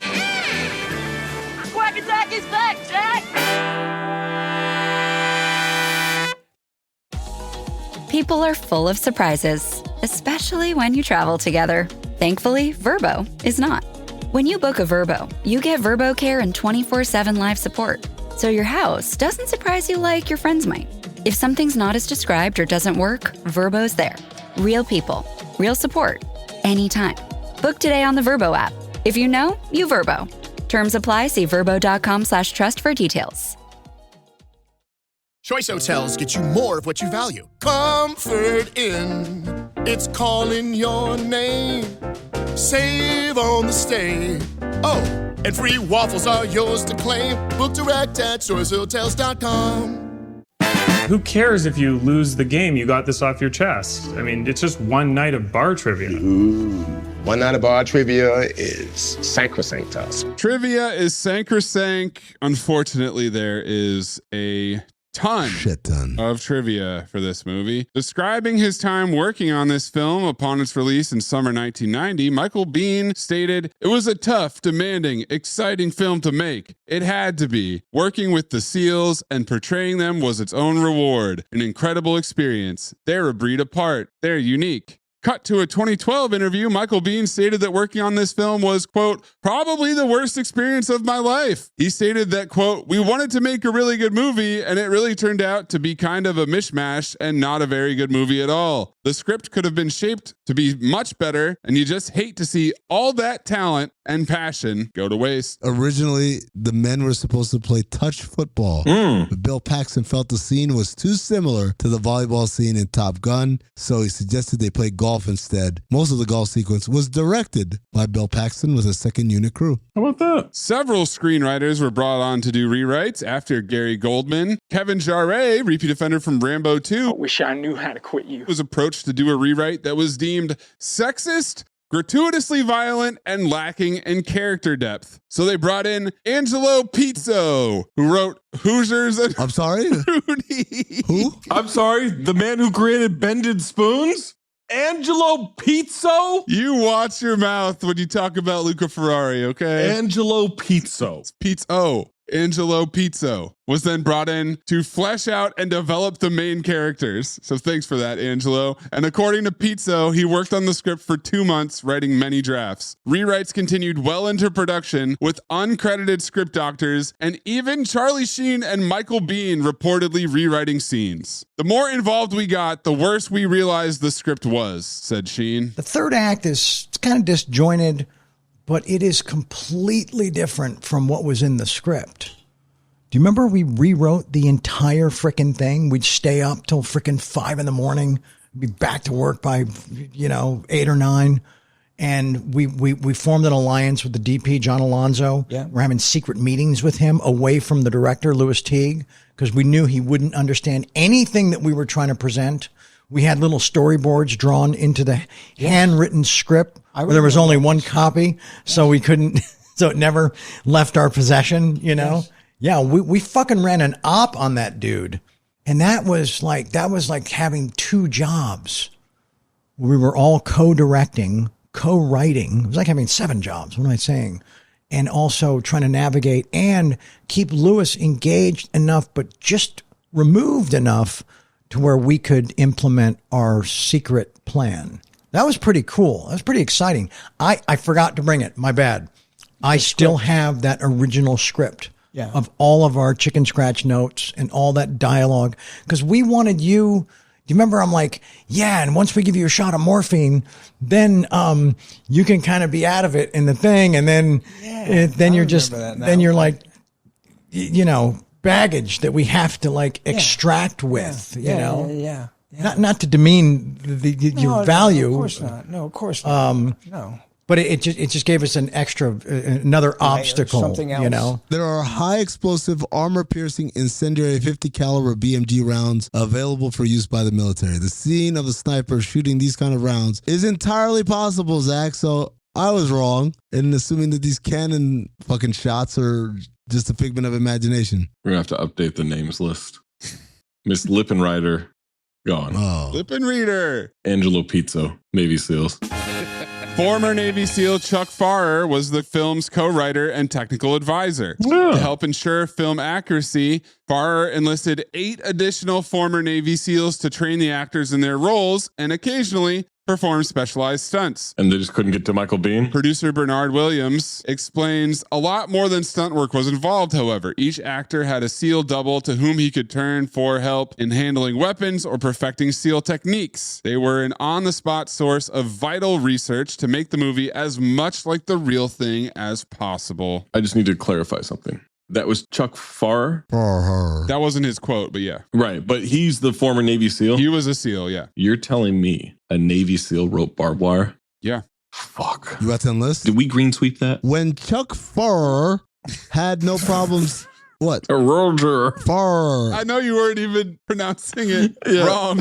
Quack Attack is back, Jack! People are full of surprises, especially when you travel together. Thankfully, Vrbo is not. When you book a Vrbo, you get Vrbo Care and 24/7 live support, so your house doesn't surprise you like your friends might. If something's not as described or doesn't work, Vrbo's there. Real people, real support, anytime. Book today on the Vrbo app. If you know, you Vrbo. Terms apply. See vrbo.com/trust for details. Choice Hotels get you more of what you value. Comfort Inn, it's calling your name. Save on the stay. Oh, and free waffles are yours to claim. Book direct at choicehotels.com. Who cares if you lose the game? You got this off your chest. I mean, it's just one night of bar trivia. Ooh. One night of bar trivia is sacrosanct to us. Trivia is sacrosanct. Unfortunately, there is a ton of trivia for this movie. Describing his time working on this film upon its release in summer 1990, Michael Biehn stated, "It was a tough, demanding, exciting film to make. It had to be. Working with the SEALs and portraying them was its own reward. An incredible experience. They're a breed apart. They're unique. Cut to a 2012 interview, Michael Biehn stated that working on this film was, quote, probably the worst experience of my life. He stated that, quote, we wanted to make a really good movie, and it really turned out to be kind of a mishmash and not a very good movie at all. The script could have been shaped to be much better, and you just hate to see all that talent and passion go to waste. Originally, the men were supposed to play touch football, but Bill Paxton felt the scene was too similar to the volleyball scene in Top Gun, so he suggested they play golf instead. Most of the golf sequence was directed by Bill Paxton with a second unit crew. How about that? Several screenwriters were brought on to do rewrites after Gary Goldman. Kevin Jarre, repeat offender from Rambo 2, I wish I knew how to quit you. was approached to do a rewrite that was deemed sexist, gratuitously violent, and lacking in character depth. So they brought in Angelo Pizzo, who wrote Hoosiers and I'm sorry? Rudy. Who? I'm sorry, the man who created Bended Spoons? Angelo Pizzo? You watch your mouth when you talk about Luca Ferrari, okay? Angelo Pizzo. Pizzo. Angelo Pizzo was then brought in to flesh out and develop the main characters. So thanks for that, Angelo. And according to Pizzo, he worked on the script for 2 months, writing many drafts. Rewrites continued well into production with uncredited script doctors and even Charlie Sheen and Michael Biehn reportedly rewriting scenes. The more involved we got, the worse we realized the script was, said Sheen. The third act is kind of disjointed, but it is completely different from what was in the script. Do you remember we rewrote the entire frickin' thing? We'd stay up till frickin' 5 a.m, be back to work by, 8 or 9. And we formed an alliance with the DP, John Alonzo. Yeah. We're having secret meetings with him away from the director, Louis Teague, because we knew he wouldn't understand anything that we were trying to present. We had little storyboards drawn into the handwritten script. There was only one copy, so we couldn't, so it never left our possession, Yes. Yeah, we fucking ran an op on that dude. And that was like having 2 jobs. We were all co-directing, co-writing. It was like having 7 jobs. What am I saying? And also trying to navigate and keep Louis engaged enough, but just removed enough to where we could implement our secret plan. That was pretty cool. That was pretty exciting. I forgot to bring it. My bad. I still have that original script of all of our chicken scratch notes and all that dialogue. Because we wanted you remember I'm like, yeah, and once we give you a shot of morphine, then you can kind of be out of it in the thing. And then you're like, baggage that we have to like extract with, you know? Yeah. Not to demean your value. No, of course not. No, of course not. No. But it just gave us another obstacle, something else. You know? There are high explosive, armor piercing, incendiary 50 caliber BMG rounds available for use by the military. The scene of the sniper shooting these kind of rounds is entirely possible, Zach. So I was wrong in assuming that these cannon fucking shots are just a figment of imagination. We're gonna have to update the names list. Miss Lippenrider, gone. Oh. Lippenreader. Angelo Pizzo, Navy SEALs. Former Navy SEAL Chuck Farrer was the film's co-writer and technical advisor. To help ensure film accuracy, Farrer enlisted 8 additional former Navy SEALs to train the actors in their roles and occasionally perform specialized stunts. And they just couldn't get to Michael Biehn? Producer Bernard Williams explains a lot more than stunt work was involved, however. Each actor had a SEAL double to whom he could turn for help in handling weapons or perfecting SEAL techniques. They were an on-the-spot source of vital research to make the movie as much like the real thing as possible. I just need to clarify something. That was Chuck Farrer? That wasn't his quote, but yeah. Right, but he's the former Navy SEAL? He was a SEAL, yeah. You're telling me a Navy SEAL wrote barbed wire? Yeah. Fuck. You about to enlist? Did we green sweep that? When Chuck Farrer had no problems... What? A roger. Farrer. I know you weren't even pronouncing it wrong.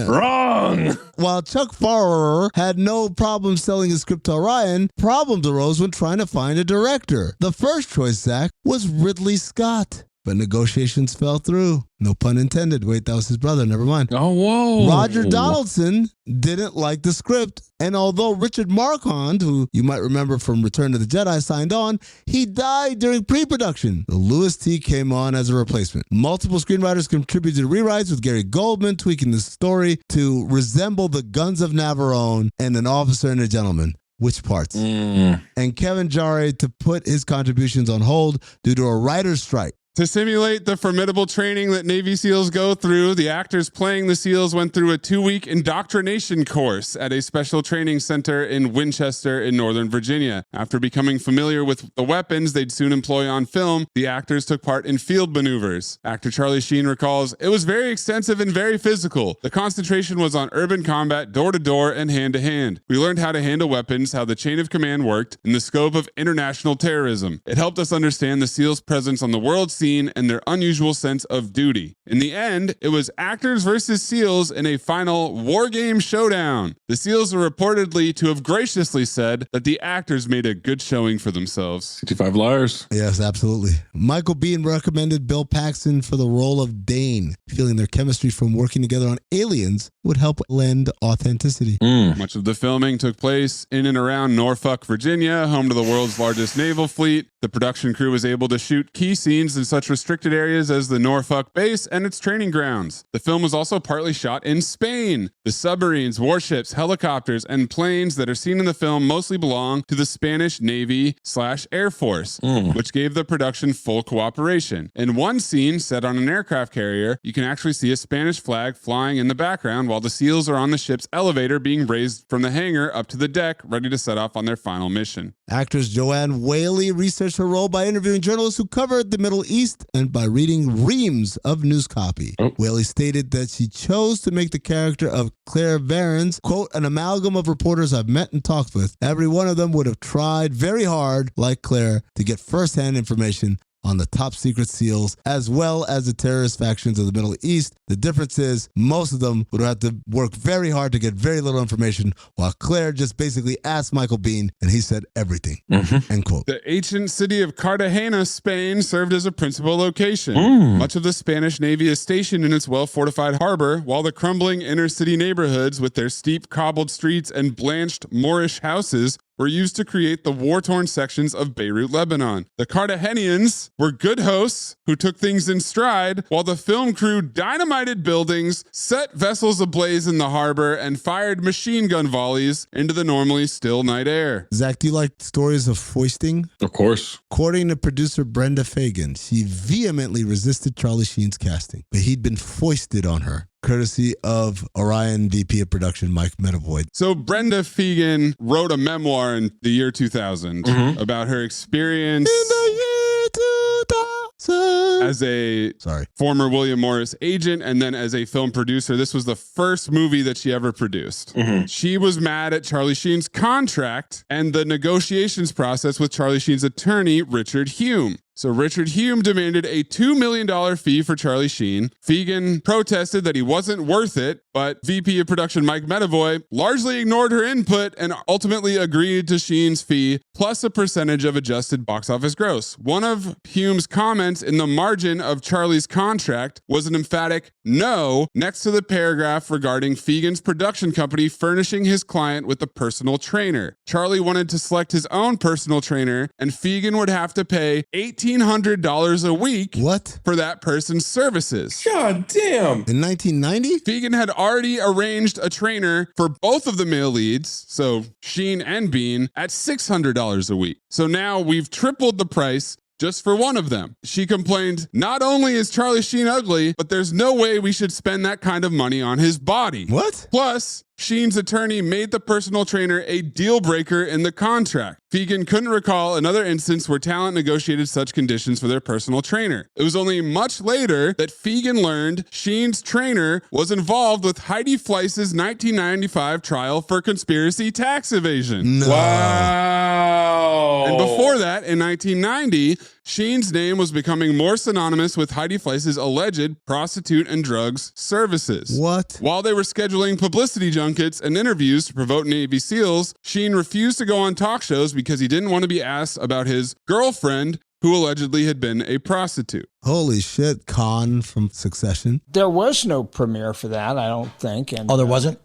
Wrong. While Chuck Farrer had no problem selling his script to Orion, problems arose when trying to find a director. The first choice, Zach, was Ridley Scott. but negotiations fell through. No pun intended. Wait, that was his brother. Never mind. Oh, whoa. Roger Donaldson didn't like the script. And although Richard Marquand, who you might remember from Return of the Jedi, signed on, he died during pre-production. The Louis T. came on as a replacement. Multiple screenwriters contributed rewrites, with Gary Goldman tweaking the story to resemble the Guns of Navarone and An Officer and a Gentleman. Which parts? And Kevin Jarre to put his contributions on hold due to a writer's strike. To simulate the formidable training that Navy SEALs go through, the actors playing the SEALs went through a 2-week indoctrination course at a special training center in Winchester in Northern Virginia. After becoming familiar with the weapons they'd soon employ on film, the actors took part in field maneuvers. Actor Charlie Sheen recalls, "It was very extensive and very physical. The concentration was on urban combat, door-to-door and hand-to-hand. We learned how to handle weapons, how the chain of command worked, and the scope of international terrorism. It helped us understand the SEALs' presence on the world scene and their unusual sense of duty. In the end, it was actors versus SEALs in a final war game showdown. The SEALs are reportedly to have graciously said that the actors made a good showing for themselves." 65 liars. Yes, absolutely. Michael Biehn recommended Bill Paxton for the role of Dane, feeling their chemistry from working together on Aliens would help lend authenticity. Much of the filming took place in and around Norfolk, Virginia, home to the world's largest naval fleet. The production crew was able to shoot key scenes in such restricted areas as the Norfolk base and its training grounds. The film was also partly shot in Spain. The submarines, warships, helicopters, and planes that are seen in the film mostly belong to the Spanish Navy/Air Force, which gave the production full cooperation. In one scene set on an aircraft carrier, you can actually see a Spanish flag flying in the background while the SEALs are on the ship's elevator being raised from the hangar up to the deck, ready to set off on their final mission. Actress Joanne Whaley researched her role by interviewing journalists who covered the Middle East and by reading reams of news copy. Whaley stated that she chose to make the character of Claire Varens, quote, "an amalgam of reporters I've met and talked with. Every one of them would have tried very hard, like Claire, to get firsthand information on the top secret SEALs, as well as the terrorist factions of the Middle East. The difference is most of them would have to work very hard to get very little information, while Claire just basically asked Michael Biehn, and he said everything." End quote. The ancient city of Cartagena, Spain, served as a principal location. Much of the Spanish Navy is stationed in its well-fortified harbor, while the crumbling inner-city neighborhoods with their steep cobbled streets and blanched Moorish houses were used to create the war-torn sections of Beirut, Lebanon. The Cartagenians were good hosts who took things in stride, while the film crew dynamited buildings, set vessels ablaze in the harbor, and fired machine gun volleys into the normally still night air. Zach, do you like stories of foisting? Of course. According to producer Brenda Fagan, she vehemently resisted Charlie Sheen's casting, but he'd been foisted on her, courtesy of Orion VP of production Mike Medavoid. So Brenda Fagan wrote a memoir in the year 2000 about her experience in the year 2000 as a former William Morris agent and then as a film producer. This was the first movie that she ever produced. She was mad at Charlie Sheen's contract and the negotiations process with Charlie Sheen's attorney, Richard Hume. So Richard Hume demanded a $2 million fee for Charlie Sheen. Fagan protested that he wasn't worth it, but VP of production Mike Medavoy largely ignored her input and ultimately agreed to Sheen's fee plus a percentage of adjusted box office gross. One of Hume's comments in the margin of Charlie's contract was an emphatic no next to the paragraph regarding Fagan's production company furnishing his client with a personal trainer. Charlie wanted to select his own personal trainer, and Fagan would have to pay $1,800 a week for that person's services. God damn. In 1990? Fagan had already arranged a trainer for both of the male leads, so Sheen and Biehn, at $600 a week. So now we've tripled the price just for one of them. She complained, "Not only is Charlie Sheen ugly, but there's no way we should spend that kind of money on his body." What? Plus, Sheen's attorney made the personal trainer a deal breaker in the contract. Fagan couldn't recall another instance where talent negotiated such conditions for their personal trainer. It was only much later that Fagan learned Sheen's trainer was involved with Heidi Fleiss's 1995 trial for conspiracy tax evasion. No. Wow. And before that, in 1990, Sheen's name was becoming more synonymous with Heidi Fleiss's alleged prostitute and drugs services. What? While they were scheduling publicity junkets and interviews to promote Navy SEALs, Sheen refused to go on talk shows because he didn't want to be asked about his girlfriend, who allegedly had been a prostitute. Holy shit, Khan from Succession. There was no premiere for that, I don't think. And, Oh, there wasn't?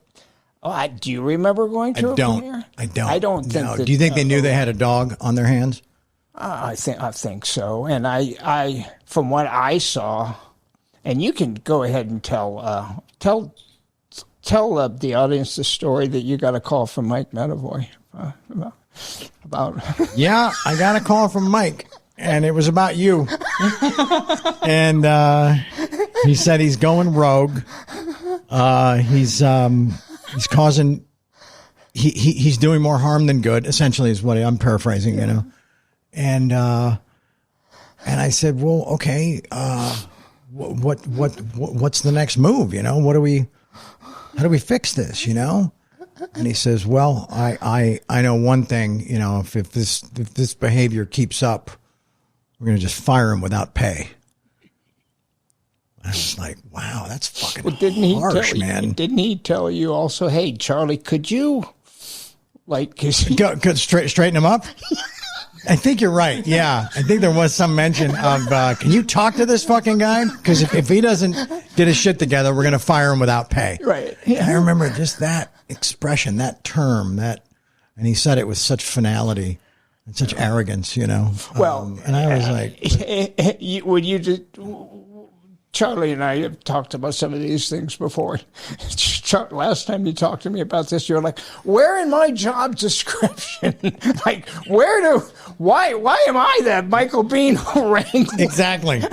Do you remember going to a premiere? I don't. I don't think. No. That, Do you think they knew they had a dog on their hands? I think so. And I from what I saw, and you can go ahead and tell the audience the story that you got a call from Mike Medavoy about. Yeah, I got a call from Mike, and it was about you. And he said he's going rogue. He's causing. He's doing more harm than good. Essentially, is what I'm paraphrasing. You know, and I said, well, okay. What's the next move? You know, how do we fix this? You know? And he says, well, I know one thing, you know, if this behavior keeps up, we're going to just fire him without pay. I was like, wow, that's fucking harsh, man. Didn't he tell you also, hey, Charlie, could you, go straighten him up? I think you're right. Yeah. I think there was some mention of, can you talk to this fucking guy? Because if he doesn't get his shit together, we're going to fire him without pay. Right. Yeah. I remember just that expression, that term, and he said it with such finality and such arrogance, you know. Well, and I was like, when you just, Charlie and I have talked about some of these things before. Last time you talked to me about this, you're like, where in my job description? Why am I that Michael Biehn wrangler? Exactly.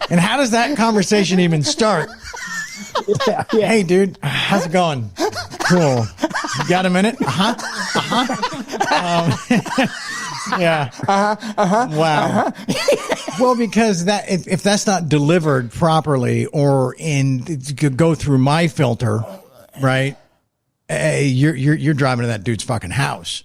And how does that conversation even start? Yeah. Hey, dude, how's it going? Cool. You got a minute? Yeah. Wow. Well, because that if that's not delivered properly or go through my filter, right? You're driving to that dude's fucking house.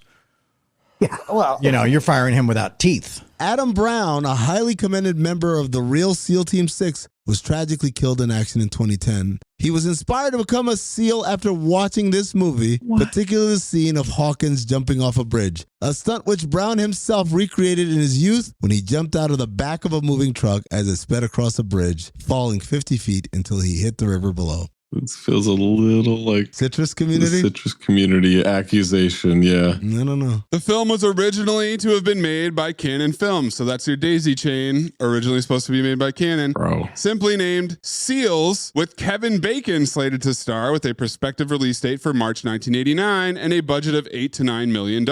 Yeah. Well, you know, you're firing him without teeth. Adam Brown, a highly commended member of the real SEAL Team 6, was tragically killed in action in 2010. He was inspired to become a SEAL after watching this movie, particularly the scene of Hawkins jumping off a bridge, a stunt which Brown himself recreated in his youth when he jumped out of the back of a moving truck as it sped across a bridge, falling 50 feet until he hit the river below. It feels a little like Citrus Community? Citrus Community accusation, yeah. I don't know. The film was originally to have been made by Cannon Films, so that's your daisy chain, originally supposed to be made by Cannon. Bro. Simply named Seals, with Kevin Bacon slated to star with a prospective release date for March 1989 and a budget of $8 to $9 million.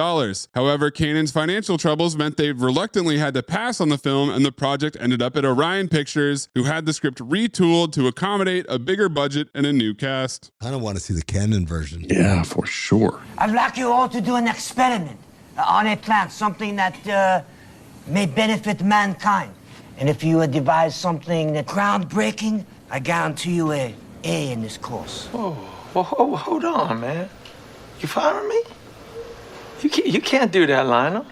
However, Cannon's financial troubles meant they reluctantly had to pass on the film, and the project ended up at Orion Pictures, who had the script retooled to accommodate a bigger budget and a new cast. I don't want to see the Cannon version. Yeah, for sure. I'd like you all to do an experiment on a plant, something that may benefit mankind. And if you devise something that's groundbreaking, I guarantee you a A in this course. Oh, well, hold on, man. You firing me? You can't do that, Lionel.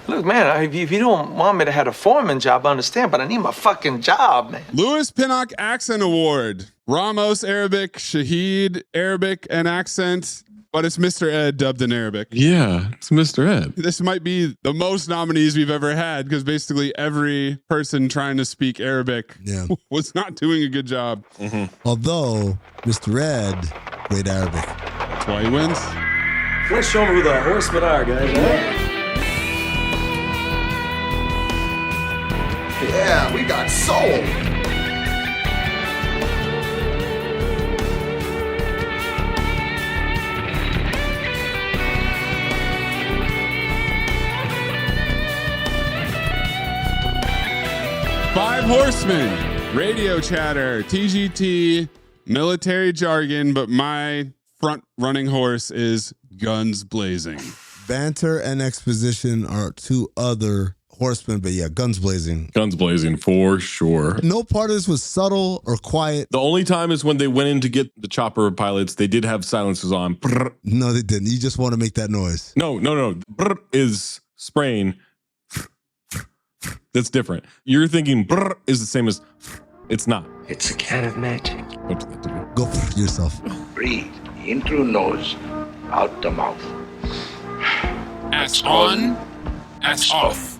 Look, man, if you don't want me to have a foreman job, I understand, but I need my fucking job, man. Louis Pinnock Accent Award. Ramos Arabic, Shahid Arabic and accent, but it's Mr. Ed dubbed in Arabic. Yeah, it's Mr. Ed. This might be the most nominees we've ever had because basically every person trying to speak Arabic was not doing a good job. Mm-hmm. Although Mr. Ed played Arabic. That's why he wins. Let's show them who the horsemen are, guys. Yeah, we got soul. Five Horsemen, radio chatter, TGT, military jargon, but my front running horse is guns blazing. Banter and exposition are two other horsemen, but yeah, guns blazing. Guns blazing, for sure. No part of this was subtle or quiet. The only time is when they went in to get the chopper pilots, they did have silencers on. Brr. No, they didn't. You just want to make that noise. No. Brr is spraying. That's different. You're thinking brr is the same as it's not. It's a kind of magic. Go for yourself. Breathe in through nose, out the mouth. Ass on, ass off.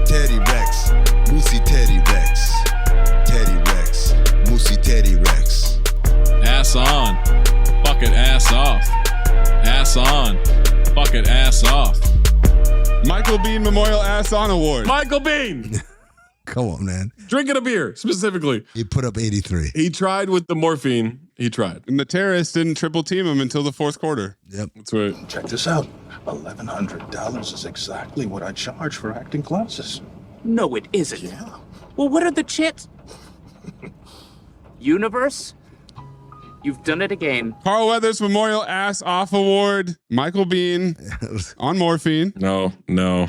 Teddy Rex, Moosey Teddy Rex. Teddy Rex, Moosey Teddy Rex. Ass on. Fuck it, ass off. Ass on. Fuck it, ass off. Michael Biehn Memorial Ass On Award. Michael Biehn. Come on, man. Drinking a beer, specifically. He put up 83. He tried with the morphine. He tried. And the terrorists didn't triple team him until the fourth quarter. Yep. That's right. Check this out. $1,100 is exactly what I charge for acting classes. No, it isn't. Yeah. Well, what are the chits? Universe? You've done it again. Carl Weathers Memorial Ass Off Award. Michael Biehn on morphine. No. No?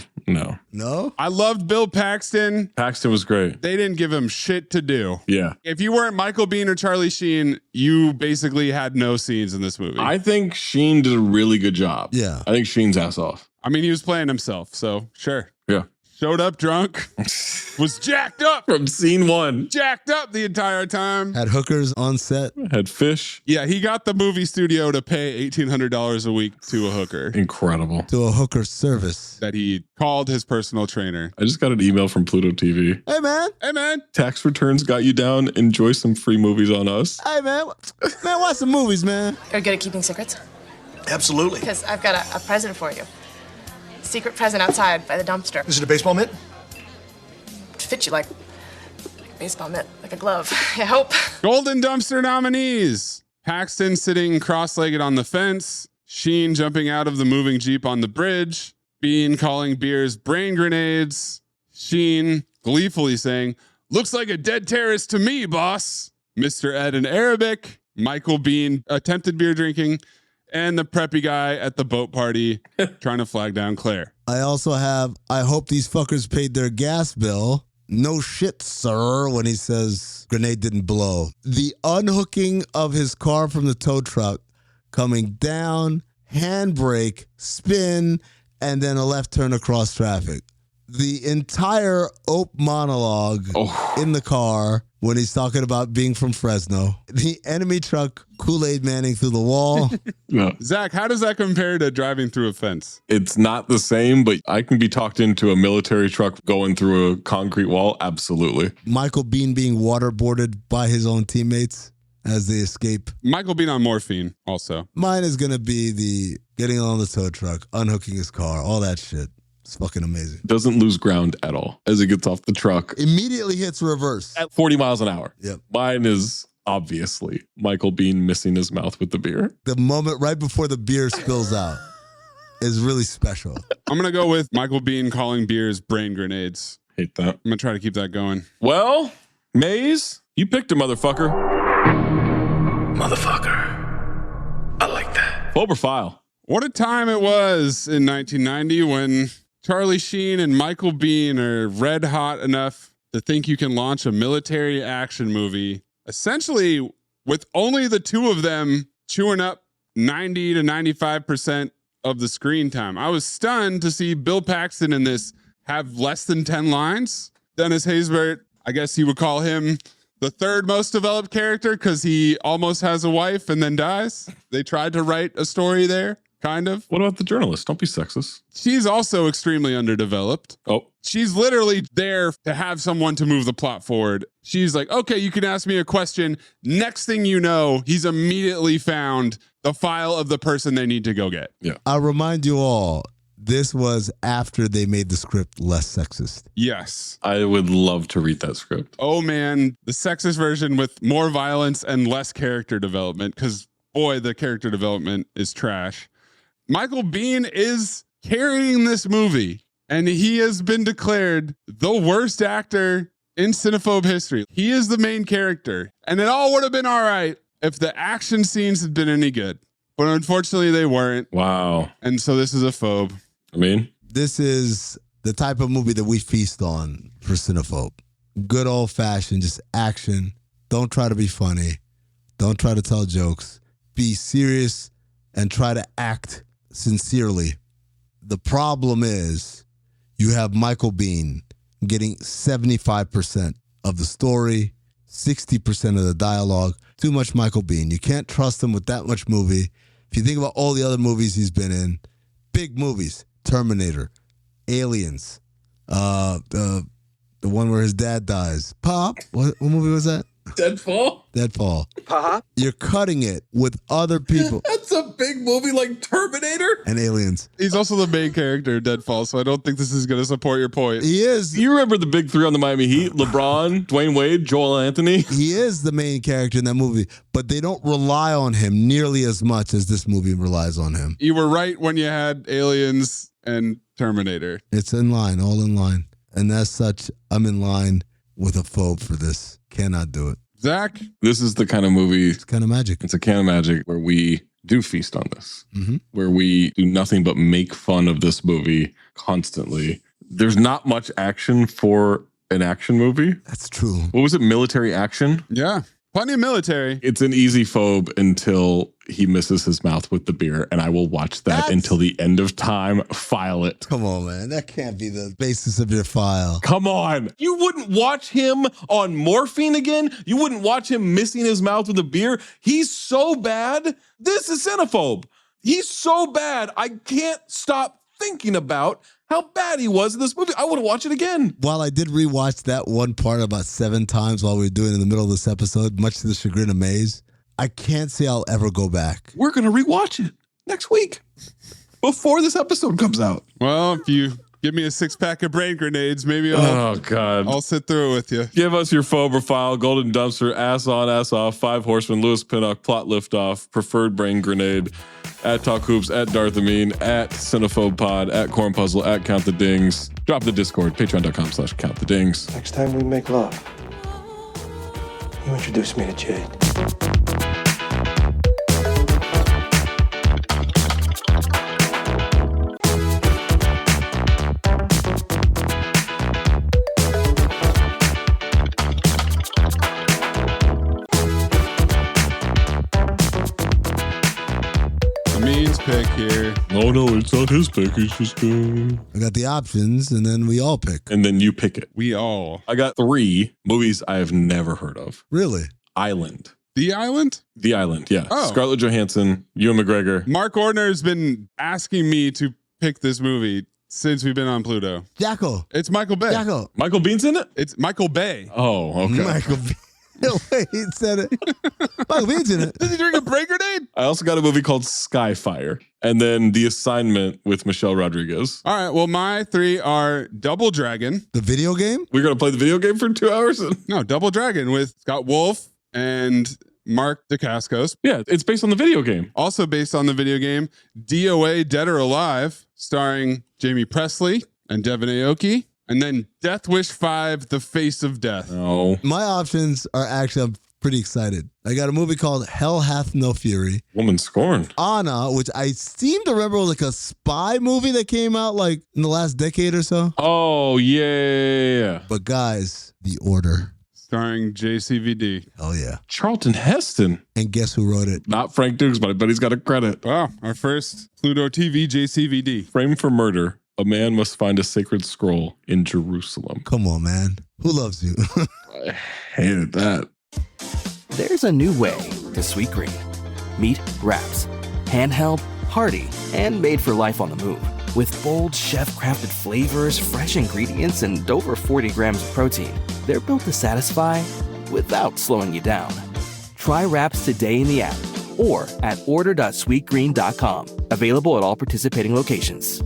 I loved Bill Paxton. Paxton was great. They didn't give him shit to do. Yeah. If you weren't Michael Biehn or Charlie Sheen, you basically had no scenes in this movie. I think Sheen did a really good job. Yeah. I think Sheen's ass off. I mean, he was playing himself, so sure. Yeah. Showed up drunk, was jacked up. From scene one. Jacked up the entire time. Had hookers on set. Had fish. Yeah, he got the movie studio to pay $1,800 a week to a hooker. Incredible. To a hooker service. That he called his personal trainer. I just got an email from Pluto TV. Hey, man. Hey, man. Tax returns got you down. Enjoy some free movies on us. Hey, man. Man, watch some movies, man. Are you good at keeping secrets? Absolutely. Because I've got a present for you. Secret present outside by the dumpster. Is it a baseball mitt? It fits you like a baseball mitt, like a glove. I hope. Golden Dumpster nominees. Paxton sitting cross-legged on the fence. Sheen jumping out of the moving Jeep on the bridge. Biehn calling beers brain grenades. Sheen gleefully saying, "Looks like a dead terrorist to me, boss." Mr. Ed in Arabic. Michael Biehn attempted beer drinking. And the preppy guy at the boat party trying to flag down Claire. I also have, I hope these fuckers paid their gas bill. No shit, sir, when he says grenade didn't blow. The unhooking of his car from the tow truck, coming down, handbrake, spin, and then a left turn across traffic. The entire Ope monologue in the car when he's talking about being from Fresno. The enemy truck Kool-Aid Manning through the wall. Yeah. Zach, how does that compare to driving through a fence? It's not the same, but I can be talked into a military truck going through a concrete wall. Absolutely. Michael Biehn being waterboarded by his own teammates as they escape. Michael Biehn on morphine also. Mine is going to be the getting on the tow truck, unhooking his car, all that shit. It's fucking amazing. Doesn't lose ground at all as it gets off the truck. Immediately hits reverse. At 40 miles an hour. Yep. Mine is obviously Michael Biehn missing his mouth with the beer. The moment right before the beer spills out is really special. I'm going to go with Michael Biehn calling beers brain grenades. Hate that. I'm going to try to keep that going. Well, Mayes, you picked a motherfucker. Motherfucker. I like that. Phobe file. What a time it was in 1990 when Charlie Sheen and Michael Biehn are red hot enough to think you can launch a military action movie, essentially with only the two of them chewing up 90 to 95% of the screen time. I was stunned to see Bill Paxton in this have less than 10 lines. Dennis Haysbert, I guess you would call him the third most developed character because he almost has a wife and then dies. They tried to write a story there. Kind of. What about the journalist? Don't be sexist. She's also extremely underdeveloped. Oh. She's literally there to have someone to move the plot forward. She's like, okay, you can ask me a question. Next thing you know, he's immediately found the file of the person they need to go get. Yeah. I'll remind you all, this was after they made the script less sexist. Yes. I would love to read that script. Oh man, the sexist version with more violence and less character development, because boy, the character development is trash. Michael Biehn is carrying this movie, and he has been declared the worst actor in Cinephobe history. He is the main character, and it all would have been all right if the action scenes had been any good. But unfortunately, they weren't. Wow. And so this is a phobe. I mean, this is the type of movie that we feast on for Cinephobe. Good old-fashioned, just action. Don't try to be funny. Don't try to tell jokes. Be serious and try to act sincerely. The problem is you have Michael Biehn getting 75% of the story, 60% of the dialogue. Too much Michael Biehn. You can't trust him with that much movie. If you think about all the other movies he's been in, big movies, Terminator, Aliens, The one where his dad dies. Pop. What movie was that? Deadfall. Pop. You're cutting it with other people. That's a big movie like Terminator. And aliens. He's also the main character in Deadfall, so I don't think this is going to support your point. He is. You remember the big three on the Miami Heat? LeBron, Dwayne Wade, Joel Anthony? He is the main character in that movie, but they don't rely on him nearly as much as this movie relies on him. You were right when you had aliens and Terminator. It's in line, all in line. And as such, I'm in line with a phobe for this. Cannot do it. Zach? This is the kind of movie. It's kind of magic. It's a can of magic where we do feast on this, where we do nothing but make fun of this movie constantly. There's not much action for an action movie. That's true. What was it? Military action? Yeah. Plenty of military. It's an easy phobe until he misses his mouth with the beer, and I will watch that until the end of time. File it. Come on, man. That can't be the basis of your file. Come on. You wouldn't watch him on morphine again? You wouldn't watch him missing his mouth with a beer? He's so bad. This is Cinephobe. He's so bad. I can't stop thinking about how bad he was in this movie. I want to watch it again. While I did rewatch that one part about 7 times while we were doing it in the middle of this episode, much to the chagrin of Mayes, I can't say I'll ever go back. We're going to rewatch it next week before this episode comes out. Well, if you give me a 6-pack of brain grenades, maybe I'll sit through it with you. Give us your phobe file, Golden Dumpster, Ass On, Ass Off, 5 Horsemen, Lewis Pinnock, Plot Liftoff, Preferred Brain Grenade, at Talk Hoops, at Darth Amin, at Cinephobe Pod, at Corn Puzzle, at Count the Dings. Drop the Discord, patreon.com/Count the Dings. Next time we make love, you introduce me to Jade. Amin's pick here. Oh, no, it's not his pick. It's just... I got the options, and then we all pick. And then you pick it. We all. I got 3 movies I have never heard of. Really? Island. The Island? The Island, yeah. Oh. Scarlett Johansson, Ewan McGregor. Mark Ordner has been asking me to pick this movie since we've been on Pluto. Jacko. It's Michael Bay. Jacko. Michael Bean's in it? It's Michael Bay. Oh, okay. Michael Bean. Wait, he said it. Michael Bean's in it. Did he drink a brain grenade? I also got a movie called Skyfire. And then The Assignment with Michelle Rodriguez. All right. Well, my 3 are Double Dragon. The video game? We're going to play the video game for 2 hours? No, Double Dragon with Scott Wolf and Mark Dacascos. Yeah, it's based on the video game. Also based on the video game, DOA Dead or Alive, starring Jamie Presley and Devin Aoki. And then Death Wish 5, The Face of Death. No. My options are actually, I'm pretty excited. I got a movie called Hell Hath No Fury. Woman Scorned. Anna, which I seem to remember was like a spy movie that came out like in the last decade or so. Oh, yeah. But guys, The Order. Starring JCVD. Hell yeah. Charlton Heston. And guess who wrote it? Not Frank Dukes, but he's got a credit. Wow. Our first Pluto TV JCVD. Frame for Murder. A man must find a sacred scroll in Jerusalem. Come on, man. Who loves you? I hated that. There's a new way to sweet green. Meet Wraps. Handheld, hearty, and made for life on the move. With bold, chef-crafted flavors, fresh ingredients, and over 40 grams of protein. They're built to satisfy without slowing you down. Try Wraps today in the app or at order.sweetgreen.com. Available at all participating locations.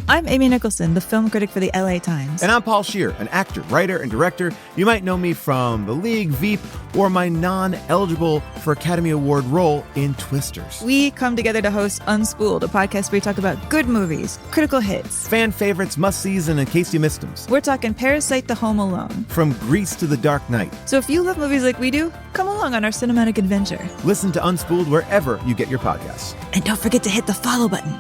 I'm Amy Nicholson, the film critic for the LA Times. And I'm Paul Scheer, an actor, writer, and director. You might know me from The League, Veep, or my non-eligible for Academy Award role in Twisters. We come together to host Unspooled, a podcast where we talk about good movies, critical hits, fan favorites, must-sees, and in case you missed them. We're talking Parasite to Home Alone. From Grease to The Dark Knight. So if you love movies like we do, come along on our cinematic adventure. Listen to Unspooled wherever you get your podcasts. And don't forget to hit the follow button.